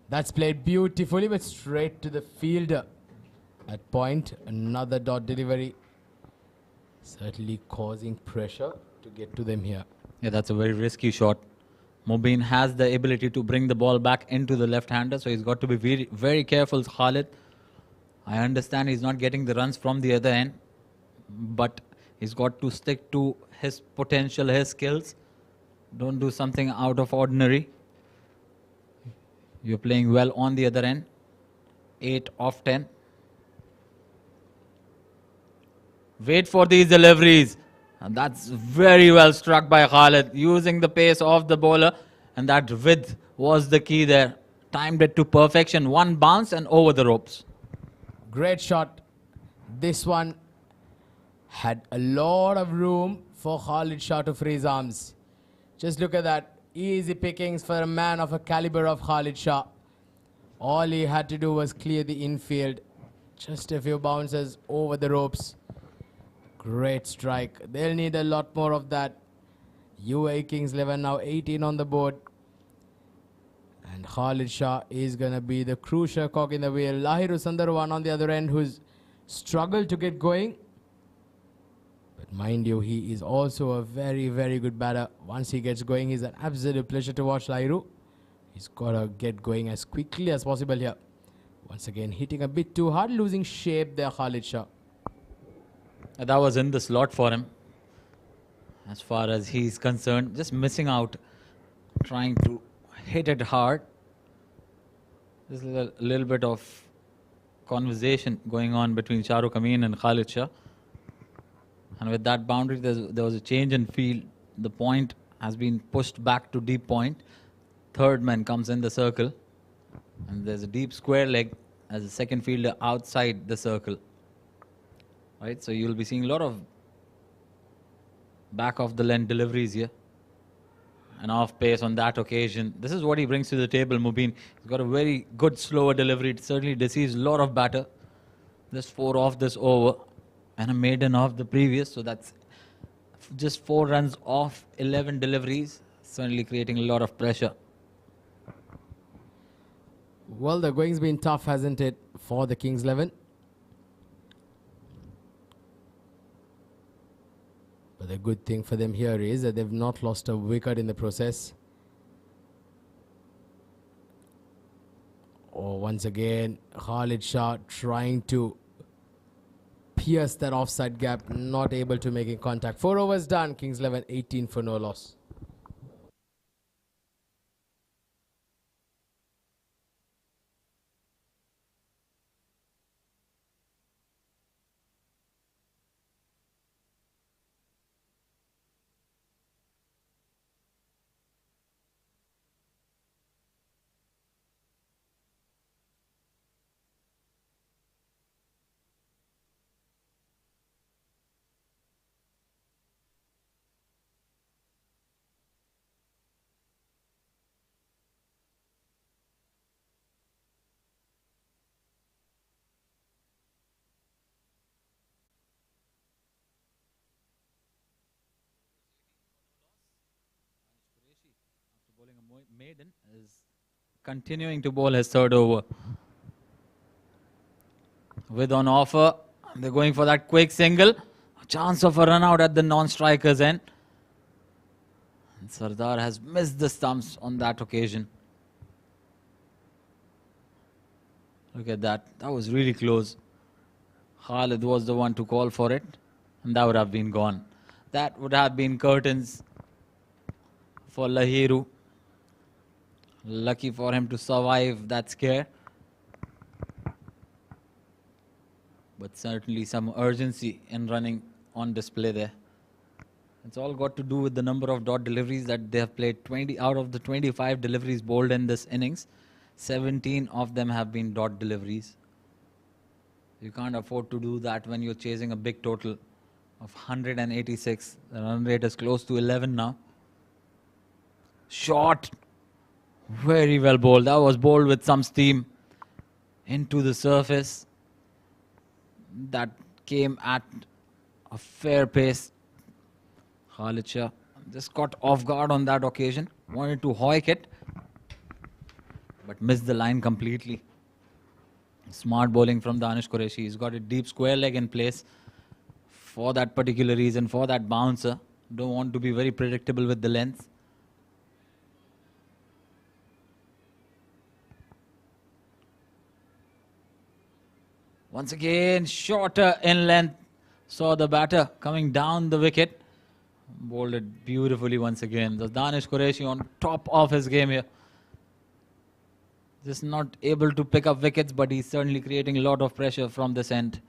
That's played beautifully, but straight to the fielder. At point, another dot delivery. Certainly causing pressure to get to them here. Yeah, that's a very risky shot. Mubin has the ability to bring the ball back into the left-hander, so he's got to be very, very careful, Khalid. I understand he's not getting the runs from the other end, but he's got to stick to his potential, his skills. Don't do something out of ordinary. You're playing well on the other end. 8 of 10. Wait for these deliveries. And that's very well struck by Khalid, using the pace of the bowler. And that width was the key there. Timed it to perfection. One bounce and over the ropes. Great shot. This one had a lot of room for Khalid Shah to free his arms. Just look at that. Easy pickings for a man of a caliber of Khalid Shah. All he had to do was clear the infield. Just a few bounces over the ropes. Great strike. They'll need a lot more of that. UAE Kings 11 now 18 on the board. And Khalid Shah is going to be the crucial cog in the wheel. Lahiru Sundarwan on the other end, who's struggled to get going. But mind you, he is also a very, very good batter. Once he gets going, he's an absolute pleasure to watch Lahiru. He's got to get going as quickly as possible here. Once again, hitting a bit too hard, losing shape there, Khalid Shah. That was in the slot for him. As far as he's concerned, just missing out, trying to hit it hard. There's a little bit of conversation going on between Shahrukh Amin and Khalid Shah. And with that boundary, there was a change in field. The point has been pushed back to deep point. Third man comes in the circle. And there's a deep square leg as a second fielder outside the circle. Right, so you'll be seeing a lot of back of the length deliveries here. And off pace on that occasion. This is what he brings to the table, Mubin. He's got a very good slower delivery. It certainly deceives a lot of batter. Just 4 off this over. And a maiden off the previous. So that's just 4 runs off 11 deliveries. Certainly creating a lot of pressure. Well, the going's been tough, hasn't it, for the Kings 11? But the good thing for them here is that they've not lost a wicket in the process. Oh, once again, Khalid Shah trying to pierce that offside gap, not able to making contact. 4 overs done. Kings 11, 18 for no loss. Bowling a maiden is continuing to bowl his third over. With on offer, they're going for that quick single. A chance of a run out at the non-striker's end. And Sardar has missed the stumps on that occasion. Look at that. That was really close. Khalid was the one to call for it, and that would have been gone. That would have been curtains for Lahiru. Lucky for him to survive that scare. But certainly some urgency in running on display there. It's all got to do with the number of dot deliveries that they have played. 20 out of the 25 deliveries bowled in this innings, 17 of them have been dot deliveries. You can't afford to do that when you're chasing a big total of 186. The run rate is close to 11 now. Shot. Very well bowled. That was bowled with some steam into the surface. That came at a fair pace. Khalid Shah just got off guard on that occasion. Wanted to hoik it, but missed the line completely. Smart bowling from Danish Qureshi. He's got a deep square leg in place for that particular reason, for that bouncer. Don't want to be very predictable with the length. Once again, shorter in length. Saw the batter coming down the wicket. Bowled it beautifully once again. The Danish Qureshi on top of his game here. Just not able to pick up wickets, but he's certainly creating a lot of pressure from this end.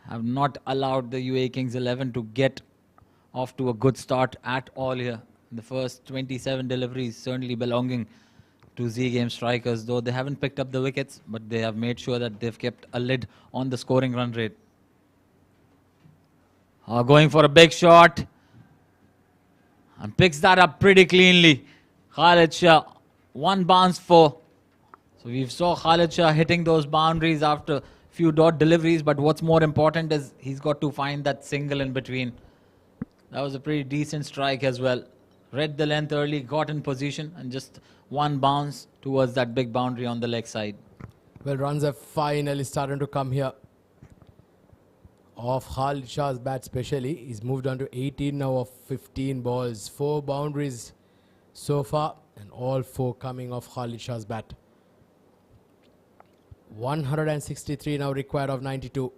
Have not allowed the UAE Kings 11 to get off to a good start at all here. The first 27 deliveries certainly belonging to Z Game strikers, though they haven't picked up the wickets, but they have made sure that they've kept a lid on the scoring run rate. Going for a big shot. And picks that up pretty cleanly. Khalid Shah, one bounce for. So we saw Khalid Shah hitting those boundaries after a few dot deliveries, but what's more important is he's got to find that single in between. That was a pretty decent strike as well. Read the length early, got in position, and just one bounce towards that big boundary on the leg side. Well, runs are finally starting to come here. Off Khalid Shah's bat especially. He's moved on to 18 now of 15 balls. 4 boundaries so far, and all 4 coming off Khalid Shah's bat. 163 now required of 92.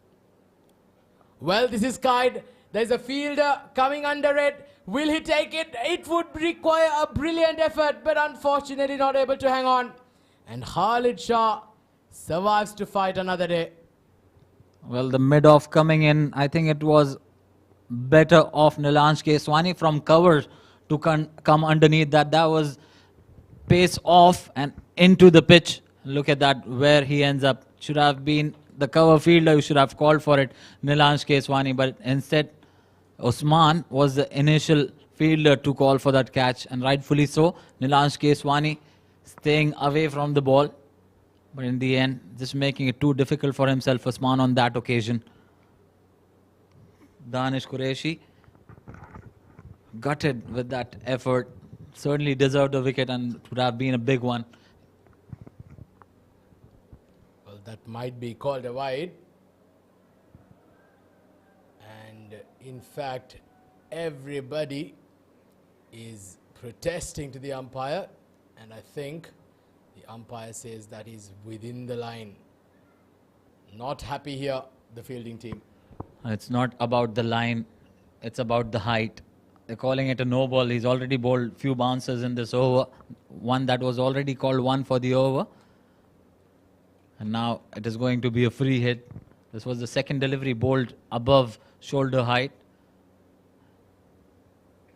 Well, this is Kide. There's a fielder coming under it. Will he take it? It would require a brilliant effort, but unfortunately not able to hang on. And Khalid Shah survives to fight another day. Well, the mid-off coming in, I think it was better off Nilansh Keswani from cover to come underneath that. That was pace off and into the pitch. Look at that, where he ends up. Should have been the cover fielder who should have called for it, Nilansh Keswani, but instead Osman was the initial fielder to call for that catch, and rightfully so. Nilansh Keswani staying away from the ball, but in the end just making it too difficult for himself, Osman, on that occasion. Danish Qureshi gutted with that effort. Certainly deserved a wicket, and it would have been a big one. Well, that might be called a wide. And in fact, everybody is protesting to the umpire, and I think the umpire says that he's within the line. Not happy here, the fielding team. It's not about the line, it's about the height. They're calling it a no ball. He's already bowled few bouncers in this over. One that was already called one for the over. And now it is going to be a free hit. This was the second delivery bowled above shoulder height.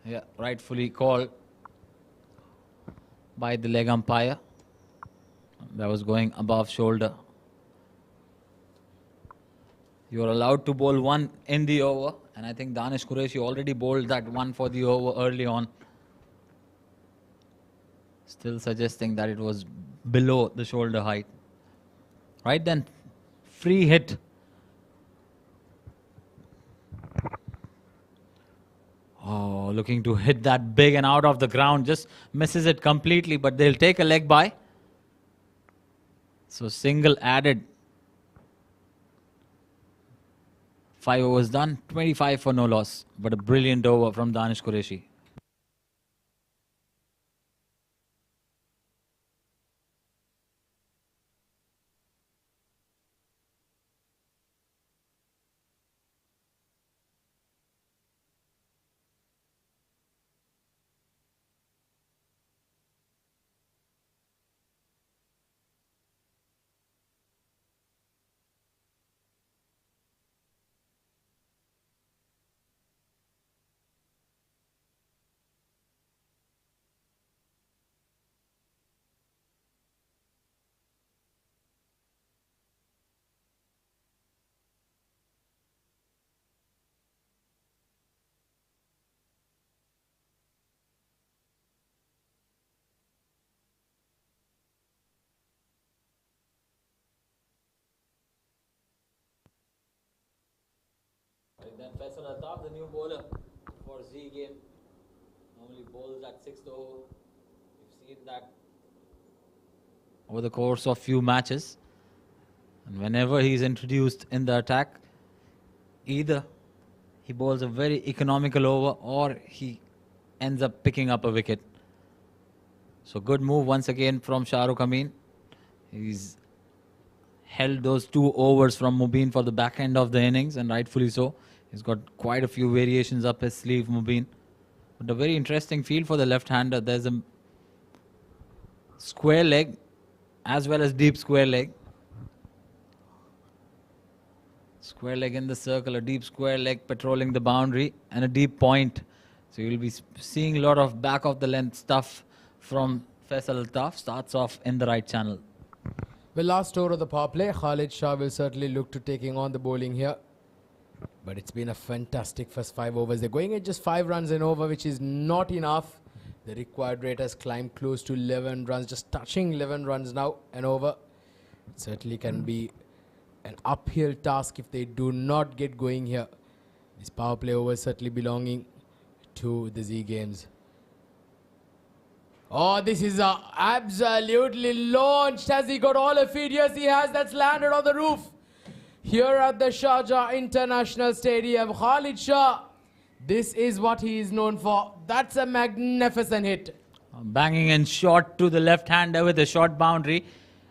Yeah, rightfully called by the leg umpire. That was going above shoulder. You are allowed to bowl one in the over, and I think Danish Qureshi already bowled that one for the over early on. Still suggesting that it was below the shoulder height. Right then, free hit. Oh, looking to hit that big and out of the ground. Just misses it completely, but they'll take a leg by. So single added. 5 overs done, 25 for no loss. But a brilliant over from Danish Qureshi. Then Faisal Altaf, the new bowler for Z game, normally bowls at 6th over. We've seen that over the course of few matches. And whenever he's introduced in the attack, either he bowls a very economical over or he ends up picking up a wicket. So good move once again from Shahrukh Amin. He's held those 2 overs from Mubin for the back end of the innings, and rightfully so. He's got quite a few variations up his sleeve, Mubin. But a very interesting field for the left-hander. There's a square leg as well as deep square leg. Square leg in the circle, a deep square leg patrolling the boundary, and a deep point. So you'll be seeing a lot of back of the length stuff from Faisal Altaf. Starts off in the right channel. Well, last over of the power play, Khalid Shah will certainly look to taking on the bowling here. But it's been a fantastic first 5 overs. They're going at just 5 runs in over, which is not enough. The required rate has climbed close to 11 runs, just touching 11 runs now and over. It certainly can be an uphill task if they do not get going here. This power play over certainly belonging to the Z Games. Oh, this is absolutely launched. Has he got all the feet? Yes, he has. That's landed on the roof. Here at the Sharjah International Stadium, Khalid Shah, this is what he is known for. That's a magnificent hit. Banging in short to the left-hander with a short boundary.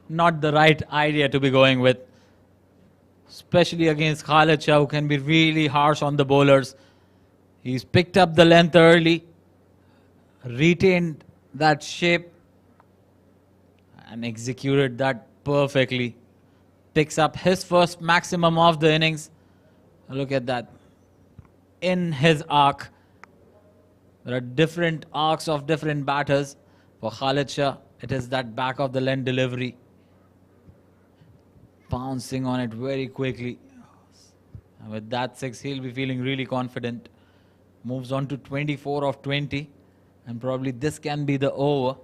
Not the right idea to be going with. Especially against Khalid Shah, who can be really harsh on the bowlers. He's picked up the length early, retained that shape, and executed that perfectly. Picks up his first maximum of the innings. Look at that. In his arc. There are different arcs of different batters. For Khalid Shah, it is that back of the length delivery. Bouncing on it very quickly. And with that 6, he'll be feeling really confident. Moves on to 24 of 20. And probably this can be the over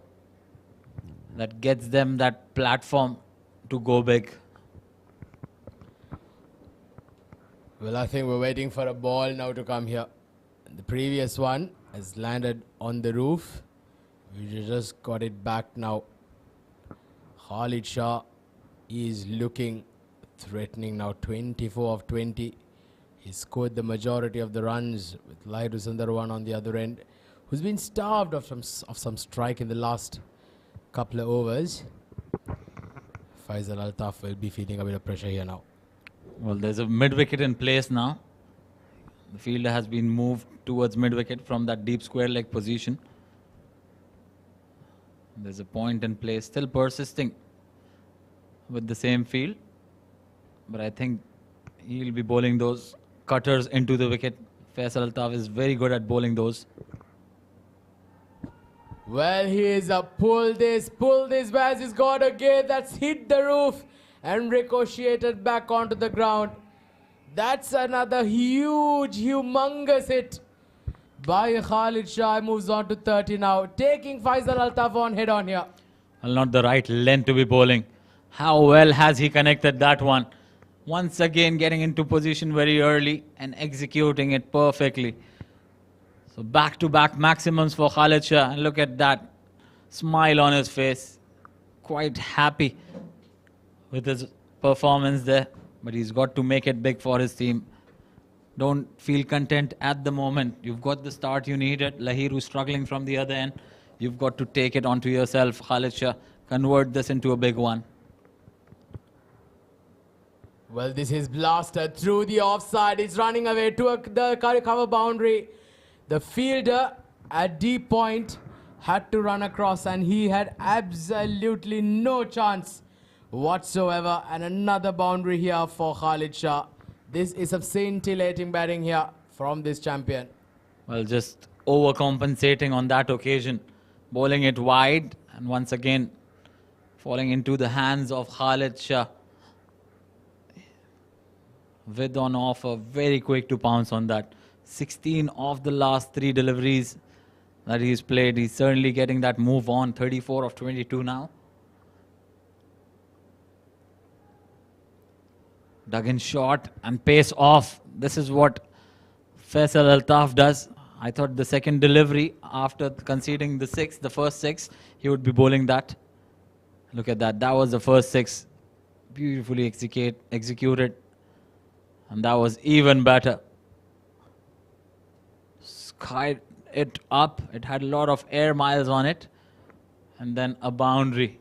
that gets them that platform to go big. Well, I think we're waiting for a ball now to come here. The previous one has landed on the roof. We just got it back now. Khalid Shah is looking threatening now. 24 of 20. He scored the majority of the runs with Lahir Sundarwan on the other end, who's been starved of some strike in the last couple of overs. Faisal Altaf will be feeling a bit of pressure here now. Well, there's a mid-wicket in place now. The fielder has been moved towards mid-wicket from that deep square leg position. There's a point in play, still persisting with the same field. But I think he'll be bowling those cutters into the wicket. Faisal Altaf is very good at bowling those. Well, he is a pull this, where's he's got a gate that's hit the roof and ricocheted back onto the ground. That's another huge, humongous hit by Khalid Shah. Moves on to 30 now, taking Faisal Altaf on head on here. Well, not the right length to be bowling. How well has he connected that one? Once again getting into position very early and executing it perfectly. So back-to-back maximums for Khalid Shah. And look at that smile on his face. Quite happy with his performance there. But he's got to make it big for his team. Don't feel content at the moment. You've got the start you needed. Lahiru struggling from the other end. You've got to take it onto yourself, Khalid Shah. Convert this into a big one. Well, this is blasted through the offside. It's running away to the cover boundary. The fielder at deep point had to run across and he had absolutely no chance whatsoever. And another boundary here for Khalid Shah. This is a scintillating batting here from this champion. Well, just overcompensating on that occasion. Bowling it wide and once again falling into the hands of Khalid Shah. With on offer, very quick to pounce on that. 16 of the last 3 deliveries that he's played. He's certainly getting that move on. 34 of 22 now. Dug in short and pace off. This is what Faisal Altaf does. I thought the second delivery after conceding the first 6, he would be bowling that. Look at that. That was the first 6. Beautifully executed. And that was even better. Skied it up. It had a lot of air miles on it. And then a boundary.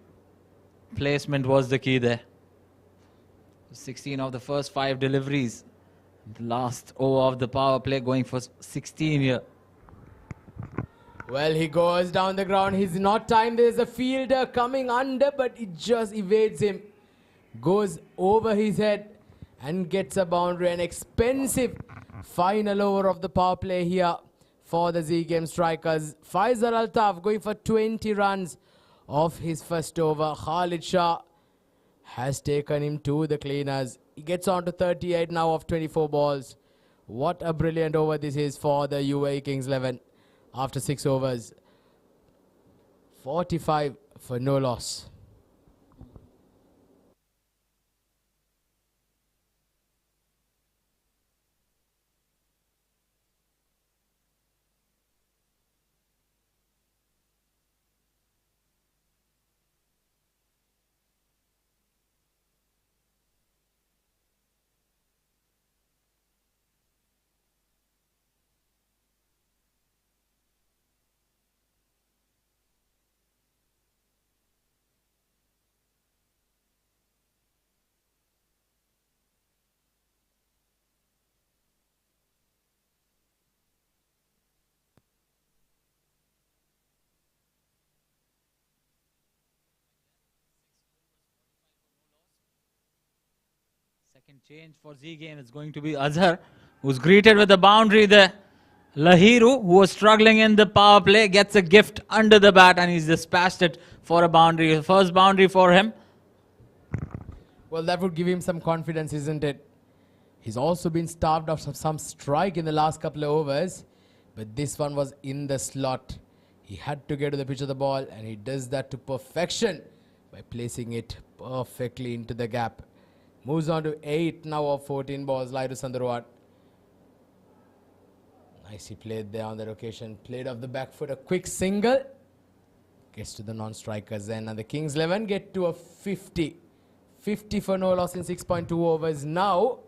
Placement was the key there. 16 of the first 5 deliveries. The last over of the power play going for 16 here. Well, he goes down the ground. He's not timed. There's a fielder coming under, but it just evades him. Goes over his head and gets a boundary. An expensive final over of the power play here for the Z Game strikers. Faisal Altaf going for 20 runs off his first over. Khalid Shah has taken him to the cleaners. He gets on to 38 now of 24 balls. What a brilliant over this is for the UAE Kings 11 after 6 overs. 45 for no loss. Second change for Z Game is going to be Azhar, who's greeted with a boundary there. Lahiru, who was struggling in the power play, gets a gift under the bat and he's dispatched it for a boundary. First boundary for him. Well, that would give him some confidence, isn't it? He's also been starved of some strike in the last couple of overs, but this one was in the slot. He had to get to the pitch of the ball and he does that to perfection by placing it perfectly into the gap. Moves on to 8 now of 14 balls. Lairu Sandarwat. Nicely played there on that occasion. Played off the back foot. A quick single. Gets to the non-strikers then. And the Kings 11 get to a 50. 50 for no loss in 6.2 overs. Now,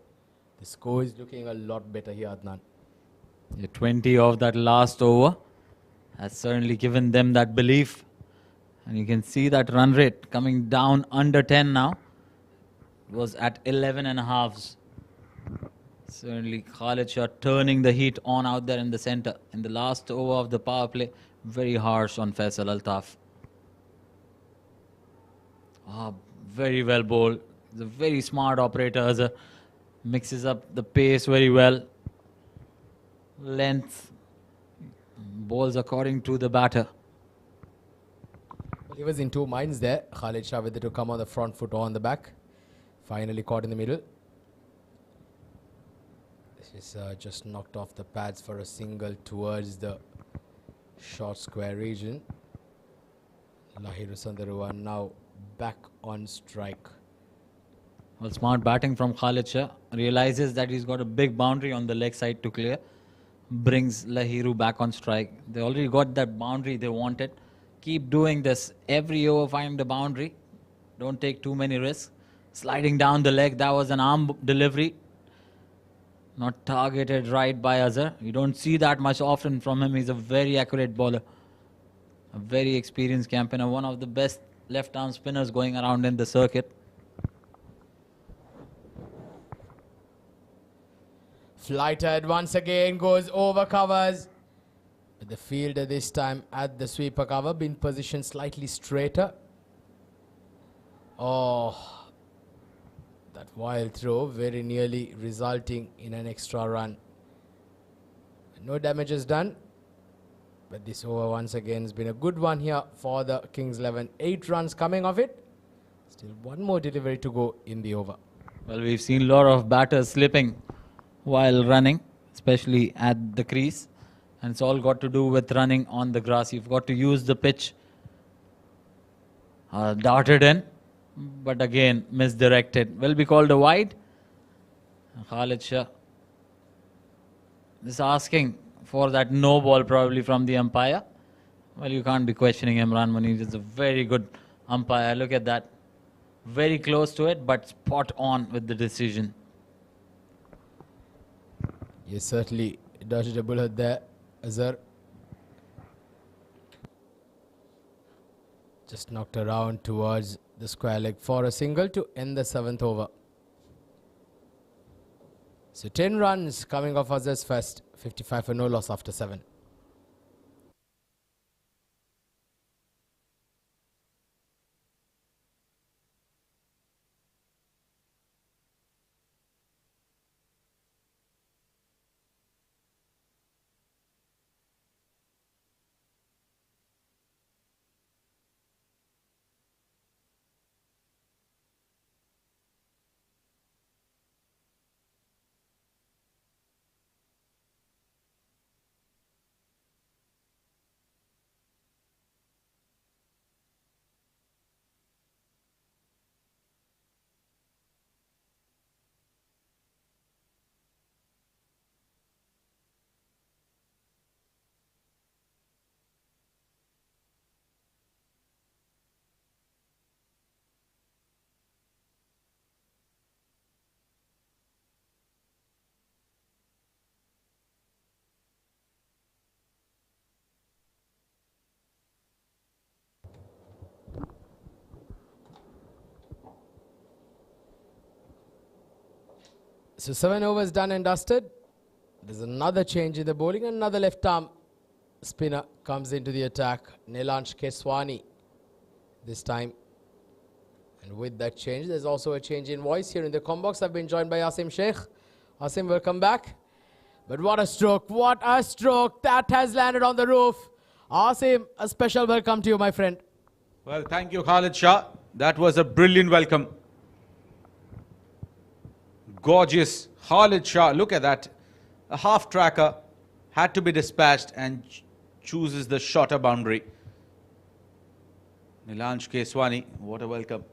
the score is looking a lot better here, Adnan. The 20 of that last over has certainly given them that belief. And you can see that run rate coming down under 10 now. Was at 11 and a halves. Certainly, Khalid Shah turning the heat on out there in the center. In the last over of the power play, very harsh on Faisal Altaf. Very well bowled. He's a very smart operator. Azhar mixes up the pace very well. Length. Bowls according to the batter. He was in two minds there. Khalid Shah whether to come on the front foot or on the back. Finally caught in the middle. This is just knocked off the pads for a single towards the short square region. Lahiru Sundaruwa now back on strike. Well, smart batting from Khalid Shah. Realizes that he's got a big boundary on the leg side to clear. Brings Lahiru back on strike. They already got that boundary they wanted. Keep doing this. Every over find the boundary. Don't take too many risks. Sliding down the leg. That was an arm delivery. Not targeted right by Azhar. You don't see that much often from him. He's a very accurate bowler. A very experienced campaigner. One of the best left arm spinners going around in the circuit. Flighted once again goes over covers. But the fielder this time at the sweeper cover been positioned slightly straighter. Oh, that wild throw very nearly resulting in an extra run. No damage is done. But this over once again has been a good one here for the Kings 11. 8 runs coming of it. Still one more delivery to go in the over. Well, we've seen a lot of batters slipping while running, especially at the crease. And it's all got to do with running on the grass. You've got to use the pitch. Darted in, but again misdirected. Will be called a wide. Khalid Shah is asking for that no ball probably from the umpire. Well, you can't be questioning Imran Munir. Is a very good umpire. Look at that. Very close to it, but spot on with the decision. Yes, certainly dodged a bullet there. Azhar just knocked around towards the square leg for a single to end the 7th over. So 10 runs coming off Azhar's first, 55 for no loss after 7. So 7 overs done and dusted. There's another change in the bowling. Another left arm spinner comes into the attack. Nilansh Keswani this time. And with that change, there's also a change in voice here in the combox. I've been joined by Asim Sheikh. Asim, welcome back. But what a stroke. What a stroke. That has landed on the roof. Asim, a special welcome to you, my friend. Well, thank you, Khalid Shah. That was a brilliant welcome. Gorgeous. Khalid Shah, look at that. A half tracker had to be dispatched and chooses the shorter boundary. Nilansh Keswani, what a welcome.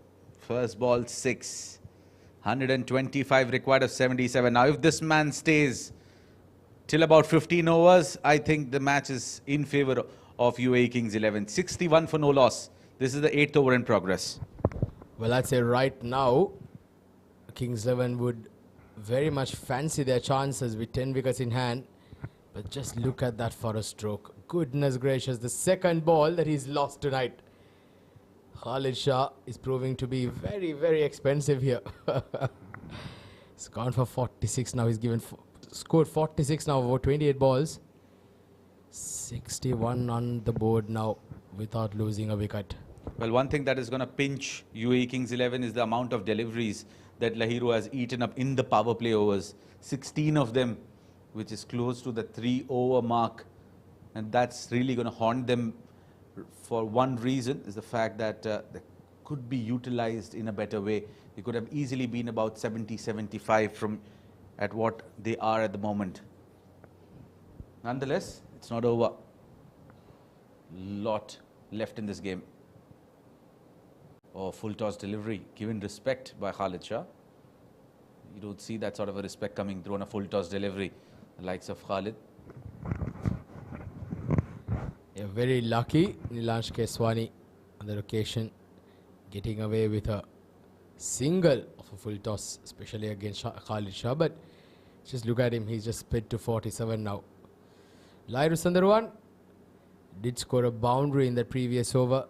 First ball 6. 125 required of 77. Now if this man stays till about 15 overs, I think the match is in favour of UAE Kings 11. 61 for no loss. This is the 8th over in progress. Well, I'd say right now, Kings 11 would very much fancy their chances with 10 wickets in hand. But just look at that for a stroke. Goodness gracious, the second ball that he's lost tonight. Khalid Shah is proving to be very, very expensive here. He's gone for 46 now. He's scored 46 now over 28 balls. 61 on the board now without losing a wicket. Well, one thing that is going to pinch UAE Kings 11 is the amount of deliveries that Lahiro has eaten up in the power play overs. 16 of them, which is close to the 3-over mark. And that's really going to haunt them for one reason, is the fact that they could be utilized in a better way. They could have easily been about 70-75 from at what they are at the moment. Nonetheless, it's not over. Lot left in this game. Oh, full toss delivery, given respect by Khalid Shah. You don't see that sort of a respect coming through on a full toss delivery, the likes of Khalid. Yeah, very lucky, Nilansh Keswani on the occasion, getting away with a single of a full toss, especially against Khalid Shah. But just look at him, he's just sped to 47 now. Lairu Sundarwan did score a boundary in the previous over.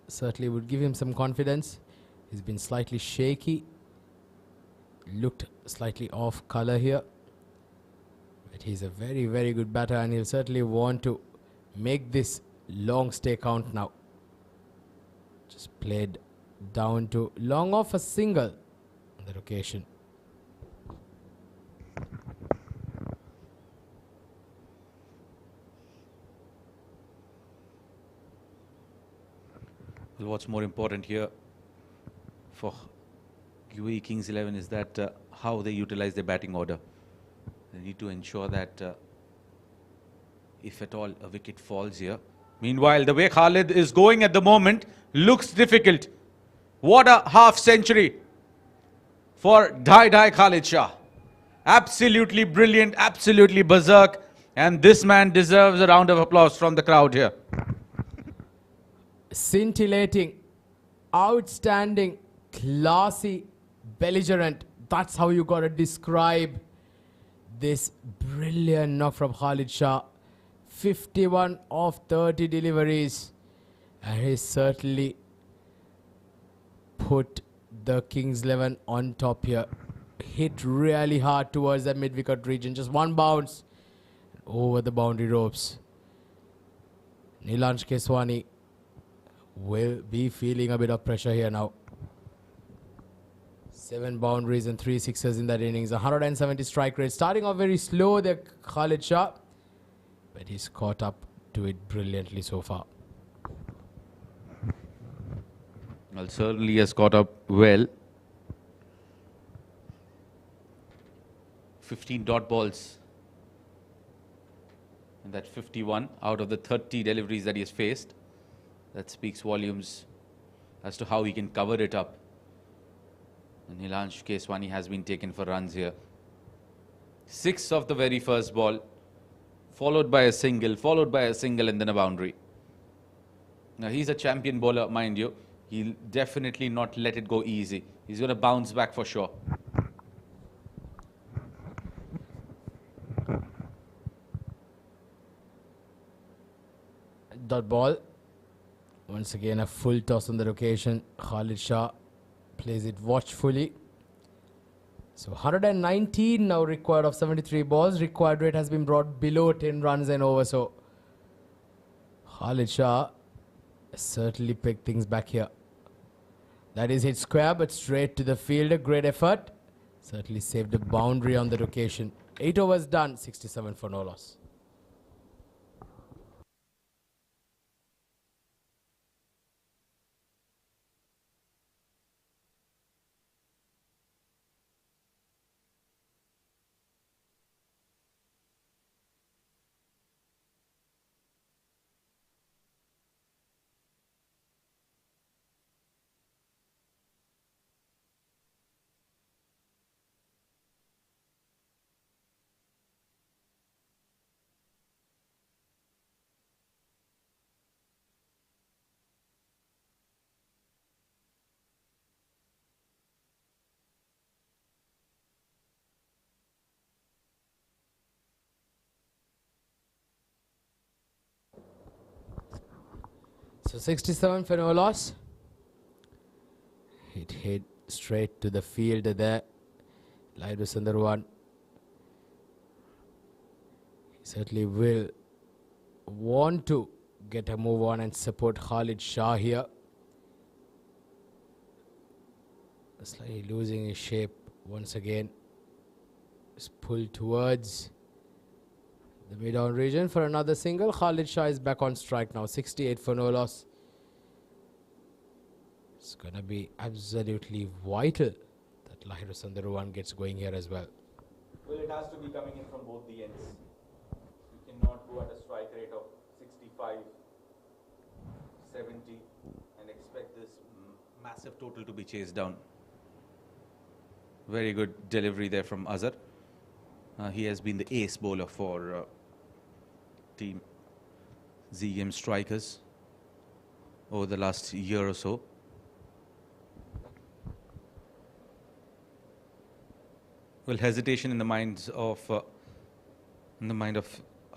Certainly would give him some confidence. He's been slightly shaky. Looked slightly off colour here. But he's a very, very good batter and he'll certainly want to make this long stay count now. Just played down to long off a single on that occasion. Well, what's more important here for UAE Kings 11 is that how they utilize their batting order. They need to ensure that if at all a wicket falls here. Meanwhile, the way Khalid is going at the moment looks difficult. What a half century for Dai Khalid Shah. Absolutely brilliant, absolutely berserk. And this man deserves a round of applause from the crowd here. Scintillating, outstanding, classy, belligerent. That's how you got to describe this brilliant knock from Khalid Shah. 51 of 30 deliveries. And he certainly put the Kings 11 on top here. Hit really hard towards the mid-wicket region. Just one bounce over the boundary ropes. Nilansh Keswani will be feeling a bit of pressure here now. 7 boundaries and 3 sixes in that innings. 170 strike rate. Starting off very slow there, Khalid Shah. But he's caught up to it brilliantly so far. Well, certainly has caught up well. 15 dot balls. And that 51 out of the 30 deliveries that he has faced. That speaks volumes as to how he can cover it up. And Nilansh Keswani has been taken for runs here. 6 of the very first ball, followed by a single, and then a boundary. Now, he's a champion bowler, mind you. He'll definitely not let it go easy. He's going to bounce back for sure. Dot ball. Once again, a full toss on that occasion. Khalid Shah plays it watchfully. So 119 now required of 73 balls. Required rate has been brought below 10 runs and over. So Khalid Shah certainly picked things back here. That is hit square, but straight to the fielder. Great effort. Certainly saved a boundary on that occasion. 8 overs done. 67 for no loss. So 67 for no loss. It hit straight to the fielder there. Lahir Sundarwan. He certainly will want to get a move on and support Khalid Shah here. Slightly losing his shape once again. Is pulled towards the mid-on region for another single. Khalid Shah is back on strike now. 68 for no loss. It's going to be absolutely vital that Lahir Sundarwan gets going here as well. Well, it has to be coming in from both the ends. You cannot go at a strike rate of 65, 70 and expect this massive total to be chased down. Very good delivery there from Azhar. He has been the ace bowler for Team Z Game Strikers over the last year or so. Well, hesitation in the mind of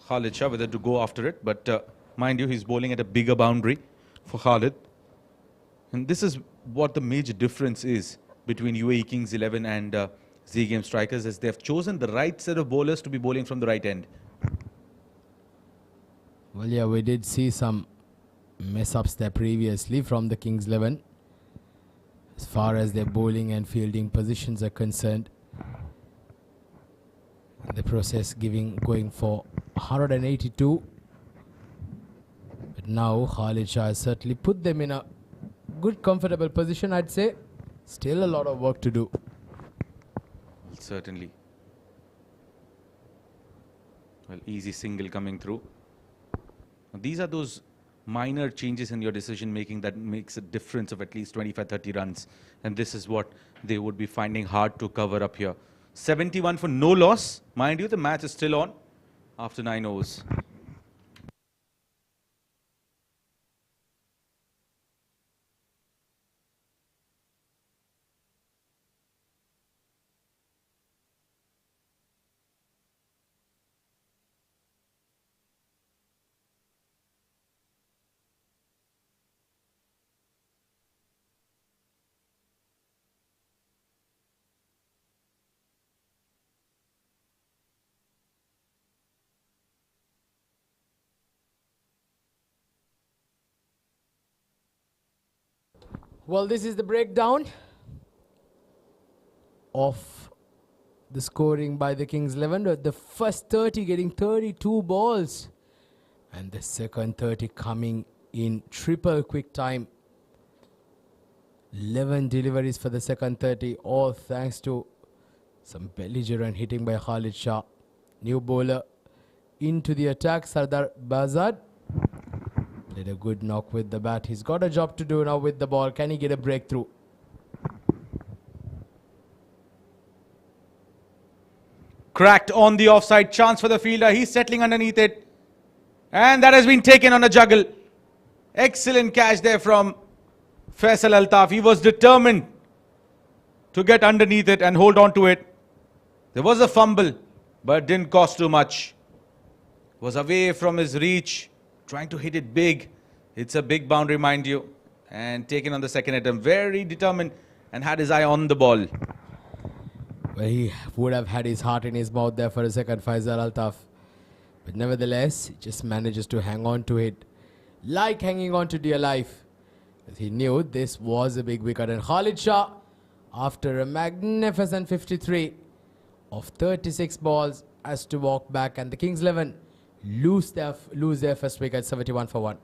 Khalid Shah whether to go after it, but mind you, he's bowling at a bigger boundary for Khalid, and this is what the major difference is between UAE Kings 11 and Z Game Strikers, as they have chosen the right set of bowlers to be bowling from the right end. Well, yeah, we did see some mess-ups there previously from the Kings 11 as far as their bowling and fielding positions are concerned. The process going for 182, but now Khalid Shah has certainly put them in a good comfortable position, I'd say. Still a lot of work to do. Certainly. Well, easy single coming through. These are those minor changes in your decision making that makes a difference of at least 25-30 runs, and this is what they would be finding hard to cover up here. 71 for no loss. Mind you, the match is still on after 9 overs. Well, this is the breakdown of the scoring by the Kings 11. The first 30 getting 32 balls, and the second 30 coming in triple quick time. 11 deliveries for the second 30, all thanks to some belligerent hitting by Khalid Shah. New bowler into the attack, Sardar Bazad. Played a good knock with the bat. He's got a job to do now with the ball. Can he get a breakthrough? Cracked on the offside, chance for the fielder. He's settling underneath it, and that has been taken on a juggle. Excellent catch there from Faisal Altaf. He was determined to get underneath it and hold on to it. There was a fumble, but didn't cost too much. Was away from his reach, trying to hit it big. It's a big boundary, mind you, and taken on the second attempt. Very determined and had his eye on the ball. Well, he would have had his heart in his mouth there for a second, Faisal Altaf. But nevertheless, he just manages to hang on to it like hanging on to dear life. He knew this was a big wicket, and Khalid Shah, after a magnificent 53 of 36 balls, has to walk back, and the Kings 11 lose their first wicket, 71 for 1.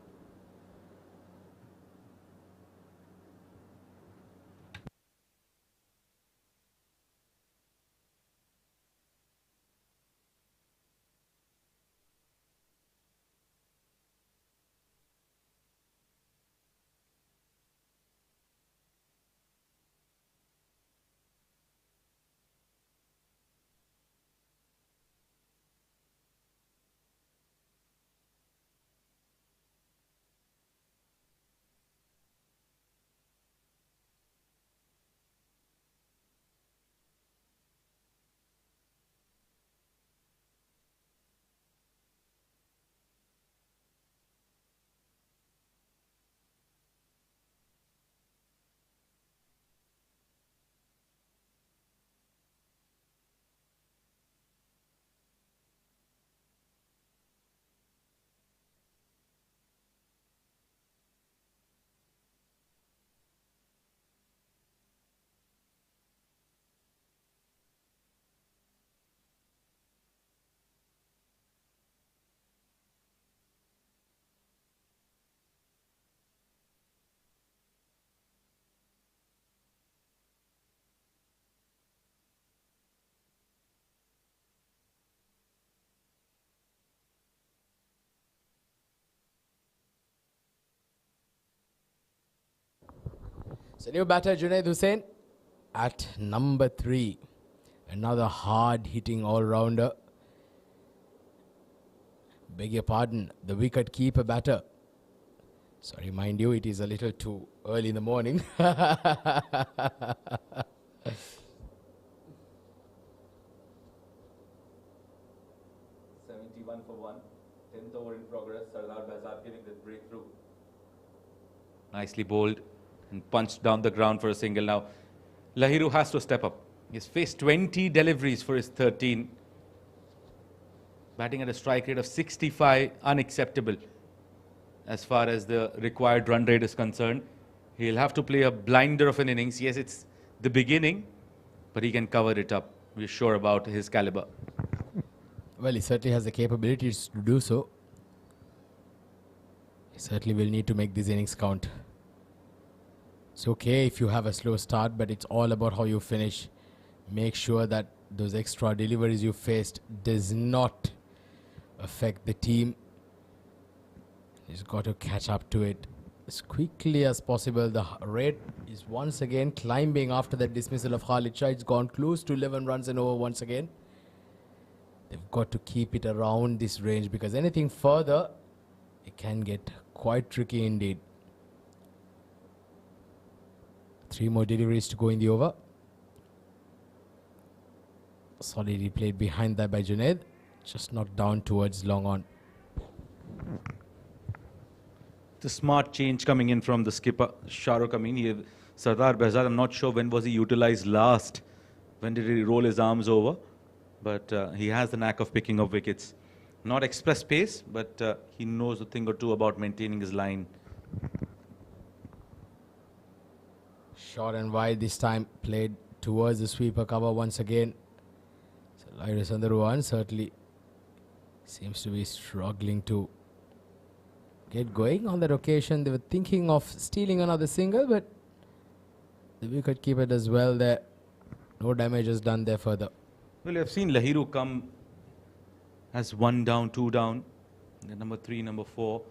So new batter Junaid Hussain at number 3. Another hard-hitting all-rounder. Beg your pardon, the wicket-keeper batter. Sorry, mind you, it is a little too early in the morning. 71 for 1. 10th over in progress. Sardar Behzad giving the breakthrough. Nicely bowled and punched down the ground for a single. Now, Lahiru has to step up. He's faced 20 deliveries for his 13. Batting at a strike rate of 65, unacceptable as far as the required run rate is concerned. He'll have to play a blinder of an innings. Yes, it's the beginning, but he can cover it up. We're sure about his caliber. Well, he certainly has the capabilities to do so. He certainly will need to make these innings count. It's okay if you have a slow start, but it's all about how you finish. Make sure that those extra deliveries you faced does not affect the team. He's got to catch up to it as quickly as possible. The rate is once again climbing after the dismissal of Khalid Shah. It's gone close to 11 runs and over once again. They've got to keep it around this range, because anything further, it can get quite tricky indeed. 3 more deliveries to go in the over. Solidly played behind that by Junaid. Just knocked down towards long on. The smart change coming in from the skipper, Shahrukh. I mean, Sardar Behzad, I'm not sure when was he utilized last. When did he roll his arms over? But he has the knack of picking up wickets. Not express pace, but he knows a thing or two about maintaining his line. Short and wide this time, played towards the sweeper cover once again. So Lahiru Sandharuwan certainly seems to be struggling to get going on that occasion. They were thinking of stealing another single, but the wicket keeper does well there. No damage is done there further. Well, you have seen Lahiru come as 1 down, 2 down, then number 3, number 4.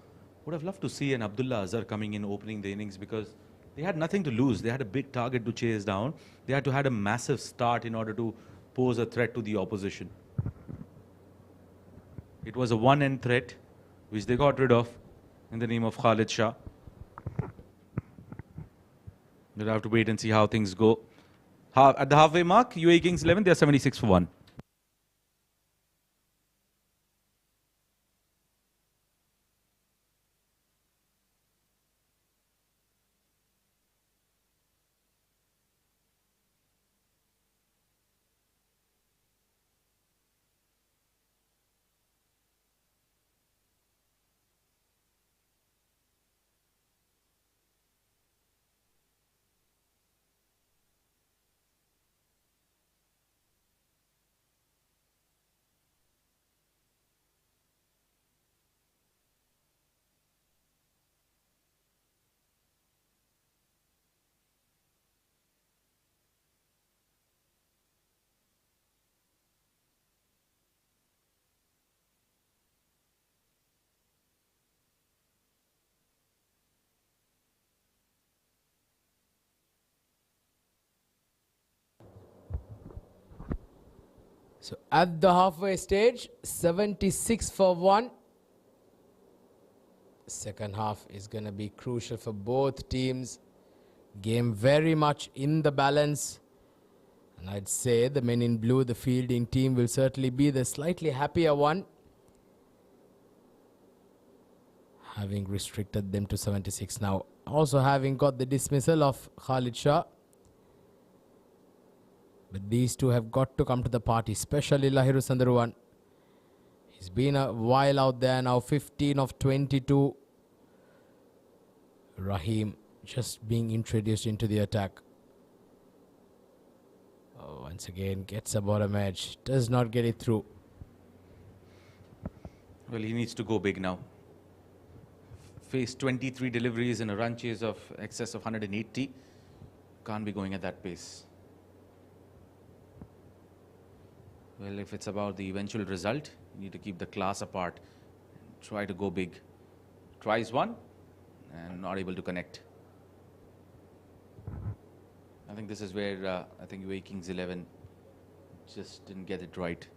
Would have loved to see an Abdullah Azhar coming in opening the innings, because they had nothing to lose. They had a big target to chase down. They had to have a massive start in order to pose a threat to the opposition. It was a one-end threat, which they got rid of in the name of Khalid Shah. We'll have to wait and see how things go. At the halfway mark, UAE Kings 11, they are 76 for 1. So at the halfway stage, 76 for 1. Second half is going to be crucial for both teams. Game very much in the balance. And I'd say the men in blue, the fielding team, will certainly be the slightly happier one, having restricted them to 76 now. Also having got the dismissal of Khalid Shah. But these two have got to come to the party, especially Lahiru Sandharuwan. He's been a while out there now, 15 of 22. Rahim just being introduced into the attack. Oh, once again, gets a bottom edge. Does not get it through. Well, he needs to go big now. Faced 23 deliveries in a run chase of excess of 180. Can't be going at that pace. Well, if it's about the eventual result, you need to keep the class apart. Try to go big. Tries one and not able to connect. I think this is where I think UAE Kings 11 just didn't get it right.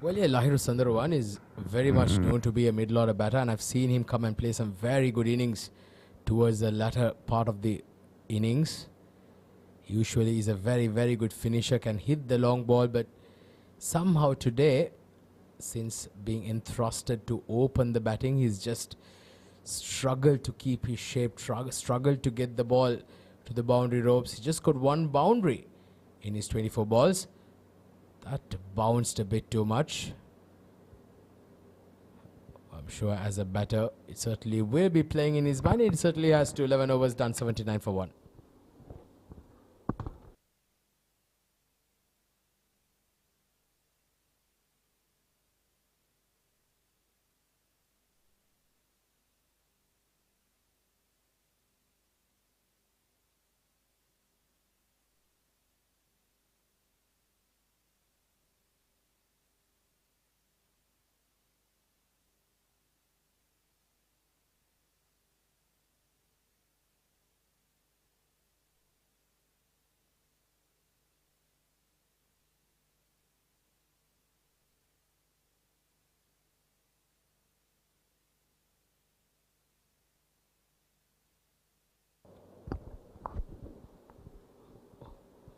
Well, yeah, Lahiru Sundarwan is very much known to be a mid-order batter, and I've seen him come and play some very good innings towards the latter part of the innings. Usually he's a very, very good finisher, can hit the long ball, but somehow today, since being entrusted to open the batting, he's just struggled to keep his shape, struggled to get the ball to the boundary ropes. He just got one boundary in his 24 balls. That bounced a bit too much. I'm sure as a batter, it certainly will be playing in his mind. It certainly has to 11 overs, done 79 for 1.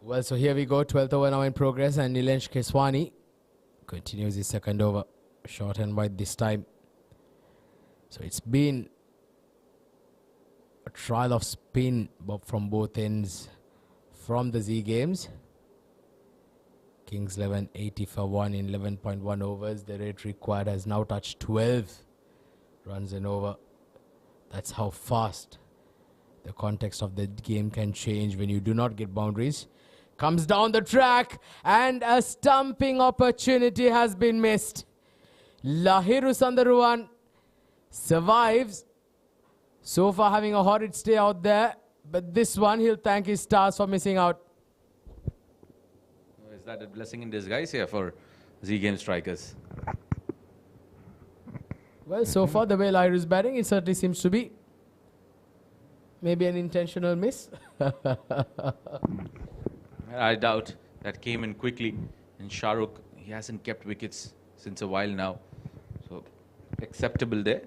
Well, so here we go. 12th over now in progress, and Nilesh Keswani continues his second over. Short and wide this time. So it's been a trial of spin from both ends from the Z games. Kings 11, 80 for 1 in 11.1 overs. The rate required has now touched 12 runs an over. That's how fast the context of the game can change when you do not get boundaries. Comes down the track, and a stumping opportunity has been missed. Lahiru Sundarwan survives. So far having a horrid stay out there, but this one he'll thank his stars for missing out. Is that a blessing in disguise here for Z Game strikers? Well, so far the way Lahiru's batting, it certainly seems to be maybe an intentional miss. I doubt that came in quickly. And Shahrukh, he hasn't kept wickets since a while now. So, acceptable there.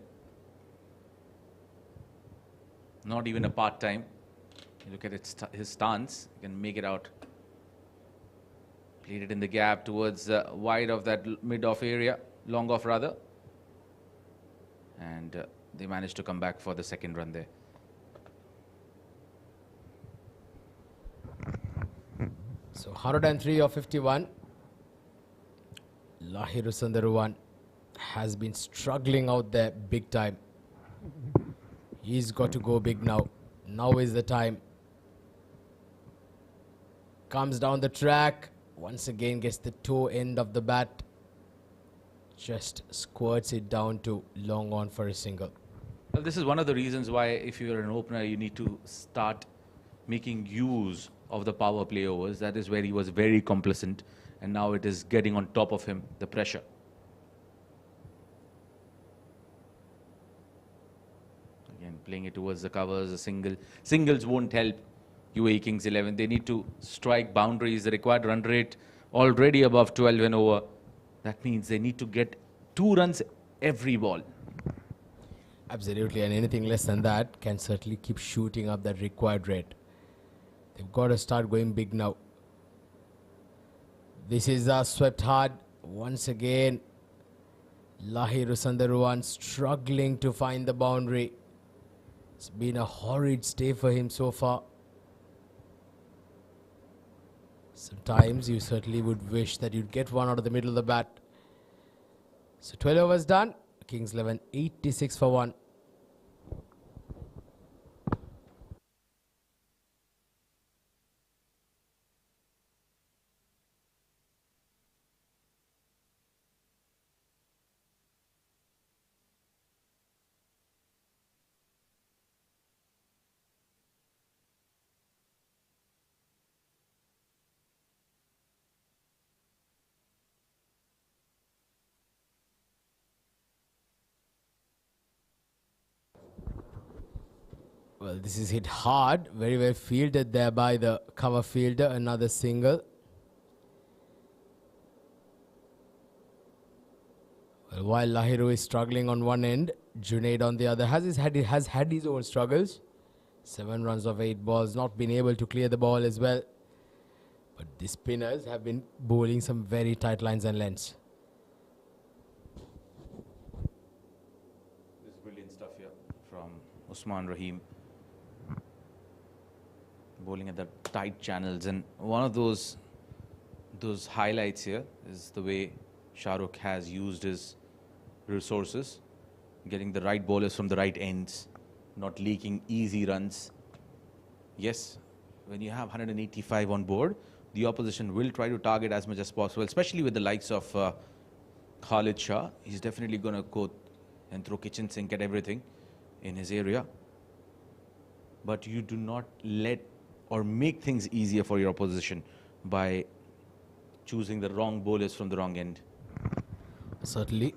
Not even a part-time. You look at his stance, you can make it out. Played it in the gap towards wide of that mid-off area, long off rather. And they managed to come back for the second run there. So 103 of 51. Lahiru Sundarwan has been struggling out there big time. He's got to go big now. Now is the time. Comes down the track. Once again gets the toe end of the bat. Just squirts it down to long on for a single. Well, this is one of the reasons why if you're an opener, you need to start making use of the power play overs. That is where he was very complacent, and now it is getting on top of him, the pressure. Again, playing it towards the covers, a single. Singles won't help UAE Kings 11. They need to strike boundaries. The required run rate already above 12 and over. That means they need to get 2 runs every ball. Absolutely, and anything less than that can certainly keep shooting up that required rate. They've got to start going big now. This is swept hard once again. Lahiru Sundarwan struggling to find the boundary. It's been a horrid stay for him so far. Sometimes you certainly would wish that you'd get one out of the middle of the bat. So 12 overs done. Kings 11, 86 for 1. Well, this is hit hard. Very well fielded there by the cover fielder. Another single. Well, while Lahiru is struggling on one end, Junaid on the other has had his own struggles. 7 runs of 8 balls, not been able to clear the ball as well. But the spinners have been bowling some very tight lines and lengths. This is brilliant stuff here from Usman Rahim. Bowling at the tight channels, and one of those highlights here is the way Shahrukh has used his resources, getting the right bowlers from the right ends, not leaking easy runs. Yes, when you have 185 on board, the opposition will try to target as much as possible, especially with the likes of Khalid Shah. He's definitely going to go and throw kitchen sink at everything in his area. But you do not let or make things easier for your opposition by choosing the wrong bowlers from the wrong end. Certainly,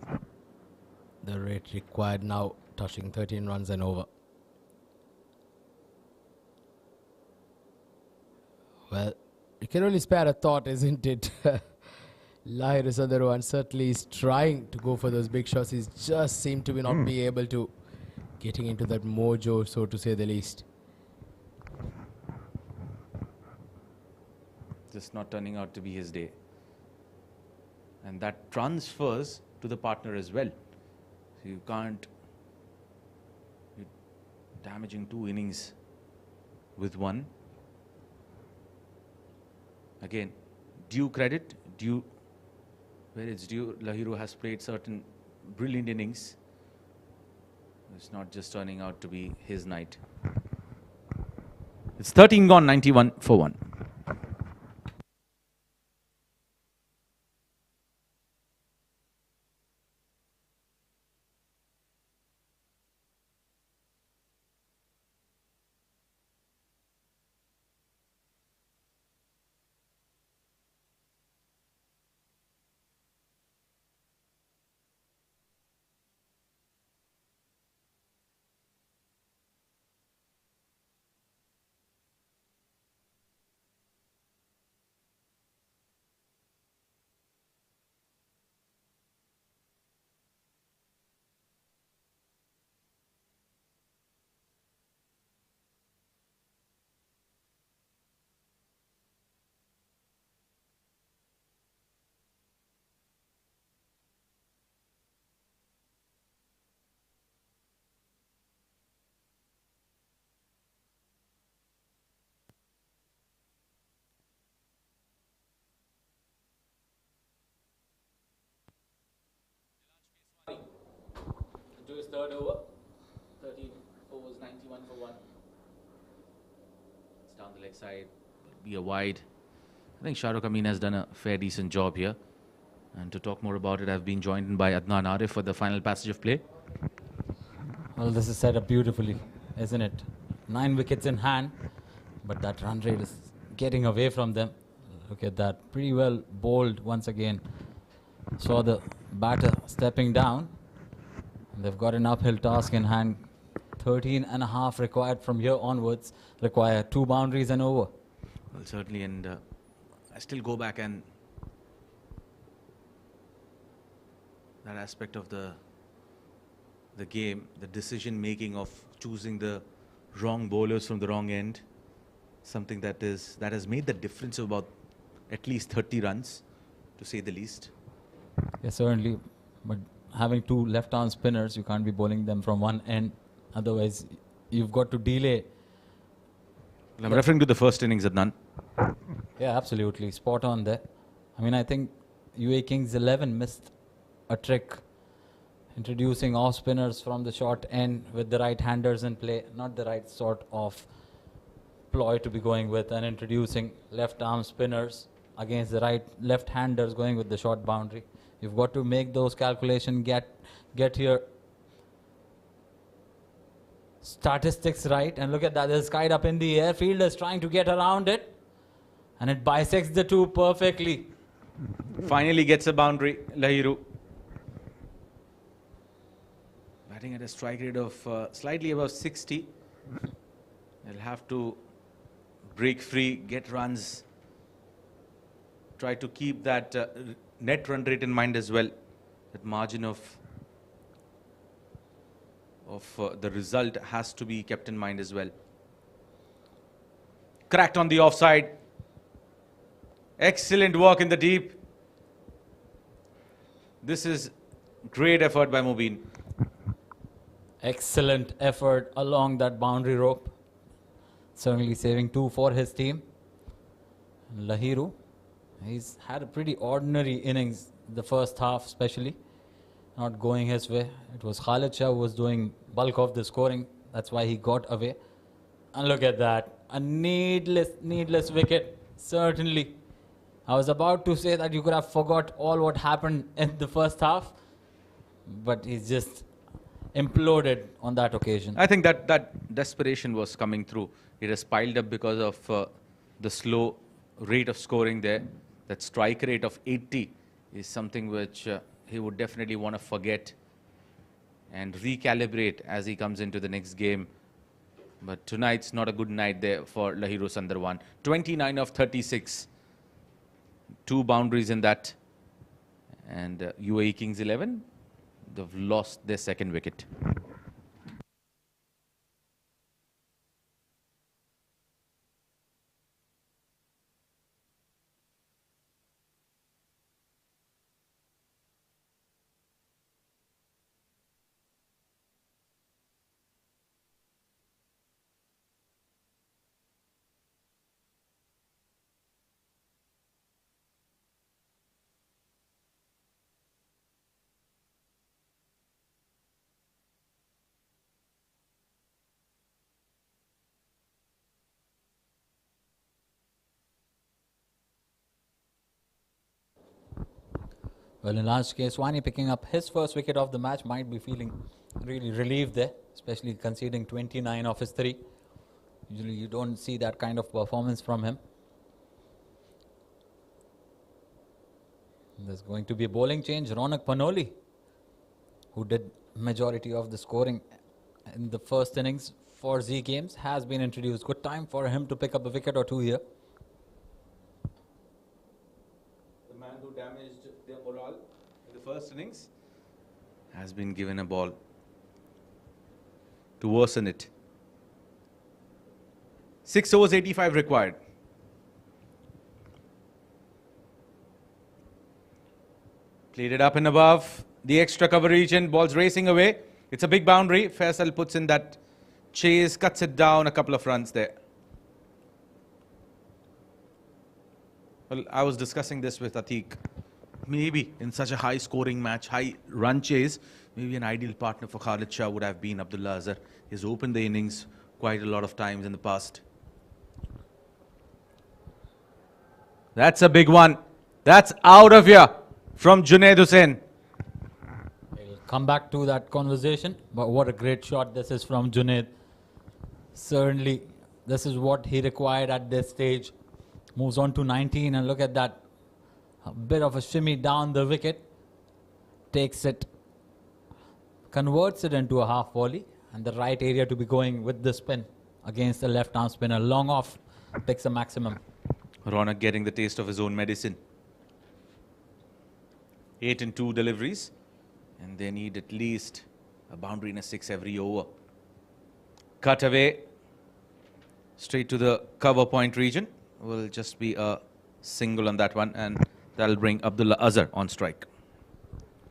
the rate required now touching 13 runs and over. Well, you can only spare a thought, isn't it? Lahir Sadharwan certainly is trying to go for those big shots. He just seemed to not be able to getting into that mojo, so to say the least. Just not turning out to be his day. And that transfers to the partner as well. So you can't, you're damaging 2 innings with one. Again, due credit, where it's due, Lahiru has played certain brilliant innings. It's not just turning out to be his night. It's 13 gone, 91 for 1. To his third over, 13 overs, 91 for 1. It's down the leg side, be a wide. I think Shahrukh Amin has done a fair decent job here. And to talk more about it, I've been joined by Adnan Arif for the final passage of play. Well, this is set up beautifully, isn't it? 9 wickets in hand, but that run rate is getting away from them. Look at that, pretty well bowled once again. Saw the batter stepping down. They've got an uphill task in hand. 13 and a half required from here onwards. Require 2 boundaries and over. Well, certainly, and I still go back and that aspect of the game, the decision making of choosing the wrong bowlers from the wrong end, something that has made the difference of about at least 30 runs, to say the least. Yes, certainly. But having 2 left-arm spinners, you can't be bowling them from one end. Otherwise, you've got to delay. Well, I'm referring to the first innings, Adnan. Yeah, absolutely. Spot on there. I mean, I think UAE Kings 11 missed a trick, introducing off spinners from the short end with the right-handers in play. Not the right sort of ploy to be going with, and introducing left-arm spinners against the left-handers going with the short boundary. You've got to make those calculations, get your statistics right. And look at that, there's kite up in the air. Fielder's trying to get around it. And it bisects the 2 perfectly. Finally gets a boundary, Lahiru. Batting at a strike rate of slightly above 60. They'll have to break free, get runs, try to keep that net run rate in mind as well. That margin of the result has to be kept in mind as well. Cracked on the offside. Excellent work in the deep. This is great effort by Mubin. Excellent effort along that boundary rope. Certainly saving 2 for his team. Lahiru, he's had a pretty ordinary innings the first half especially. Not going his way. It was Khalid Shah who was doing bulk of the scoring. That's why he got away. And look at that. A needless wicket. Certainly. I was about to say that you could have forgot all what happened in the first half. But he's just imploded on that occasion. I think that desperation was coming through. It has piled up because of the slow rate of scoring there. That strike rate of 80 is something which he would definitely want to forget and recalibrate as he comes into the next game. But tonight's not a good night there for Lahiru Sundarwan. 29 of 36. 2 boundaries in that. And UAE Kings 11, they've lost their second wicket. Well, in last case, Wani picking up his first wicket of the match might be feeling really relieved there, especially conceding 29 of his 3. Usually you don't see that kind of performance from him. There's going to be a bowling change. Ronak Panoli, who did majority of the scoring in the first innings for Z Games, has been introduced. Good time for him to pick up a wicket or 2 here. The man who damaged their morale in the first innings has been given a ball to worsen it. 6 overs 85 required. Played it up and above the extra cover region. Ball's racing away. It's a big boundary. Faisal puts in that chase, cuts it down, a couple of runs there. Well, I was discussing this with Atiq. Maybe in such a high scoring match, high run chase, maybe an ideal partner for Khalid Shah would have been Abdullah Azhar. He's opened the innings quite a lot of times in the past. That's a big one. That's out of here from Junaid Hussain. We'll come back to that conversation, but what a great shot this is from Junaid. Certainly, this is what he required at this stage. Moves on to 19, and look at that. A bit of a shimmy down the wicket. Takes it, converts it into a half volley, and the right area to be going with the spin against the left arm spinner. Long off, picks a maximum. Ronak getting the taste of his own medicine. 8 and 2 deliveries, and they need at least a boundary in a 6 every over. Cut away, straight to the cover point region. Will just be a single on that one, and that'll bring Abdullah Azhar on strike.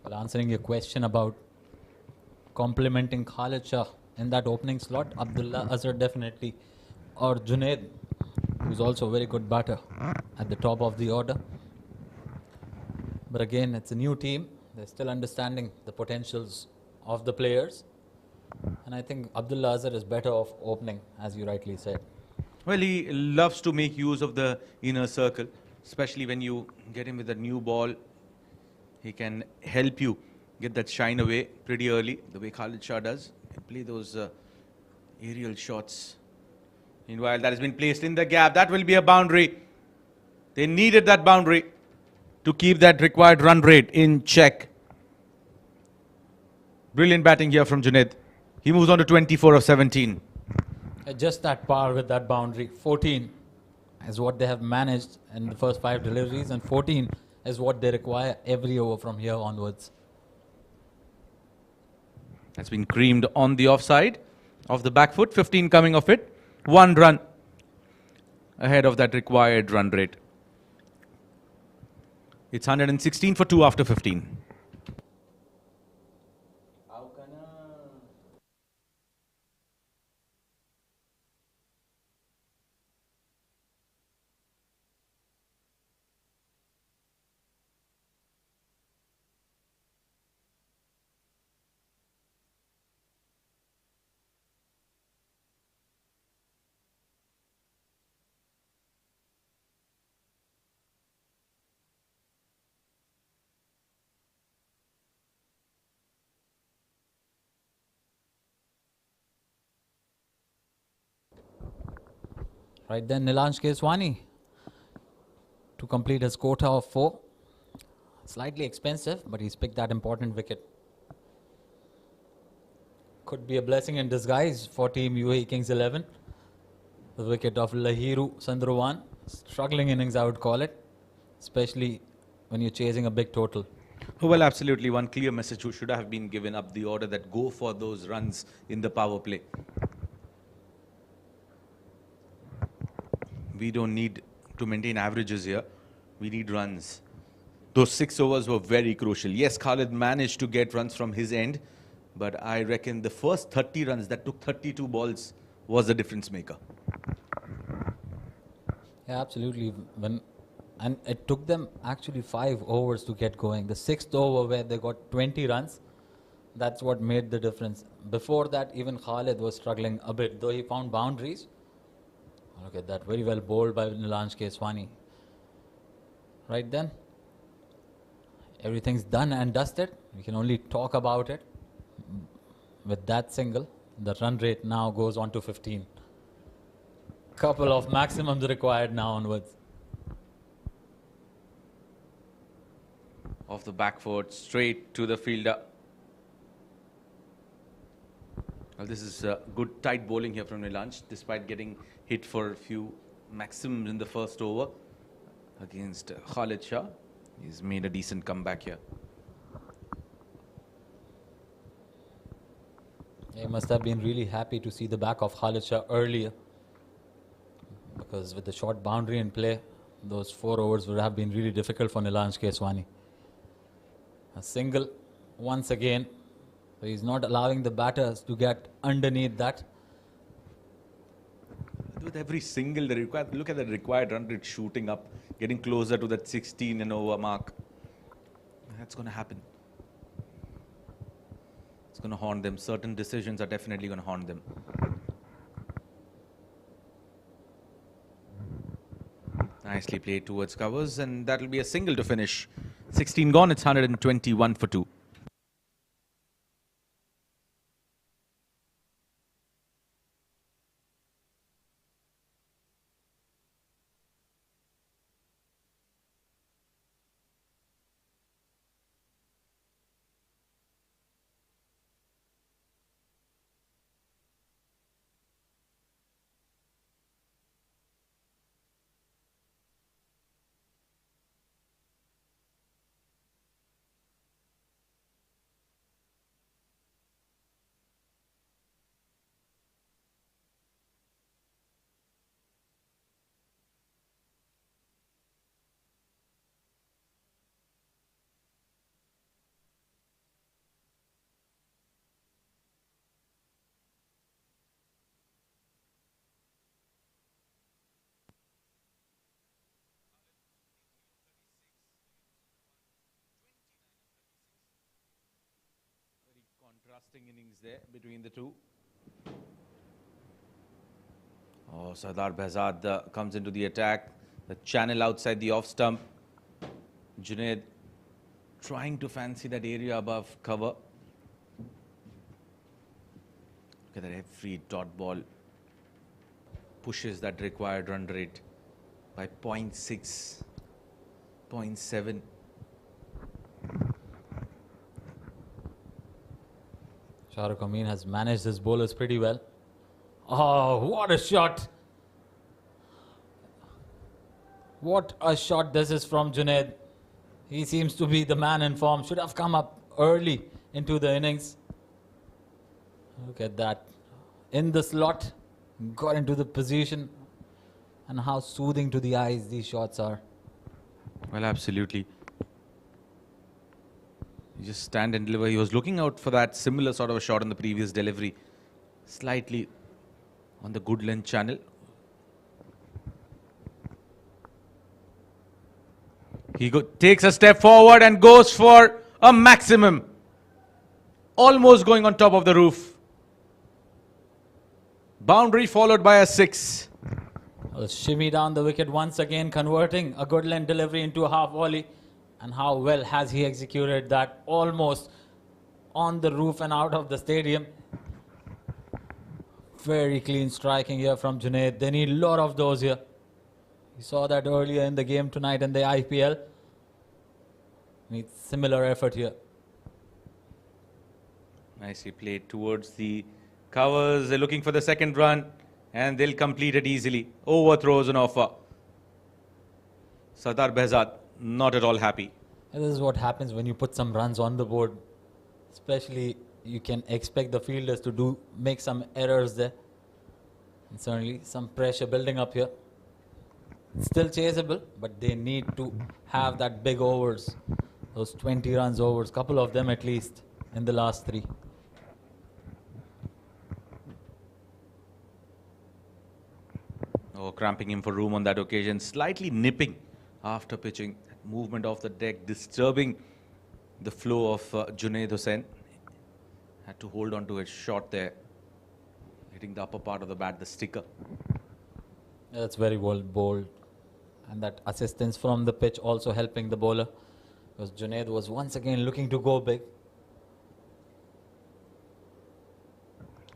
Well, answering your question about complementing Khalid Shah in that opening slot, Abdullah Azhar definitely, or Junaid, who's also a very good batter at the top of the order. But again, it's a new team. They're still understanding the potentials of the players. And I think Abdullah Azhar is better off opening, as you rightly said. Well, he loves to make use of the inner circle, especially when you get him with a new ball. He can help you get that shine away pretty early, the way Khalid Shah does. And play those aerial shots. Meanwhile, that has been placed in the gap. That will be a boundary. They needed that boundary to keep that required run rate in check. Brilliant batting here from Junaid. He moves on to 24 of 17. Just that par with that boundary. 14 is what they have managed in the first 5 deliveries, and 14 is what they require every over from here onwards. That's been creamed on the offside of the back foot. 15 coming off it. 1 run ahead of that required run rate. It's 116 for 2 after 15. Right then, Nilansh Keswani to complete his quota of 4. Slightly expensive, but he's picked that important wicket. Could be a blessing in disguise for Team UAE Kings 11. The wicket of Lahiru Sandrowan. Struggling innings, I would call it, especially when you're chasing a big total. Well, absolutely. One clear message should have been given up the order that go for those runs in the power play. We don't need to maintain averages here. We need runs. Those 6 overs were very crucial. Yes, Khalid managed to get runs from his end, but I reckon the first 30 runs that took 32 balls was the difference maker. Yeah, absolutely. And it took them actually 5 overs to get going. The 6th over where they got 20 runs, that's what made the difference. Before that, even Khalid was struggling a bit, though he found boundaries. Look at that, very well bowled by Nilansh Keswani. Right then, everything's done and dusted. We can only talk about it. With that single, the run rate now goes on to 15. Couple of maximums required now onwards. Off the back foot, straight to the fielder. Well, this is good tight bowling here from Nilansh, despite getting hit for a few maximums in the first over against Khalid Shah. He's made a decent comeback here. He must have been really happy to see the back of Khalid Shah earlier, because with the short boundary in play, those 4 overs would have been really difficult for Nilansh Keswani. A single once again. So he's not allowing the batters to get underneath that. With every single, look at the required run rate shooting up, getting closer to that 16 and over mark. That's going to happen. It's going to haunt them. Certain decisions are definitely going to haunt them. Nicely played towards covers, and that will be a single to finish. 16 gone, it's 121 for 2. Contrasting innings there between the two. Oh, Sardar Behzad comes into the attack. The channel outside the off stump. Junaid trying to fancy that area above cover. Look at that, every dot ball pushes that required run rate by 0.6, 0.7. Shahrukh Amin has managed his bowlers pretty well. Oh, what a shot. What a shot this is from Junaid. He seems to be the man in form. Should have come up early into the innings. Look at that. In the slot, got into the position. And how soothing to the eyes these shots are. Well, absolutely. You just stand and deliver. He was looking out for that similar sort of a shot in the previous delivery. Slightly on the good length channel. He takes a step forward and goes for a maximum. Almost going on top of the roof. Boundary followed by a 6. A shimmy down the wicket once again, converting a good length delivery into a half volley. And how well has he executed that? Almost on the roof and out of the stadium. Very clean striking here from Junaid. They need a lot of those here. We saw that earlier in the game tonight in the IPL. Needs similar effort here. Nicely played towards the covers. They're looking for the second run and they'll complete it easily. Overthrows an offer. Sardar Behzad not at all happy. And this is what happens when you put some runs on the board. Especially you can expect the fielders to make some errors there. And certainly some pressure building up here. Still chaseable, but they need to have that big overs. Those 20 runs overs, couple of them at least in the last 3. Oh, cramping him for room on that occasion. Slightly nipping after pitching. Movement off the deck, disturbing the flow of Junaid Hussain. Had to hold on to his shot there. Hitting the upper part of the bat, the sticker. Yeah, that's very well bowled. And that assistance from the pitch also helping the bowler. Because Junaid was once again looking to go big.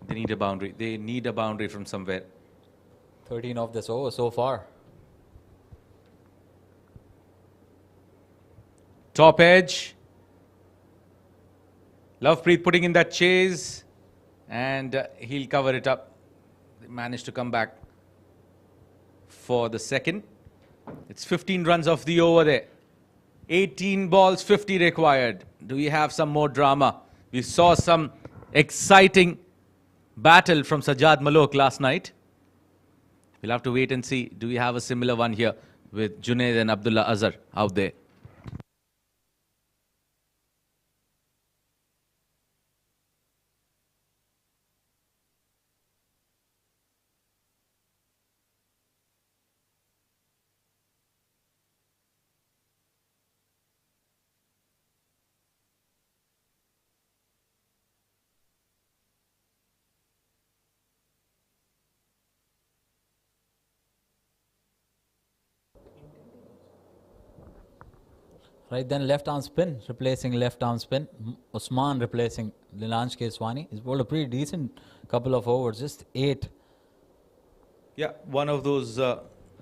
They need a boundary. They need a boundary from somewhere. 13 of this over so far. Top edge. Lovepreet putting in that chase. And he'll cover it up. They managed to come back for the second. It's 15 runs off the over there. 18 balls, 50 required. Do we have some more drama? We saw some exciting battle from Sajjad Malok last night. We'll have to wait and see. Do we have a similar one here with Junaid and Abdullah Azhar out there? Right then, left arm spin, replacing left arm spin. Usman replacing Lilansh Keswani. He's bowled a pretty decent couple of overs, just 8. Yeah, one of those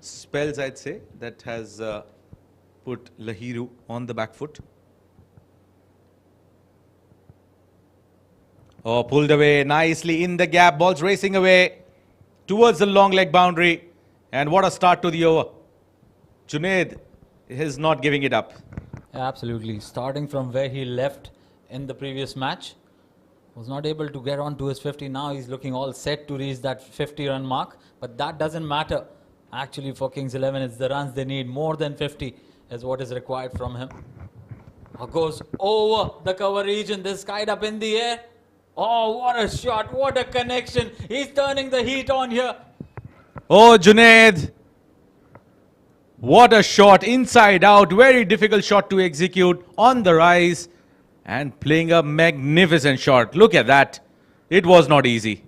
spells, I'd say, that has put Lahiru on the back foot. Oh, pulled away nicely in the gap. Ball's racing away towards the long leg boundary. And what a start to the over. Junaid is not giving it up. Absolutely. Starting from where he left in the previous match. Was not able to get on to his 50. Now he's looking all set to reach that 50-run mark. But that doesn't matter. Actually, for Kings 11, it's the runs they need. More than 50 is what is required from him. Goes over the cover region. This kite up in the air. Oh, what a shot. What a connection. He's turning the heat on here. Oh, Junaid. What a shot, inside out, very difficult shot to execute on the rise and playing a magnificent shot. Look at that. It was not easy.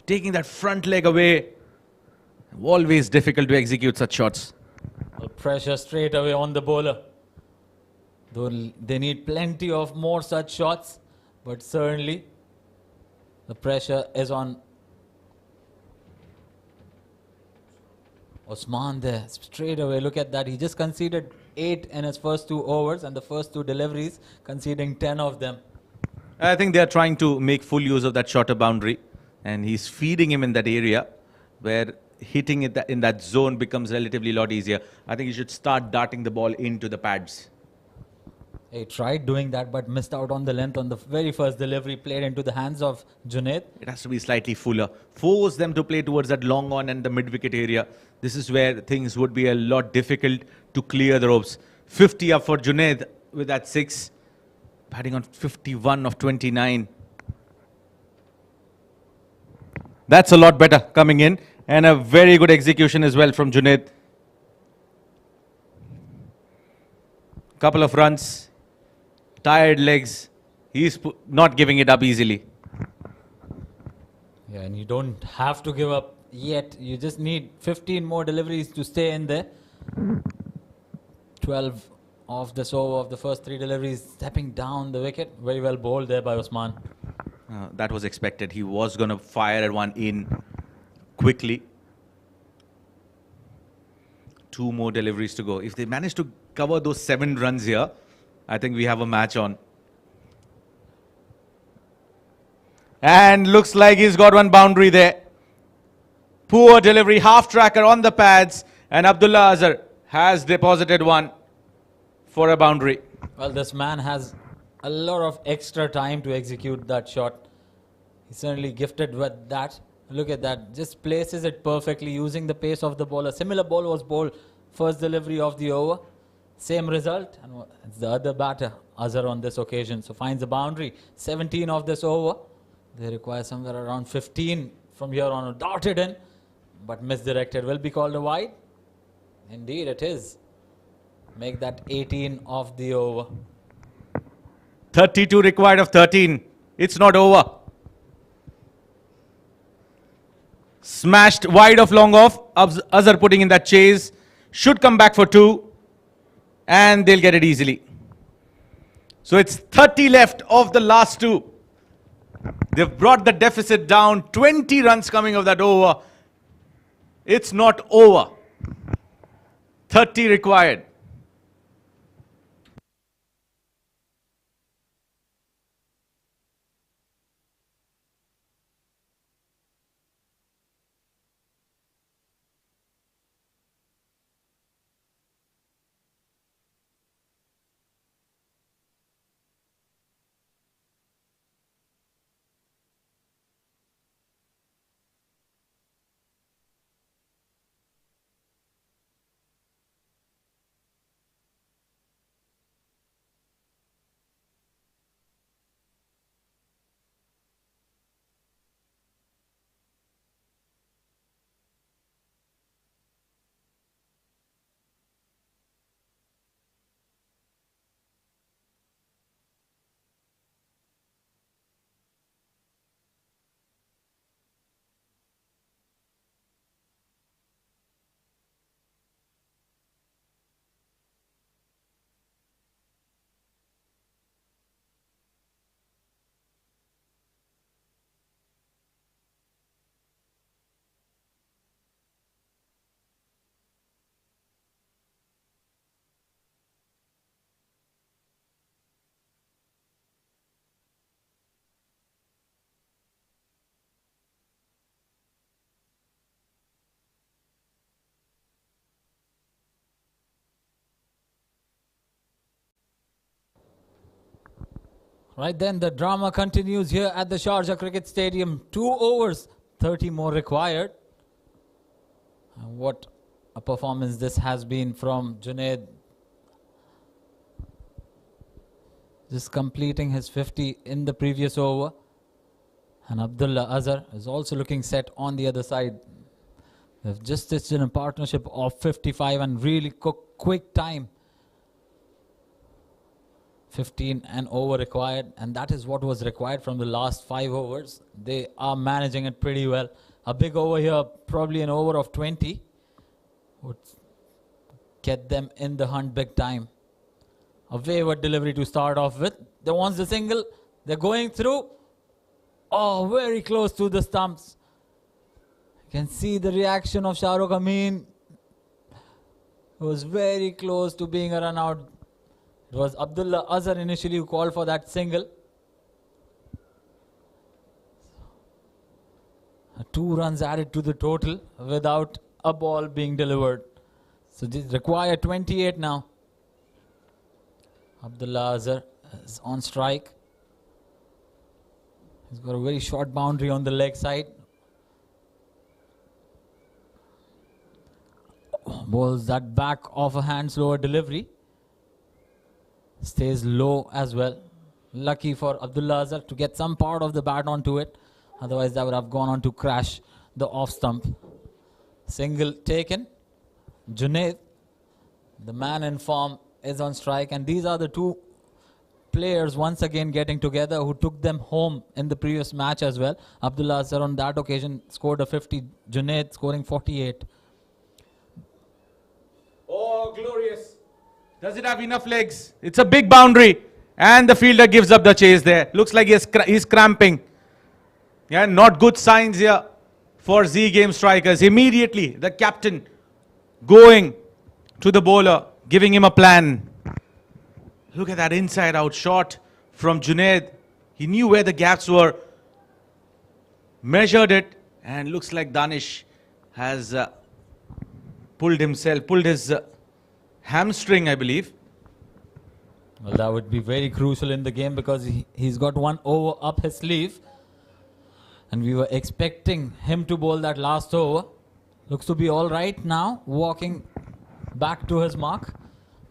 Taking that front leg away, always difficult to execute such shots. Pressure straight away on the bowler. Though they need plenty of more such shots, but certainly the pressure is on Osman there, straight away. Look at that. He just conceded 8 in his first 2 overs and the first 2 deliveries, conceding 10 of them. I think they are trying to make full use of that shorter boundary. and he's feeding him in that area where hitting it in that zone becomes relatively a lot easier. I think he should start darting the ball into the pads. He tried doing that but missed out on the length on the very first delivery, played into the hands of Junaid. It has to be slightly fuller. Force them to play towards that long on and the mid-wicket area. This is where things would be a lot difficult to clear the ropes. 50 up for Junaid with that 6. Batting on 51 of 29. That's a lot better coming in. And a very good execution as well from Junaid. Couple of runs. Tired legs. He's not giving it up easily. Yeah, and you don't have to give up yet. You just need 15 more deliveries to stay in there. 12 of this over of the first 3 deliveries, stepping down the wicket. Very well bowled there by Usman. That was expected. He was going to fire one in quickly. 2 more deliveries to go. If they manage to cover those 7 runs here, I think we have a match on. And looks like he's got one boundary there. Poor delivery, half tracker on the pads. And Abdullah Azhar has deposited one for a boundary. Well, this man has a lot of extra time to execute that shot. He's certainly gifted with that. Look at that. Just places it perfectly using the pace of the ball. A similar ball was bowled first delivery of the over. Same result. And it's the other batter, Azhar, on this occasion. So finds a boundary. 17 of this over. They require somewhere around 15 from here on. Darted in, but misdirected. Will be called a wide. Indeed, it is. Make that 18 of the over. 32 required of 13. It's not over. Smashed wide of long off. Azhar putting in that chase. Should come back for 2. And they'll get it easily. So it's 30 left of the last 2. They've brought the deficit down. 20 runs coming of that over. It's not over. 30 required. Right then, the drama continues here at the Sharjah Cricket Stadium. 2 overs, 30 more required. And what a performance this has been from Junaid. Just completing his 50 in the previous over. And Abdullah Azhar is also looking set on the other side. They've just stitched in a partnership of 55 and really quick time. 15 and over required, and that is what was required from the last 5 overs. They are managing it pretty well. A big over here, probably an over of 20, would get them in the hunt big time. A wayward delivery to start off with. They want the single. They're going through. Oh, very close to the stumps. You can see the reaction of Shah Rukh Amin. It was very close to being a run out. It was Abdullah Azhar initially who called for that single. 2 runs added to the total without a ball being delivered. So this require 28 now. Abdullah Azhar is on strike. He's got a very short boundary on the leg side. Bowls that back off a hand slower delivery. Stays low as well. Lucky for Abdullah Azhar to get some part of the bat onto it. Otherwise that would have gone on to crash the off stump. Single taken. Junaid, the man in form, is on strike, and these are the two players once again getting together who took them home in the previous match as well. Abdullah Azhar on that occasion scored a 50. Junaid scoring 48. Oh, glorious. Does it have enough legs? It's a big boundary. And the fielder gives up the chase there. Looks like he's cramping. Yeah, not good signs here for Z Game strikers. Immediately, the captain going to the bowler, giving him a plan. Look at that inside out shot from Junaid. He knew where the gaps were, measured it, and looks like Danish has pulled his hamstring, I believe. Well, that would be very crucial in the game because he's got 1 over up his sleeve. And we were expecting him to bowl that last over. Looks to be all right now, walking back to his mark.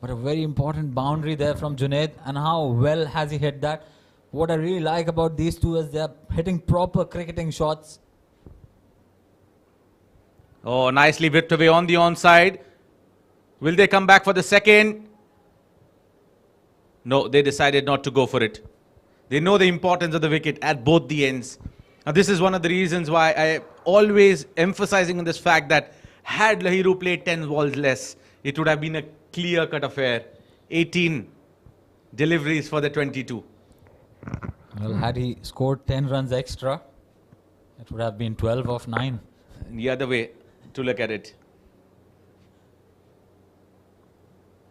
But a very important boundary there from Junaid. And how well has he hit that? What I really like about these two is they're hitting proper cricketing shots. Oh, nicely whipped away on the onside. Will they come back for the second? No, they decided not to go for it. They know the importance of the wicket at both the ends. Now, this is one of the reasons why I always emphasizing on this fact that had Lahiru played 10 balls less, it would have been a clear-cut affair. 18 deliveries for the 22. Well, had he scored 10 runs extra, it would have been 12 of 9. And the other way to look at it.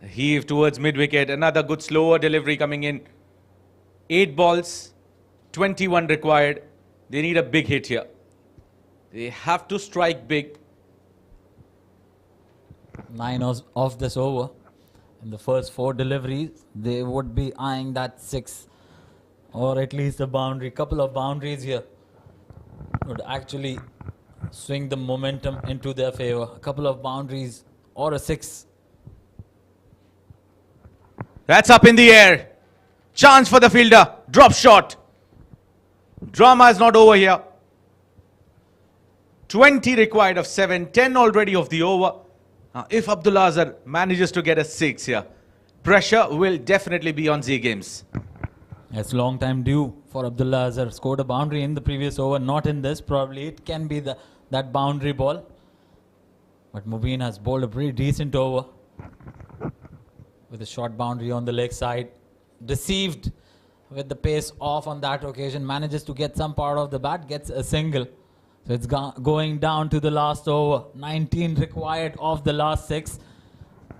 Heave towards mid-wicket. Another good slower delivery coming in. 8 balls, 21 required. They need a big hit here. They have to strike big. 9 of this over. In the first 4 deliveries, they would be eyeing that 6 or at least a boundary. Couple of boundaries here would actually swing the momentum into their favor. A couple of boundaries or a 6. That's up in the air. Chance for the fielder. Drop shot. Drama is not over here. 20 required of 7. 10 already of the over. Now, if Abdullah Azhar manages to get a 6 here, pressure will definitely be on Z Games. It's long time due for Abdullah Azhar. Scored a boundary in the previous over, not in this. Probably it can be that boundary ball. But Mubin has bowled a pretty decent over with a short boundary on the leg side. Deceived with the pace off on that occasion. Manages to get some part of the bat. Gets a single. So it's going down to the last over. 19 required of the last 6.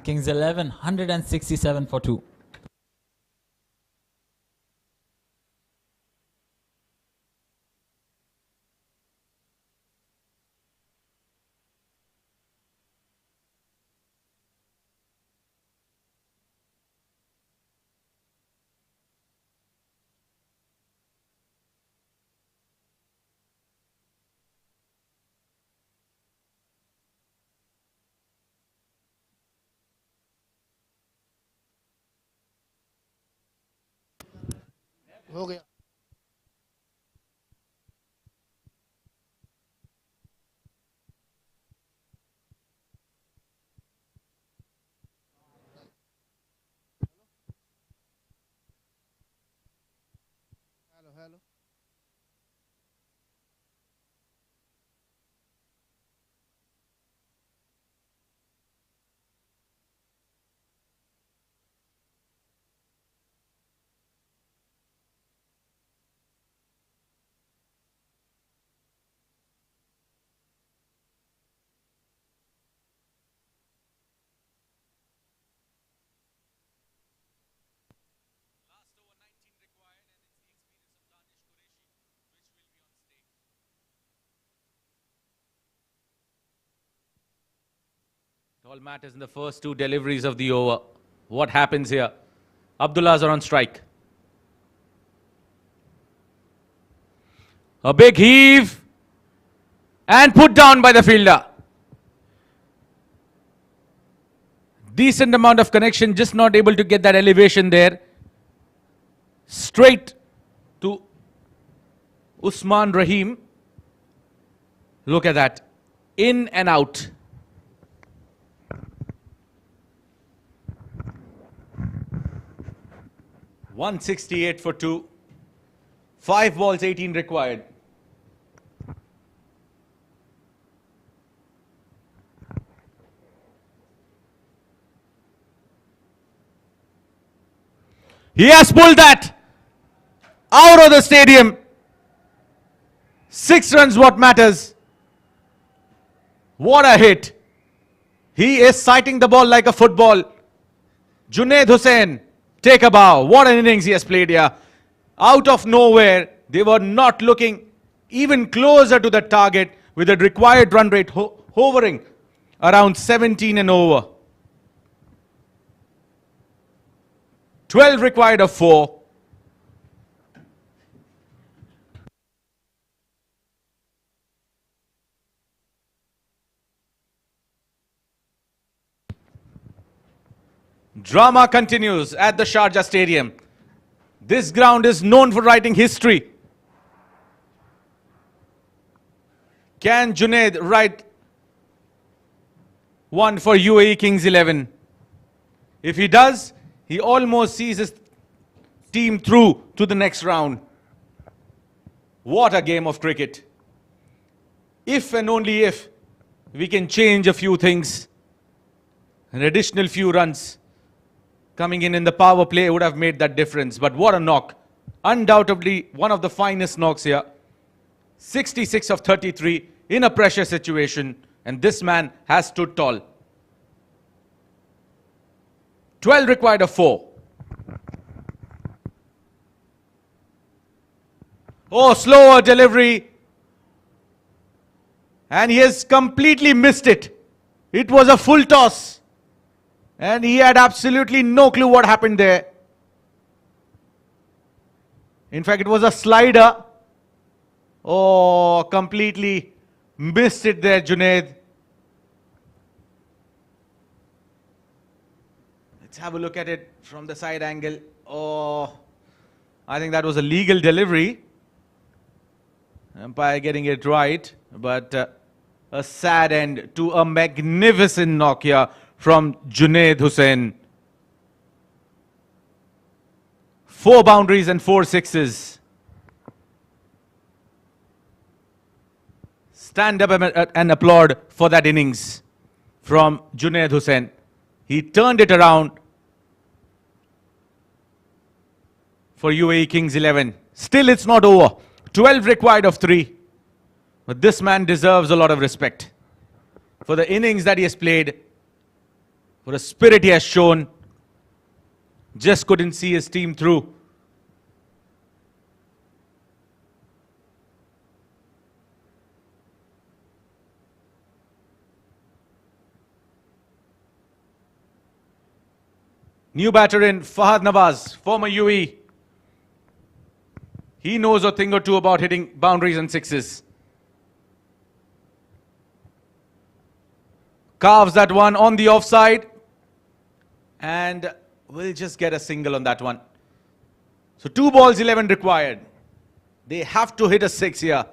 Kings 11, 167 for 2. हो गया hello hello All matters in the first two deliveries of the over. What happens here? Abdullahs are on strike. A big heave. And put down by the fielder. Decent amount of connection, just not able to get that elevation there. Straight to Usman Rahim. Look at that. In and out. .168 for 2. 5 balls, 18 required. He has pulled that out of the stadium. 6 runs what matters. What a hit. He is sighting the ball like a football. Junaid Hussain, take a bow. What an innings he has played here. Out of nowhere, they were not looking even closer to the target with the required run rate hovering around 17 and over. 12 required of 4. Drama continues at the Sharjah Stadium. This ground is known for writing history. Can Junaid write one for UAE Kings 11? If he does, he almost sees his team through to the next round. What a game of cricket. If and only if we can change a few things, an additional few runs coming in the power play would have made that difference. But what a knock. Undoubtedly one of the finest knocks here. 66 of 33 in a pressure situation, and this man has stood tall. 12 required of 4. Oh, slower delivery. And he has completely missed it. It was a full toss. And he had absolutely no clue what happened there. In fact, it was a slider. Oh, completely missed it there, Junaid. Let's have a look at it from the side angle. Oh, I think that was a legal delivery. Umpire getting it right. But a sad end to a magnificent knock here from Junaid Hussain. 4 boundaries and 4 sixes. Stand up and applaud for that innings from Junaid Hussain. He turned it around for UAE Kings 11. Still it's not over. 12 required of 3. But this man deserves a lot of respect for the innings that he has played, for the spirit he has shown. Just couldn't see his team through. New batter in Fahad Nawaz, former UAE. He knows a thing or two about hitting boundaries and sixes. Carves that one on the offside. And will just get a single on that one. So 2 balls, 11 required. They have to hit a 6 here.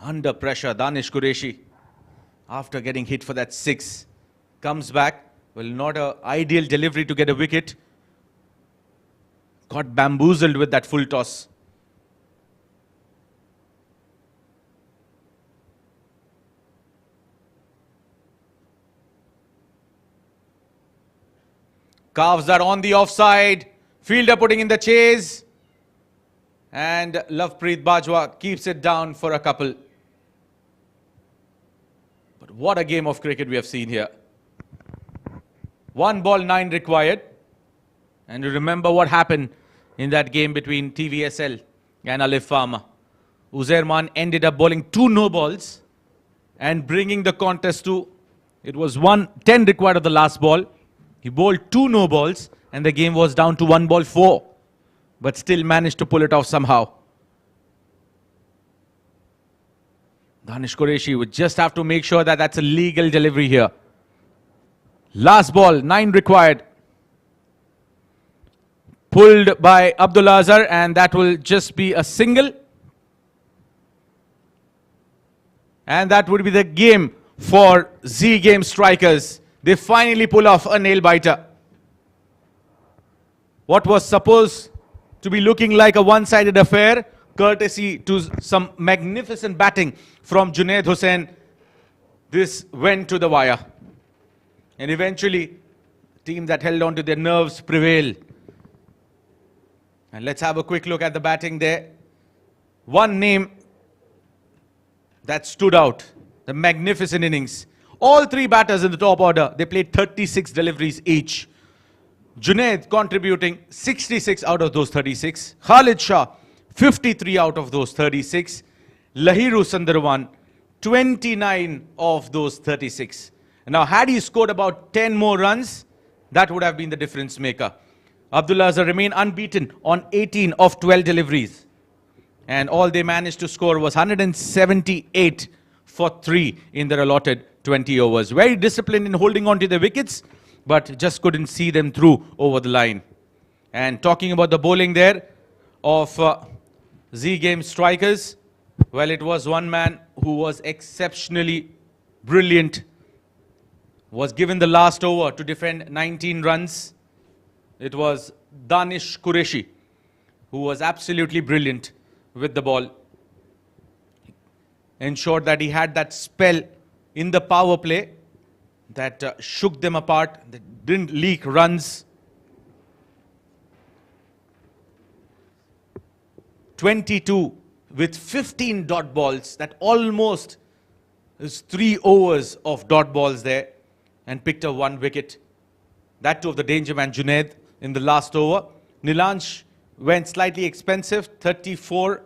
Under pressure, Danish Qureshi, after getting hit for that 6, comes back. Well, not an ideal delivery to get a wicket. Got bamboozled with that full toss. Carves that on the offside. Fielder putting in the chase. And Lovepreet Bajwa keeps it down for a couple. But what a game of cricket we have seen here. 1 ball, 9 required. And you remember what happened in that game between TVSL and Alif Farmer. Uzairman ended up bowling 2 no balls and bringing the contest to, it was 10 required of the last ball. He bowled 2 no balls and the game was down to 1 ball 4, but still managed to pull it off somehow. Danish Qureshi would just have to make sure that that's a legal delivery here. Last ball, 9 required. Pulled by Abdullah Azhar, and that will just be a single. And that would be the game for Z Game strikers. They finally pull off a nail-biter. What was supposed to be looking like a one-sided affair, courtesy to some magnificent batting from Junaid Hussain, this went to the wire. And eventually, team that held on to their nerves prevailed. And let's have a quick look at the batting there. One name that stood out, the magnificent innings. All 3 batters in the top order, they played 36 deliveries each. Junaid contributing 66 out of those 36. Khalid Shah, 53 out of those 36. Lahiru Sundarwan, 29 of those 36. Now, had he scored about 10 more runs, that would have been the difference maker. Abdullah Azhar remained unbeaten on 18 of 12 deliveries. And all they managed to score was 178 for 3 in their allotted 20 overs. Very disciplined in holding on to their wickets, but just couldn't see them through over the line. And talking about the bowling there of Z Game strikers, well, it was one man who was exceptionally brilliant. Was given the last over to defend 19 runs. It was Danish Qureshi, who was absolutely brilliant with the ball. Ensured that he had that spell in the power play that shook them apart, that didn't leak runs. 22 with 15 dot balls. That almost is 3 overs of dot balls there, and picked up 1 wicket. That too of the danger man Junaid in the last over. Nilansh went slightly expensive, 34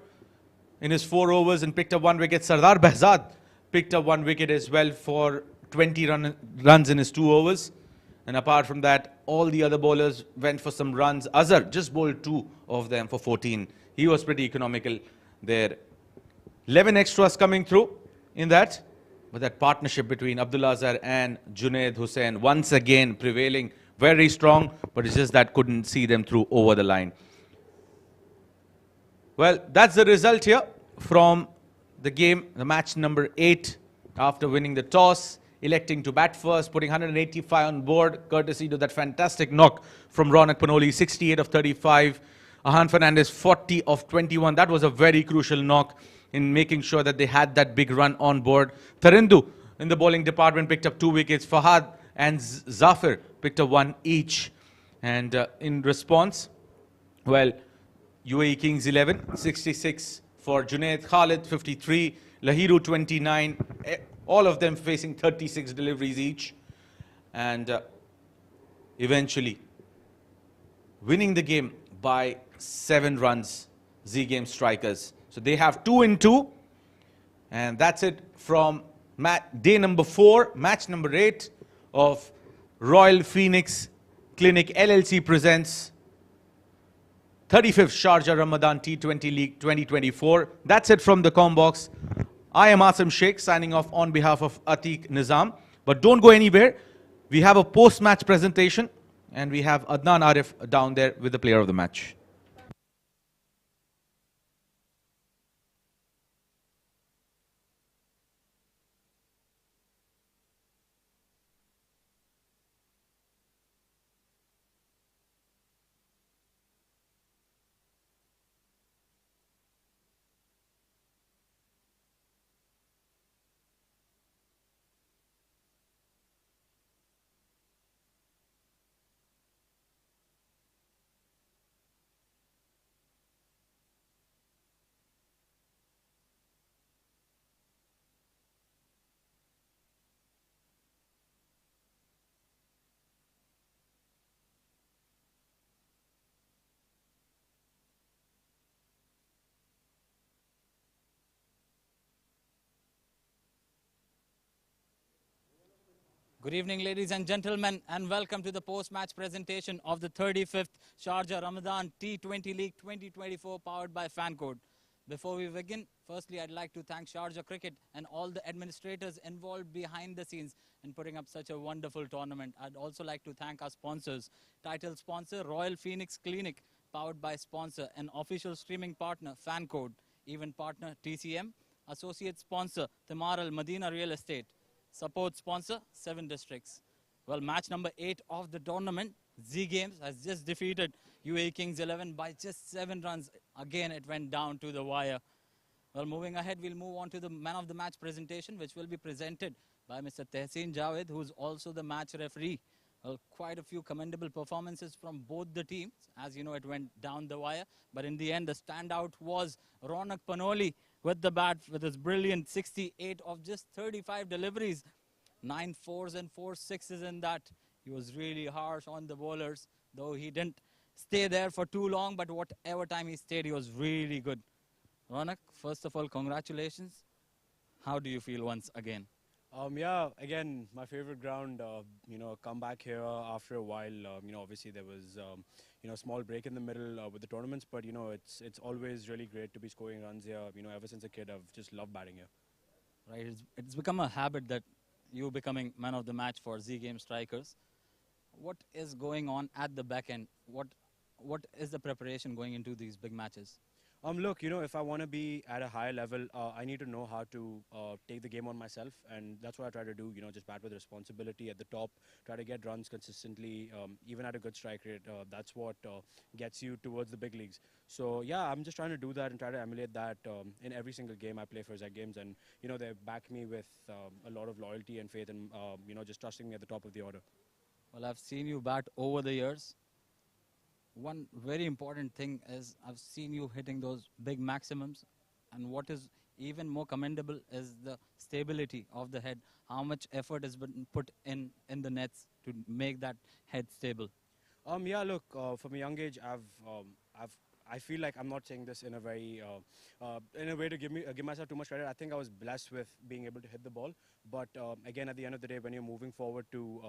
in his 4 overs and picked up 1 wicket. Sardar Behzad picked up 1 wicket as well for 20 runs in his 2 overs. And apart from that, all the other bowlers went for some runs. Azhar just bowled 2 of them for 14. He was pretty economical there. 11 extras coming through in that. But that partnership between Abdullah Azhar and Junaid Hussain once again prevailing, very strong, but it's just that couldn't see them through over the line. Well, that's the result here from the game, the match number 8, after winning the toss, electing to bat first, putting 185 on board, courtesy to that fantastic knock from Ronak Panoli, 68 of 35. Ahan Fernandez, 40 of 21. That was a very crucial knock in making sure that they had that big run on board. Tarindu in the bowling department picked up 2 wickets. Fahad and Zafir picked up 1 each. And in response, well, UAE Kings 11, 66 for Junaid, Khalid 53, Lahiru 29, all of them facing 36 deliveries each. And eventually winning the game by 7 runs, Z Game strikers. So they have 2 in 2. And that's it from day number 4, match number 8 of Royal Phoenix Clinic LLC presents 35th Sharjah Ramadan T20 League 2024. That's it from the Combox. I am Asim Sheikh signing off on behalf of Atiq Nizam. But don't go anywhere. We have a post-match presentation and we have Adnan Arif down there with the player of the match. Good evening, ladies and gentlemen, and welcome to the post-match presentation of the 35th Sharjah Ramadan T20 League 2024 powered by FanCode. Before we begin, firstly, I'd like to thank Sharjah Cricket and all the administrators involved behind the scenes in putting up such a wonderful tournament. I'd also like to thank our sponsors, title sponsor Royal Phoenix Clinic, powered by sponsor and official streaming partner FanCode, event partner TCM, associate sponsor Timar Al Madina Real Estate, support sponsor 7 Districts. Well, match number 8 of the tournament, Z Games has just defeated UAE Kings 11 by just 7 runs. Again, it went down to the wire. Well, moving ahead, we'll move on to the man of the match presentation, which will be presented by Mr. Tehseen Javed, who's also the match referee. Well, quite a few commendable performances from both the teams. As you know, it went down the wire. But in the end, the standout was Ronak Panoli with the bat with his brilliant 68 of just 35 deliveries. 9 fours and 4 sixes in that. He was really harsh on the bowlers, though he didn't stay there for too long. But whatever time he stayed, he was really good. Ronak, first of all, congratulations. How do you feel once again? Yeah, again, my favorite ground, come back here after a while. Obviously there was, a small break in the middle with the tournaments, but, it's always really great to be scoring runs here. Ever since a kid, I've just loved batting here. Right, it's become a habit that you becoming man of the match for Z Game Strikers. What is going on at the back end? What is the preparation going into these big matches? Look, if I want to be at a higher level, I need to know how to take the game on myself, and that's what I try to do, just bat with responsibility at the top, try to get runs consistently, even at a good strike rate. That's what gets you towards the big leagues. So, yeah, I'm just trying to do that and try to emulate that in every single game I play for Z Games, and, they back me with a lot of loyalty and faith and, just trusting me at the top of the order. Well, I've seen you bat over the years. One very important thing is I've seen you hitting those big maximums, and what is even more commendable is the stability of the head. How much effort has been put in the nets to make that head stable? Yeah, look, from a young age, I feel like I'm not saying this in a very, in a way to give myself too much credit. I think I was blessed with being able to hit the ball. But again, at the end of the day, when you're moving forward to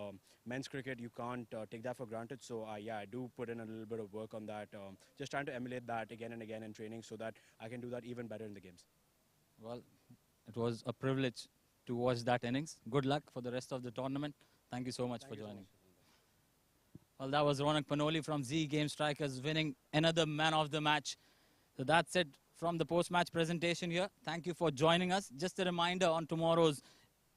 men's cricket, you can't take that for granted. So yeah, I do put in a little bit of work on that, just trying to emulate that again and again in training so that I can do that even better in the games. Well, it was a privilege to watch that innings. Good luck for the rest of the tournament. Thank you so much for joining. Well, that was Ronak Panoli from Z Game Strikers winning another man of the match. So that's it from the post-match presentation here. Thank you for joining us. Just a reminder, on tomorrow's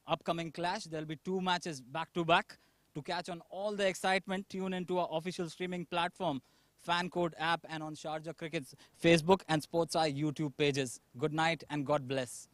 upcoming clash, there'll be 2 matches back-to-back. To catch on all the excitement, tune into our official streaming platform, FanCode app, and on Sharjah Cricket's Facebook and Sports Eye YouTube pages. Good night and God bless.